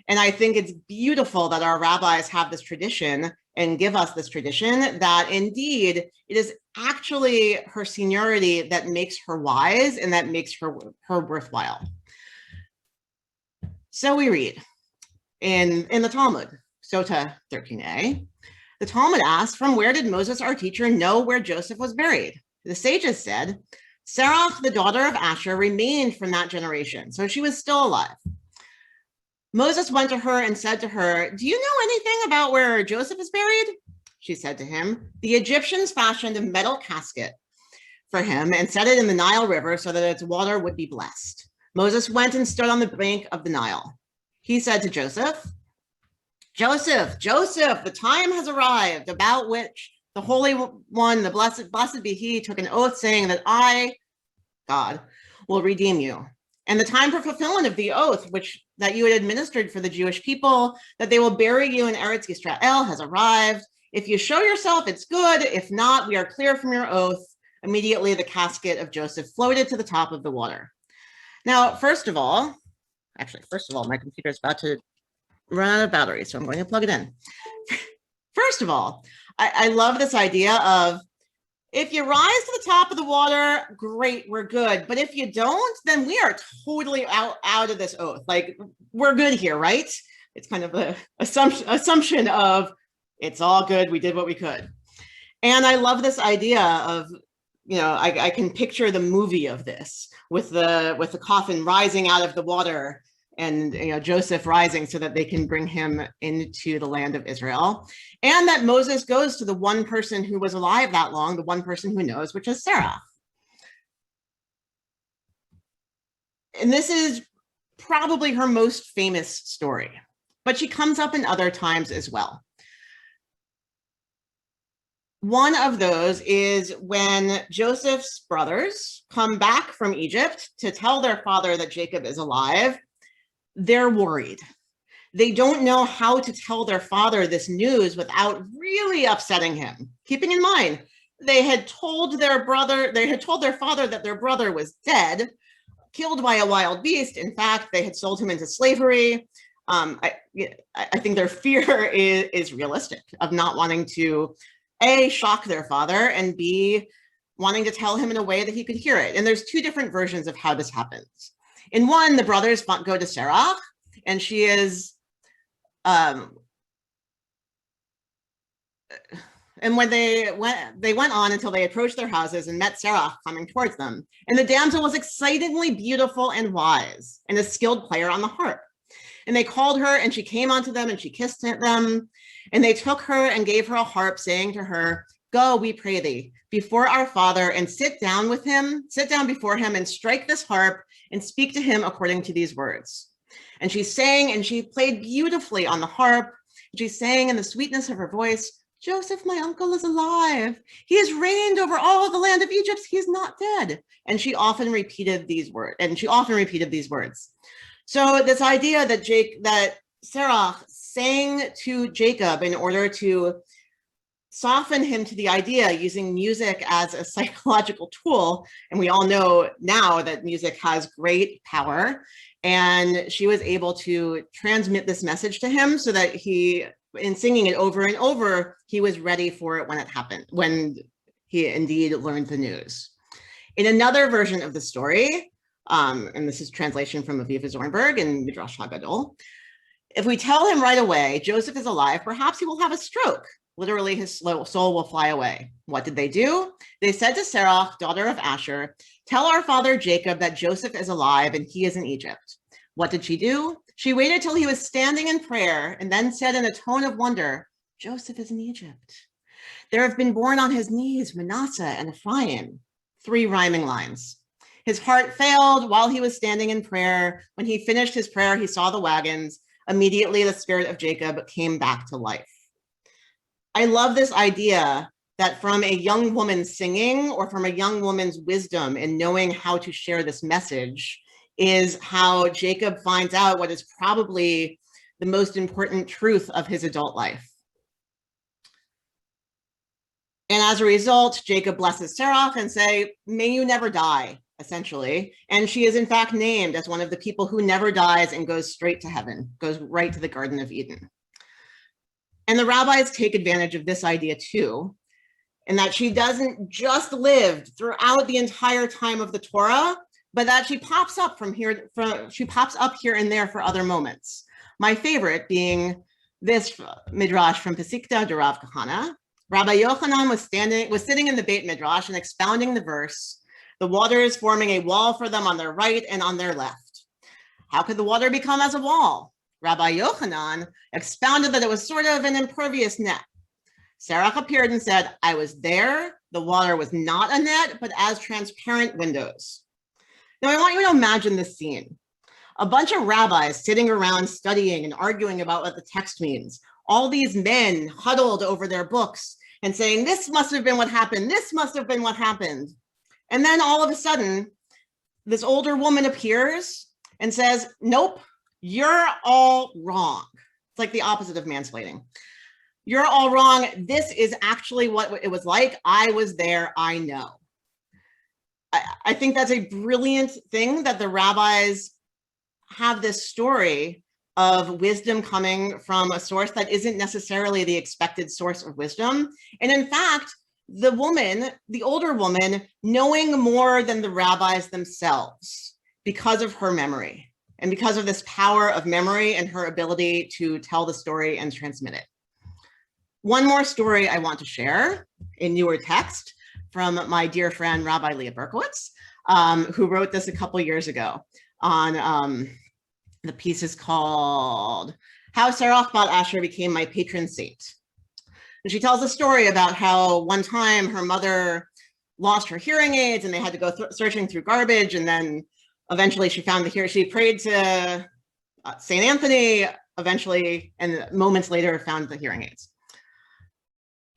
And I think it's beautiful that our rabbis have this tradition and give us this tradition that indeed it is actually her seniority that makes her wise and that makes her worthwhile. So we read in the Talmud, Sota 13a, the Talmud asks, from where did Moses, our teacher, know where Joseph was buried? The sages said, Serach, the daughter of Asher, remained from that generation, so she was still alive. Moses went to her and said to her, do you know anything about where Joseph is buried? She said to him, the Egyptians fashioned a metal casket for him and set it in the Nile River so that its water would be blessed. Moses went and stood on the bank of the Nile. He said to Joseph, Joseph, the time has arrived about which the Holy One, the blessed be he, took an oath saying that I, God, will redeem you. and the time for fulfillment of the oath that you had administered for the Jewish people, that they will bury you in Eretz Yisrael, has arrived. If you show yourself, it's good. If not, we are clear from your oath. Immediately, the casket of Joseph floated to the top of the water. Now, first of all, my computer is about to run out of battery, so I'm going to plug it in. First of all, I love this idea of, if you rise to the top of the water, great, we're good. But if you don't, then we are totally out of this oath. Like, we're good here, right? It's kind of the assumption of, it's all good, we did what we could. And I love this idea of, I can picture the movie of this with the coffin rising out of the water, and Joseph rising so that they can bring him into the land of Israel. And that Moses goes to the one person who was alive that long, the one person who knows, which is Sarah. And this is probably her most famous story, but she comes up in other times as well. One of those is when Joseph's brothers come back from Egypt to tell their father that Jacob is alive. They're worried. They don't know how to tell their father this news without really upsetting him. Keeping in mind, they had told their father that their brother was dead, killed by a wild beast. In fact, they had sold him into slavery. I think their fear is realistic, of not wanting to, A, shock their father, and B, wanting to tell him in a way that he could hear it. And there's two different versions of how this happens. In one, the brothers go to Sarah, and she is, and when they went on until they approached their houses and met Sarah coming towards them. And the damsel was excitingly beautiful and wise, and a skilled player on the harp. And they called her, and she came unto them, and she kissed them. And they took her and gave her a harp, saying to her, "Go, we pray thee, before our father, and sit down before him, and strike this harp, and speak to him according to these words." And she sang, and she played beautifully on the harp. She sang in the sweetness of her voice, "Joseph, my uncle, is alive. He has reigned over all the land of Egypt. He is not dead." And she often repeated these words. So this idea that Sarah sang to Jacob in order to soften him to the idea, using music as a psychological tool. And we all know now that music has great power. And she was able to transmit this message to him so that in singing it over and over, he was ready for it when it happened, when he indeed learned the news. In another version of the story, and this is translation from Aviva Zornberg in Midrash Haggadol, if we tell him right away, Joseph is alive, perhaps he will have a stroke. Literally, his soul will fly away. What did they do? They said to Sarah, daughter of Asher, "Tell our father Jacob that Joseph is alive and he is in Egypt." What did she do? She waited till he was standing in prayer and then said in a tone of wonder, "Joseph is in Egypt. There have been born on his knees Manasseh and Ephraim." 3 rhyming lines. His heart failed while he was standing in prayer. When he finished his prayer, he saw the wagons. Immediately, the spirit of Jacob came back to life. I love this idea that from a young woman singing, or from a young woman's wisdom in knowing how to share this message, is how Jacob finds out what is probably the most important truth of his adult life. And as a result, Jacob blesses Sarah and say, "May you never die," essentially. And she is in fact named as one of the people who never dies and goes straight to heaven, goes right to the Garden of Eden. And the rabbis take advantage of this idea too, in that she doesn't just live throughout the entire time of the Torah, but that she pops up here and there for other moments. My favorite being this midrash from Pesikta de Rav Kahana. Rabbi Yochanan was sitting in the Beit Midrash and expounding the verse, "The water is forming a wall for them on their right and on their left." How could the water become as a wall? Rabbi Yochanan expounded that it was sort of an impervious net. Sarah appeared and said, "I was there. The water was not a net, but as transparent windows." Now I want you to imagine this scene. A bunch of rabbis sitting around studying and arguing about what the text means. All these men huddled over their books and saying, "This must have been what happened. This must have been what happened." And then all of a sudden, this older woman appears and says, nope, you're all wrong. It's like the opposite of mansplaining. You're all wrong. This is actually what it was like. I was there. I know. I think that's a brilliant thing that the rabbis have this story of wisdom coming from a source that isn't necessarily the expected source of wisdom. And in fact, the woman, the older woman, knowing more than the rabbis themselves because of her memory and because of this power of memory and her ability to tell the story and transmit it. One more story I want to share in newer text from my dear friend, Rabbi Leah Berkowitz, who wrote this a couple years ago on the piece is called How Serach Bat Asher Became My Patron Saint. And she tells a story about how one time her mother lost her hearing aids and they had to go searching through garbage. And then eventually she found the hearing. She prayed to St. Anthony eventually, and moments later found the hearing aids.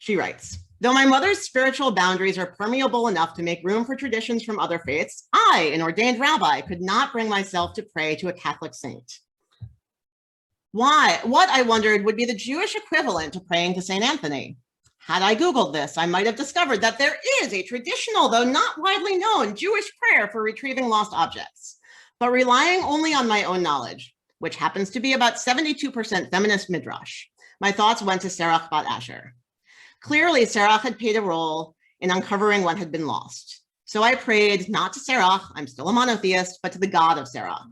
She writes, though my mother's spiritual boundaries are permeable enough to make room for traditions from other faiths, I, an ordained rabbi, could not bring myself to pray to a Catholic saint. Why? What, I wondered, would be the Jewish equivalent to praying to St. Anthony? Had I Googled this, I might have discovered that there is a traditional, though not widely known, Jewish prayer for retrieving lost objects. But relying only on my own knowledge, which happens to be about 72% feminist midrash, my thoughts went to Serach Bat Asher. Clearly, Serach had played a role in uncovering what had been lost. So I prayed not to Serach, I'm still a monotheist, but to the God of Serach.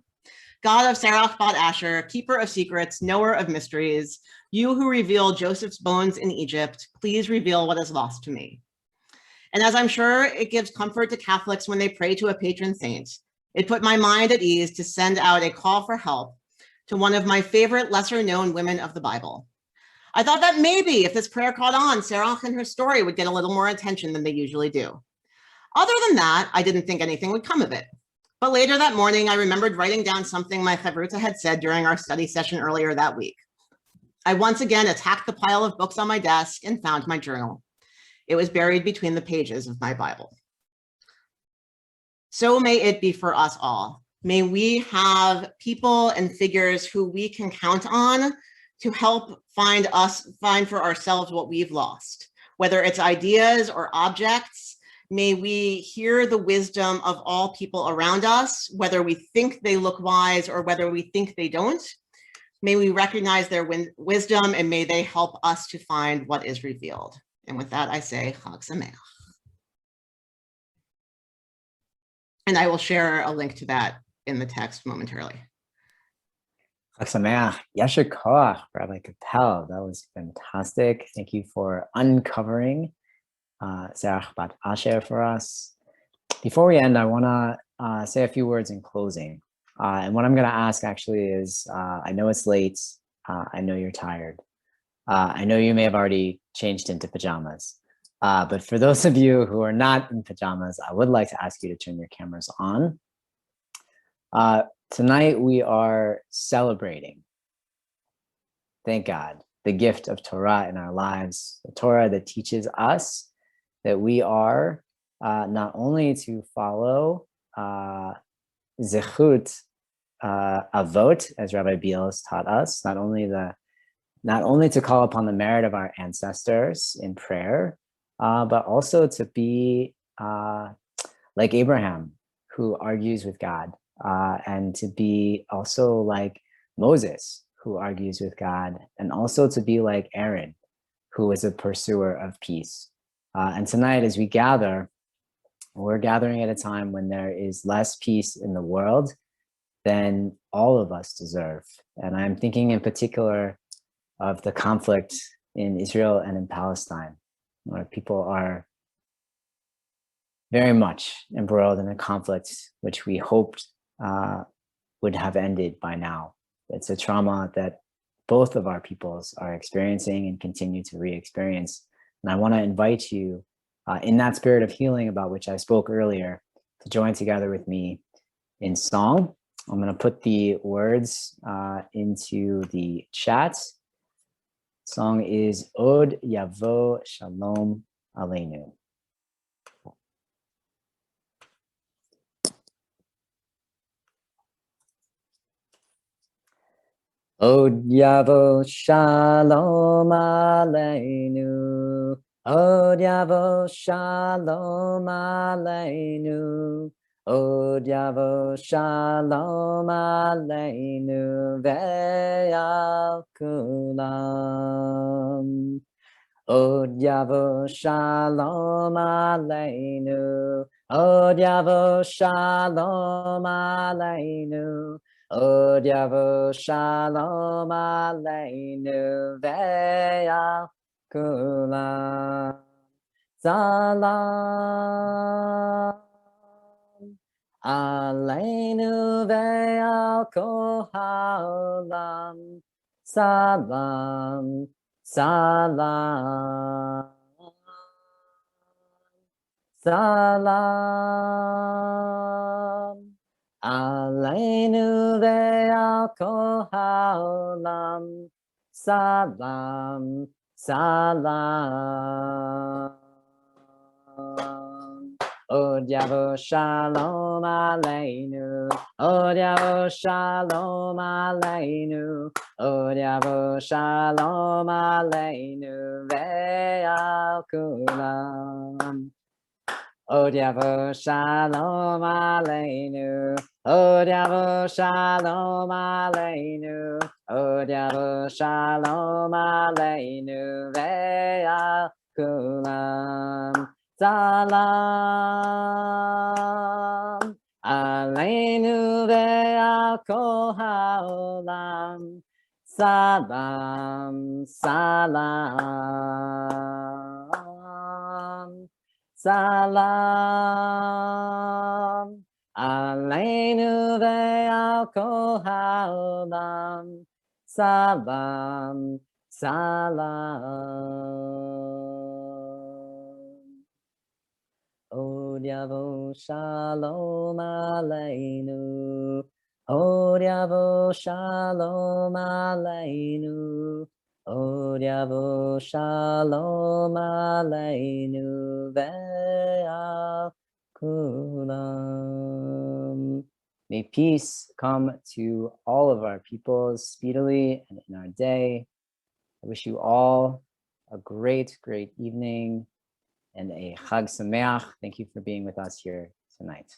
God of Serach Bat Asher, keeper of secrets, knower of mysteries, you who reveal Joseph's bones in Egypt, please reveal what is lost to me. And as I'm sure it gives comfort to Catholics when they pray to a patron saint, it put my mind at ease to send out a call for help to one of my favorite lesser known women of the Bible. I thought that maybe if this prayer caught on, Serach and her story would get a little more attention than they usually do. Other than that, I didn't think anything would come of it. But later that morning, I remembered writing down something my chavruta had said during our study session earlier that week. I once again attacked the pile of books on my desk and found my journal. It was buried between the pages of my Bible. So may it be for us all. May we have people and figures who we can count on to help find for ourselves what we've lost, whether it's ideas or objects. May we hear the wisdom of all people around us, whether we think they look wise or whether we think they don't. May we recognize their wisdom and may they help us to find what is revealed. And with that, I say Chag Sameach. And I will share a link to that in the text momentarily. Chag Sameach, Yasher Koach, Rabbi Capel. That was fantastic. Thank you for uncovering Serach Bat Asher for us. Before we end, I want to say a few words in closing. And what I'm going to ask actually is, I know it's late. I know you're tired. I know you may have already changed into pajamas. But for those of you who are not in pajamas, I would like to ask you to turn your cameras on. Tonight, we are celebrating, thank God, the gift of Torah in our lives, the Torah that teaches us that we are not only to follow Zechut Avot, as Rabbi Biel's taught us, not only to call upon the merit of our ancestors in prayer, but also to be like Abraham, who argues with God. And to be also like Moses, who argues with God, and also to be like Aaron, who is a pursuer of peace. And tonight, as we gather, we're gathering at a time when there is less peace in the world than all of us deserve. And I'm thinking in particular of the conflict in Israel and in Palestine, where people are very much embroiled in a conflict which we hoped would have ended by now. It's a trauma that both of our peoples are experiencing and continue to re-experience. And I want to invite you in that spirit of healing about which I spoke earlier to join together with me in song. I'm going to put the words into the chat. Song is Od Yavo Shalom Aleinu. Od Yavo Shalom Aleinu. Od Yavo Shalom Aleinu. Od Yavo Shalom Aleinu Ve'al Kulam. Od Yavo Shalom Aleinu. Od Yavo Shalom Aleinu. Od Yavo Shalom Aleinu Ve'al Kulam. Salam Aleinu Ve'al Kol Ha'olam. Salam, salam, salam. Aleinu ve'al kol ha'olam. Salam, salam. Od Yavo Shalom Aleinu. Od Yavo Shalom Aleinu. Od Yavo Shalom Aleinu Ve'al Kulam. Od Yavo Shalom Aleinu. Od Yavo Shalom Aleinu. Od Yavo Shalom Aleinu Ve'al Kulam. Salam Aleinu Ve'al Kol Ha'olam. Salam, salam, salam. Aleinu Ve'al Kol Ha'olam. Salam, salam. Od Yavo Shalom Aleinu. Od Yavo Shalom Aleinu. Od Yavo Shalom Aleinu Ve'al Kulam. May peace come to all of our peoples speedily and in our day. I wish you all a great, great evening and a Chag Sameach. Thank you for being with us here tonight.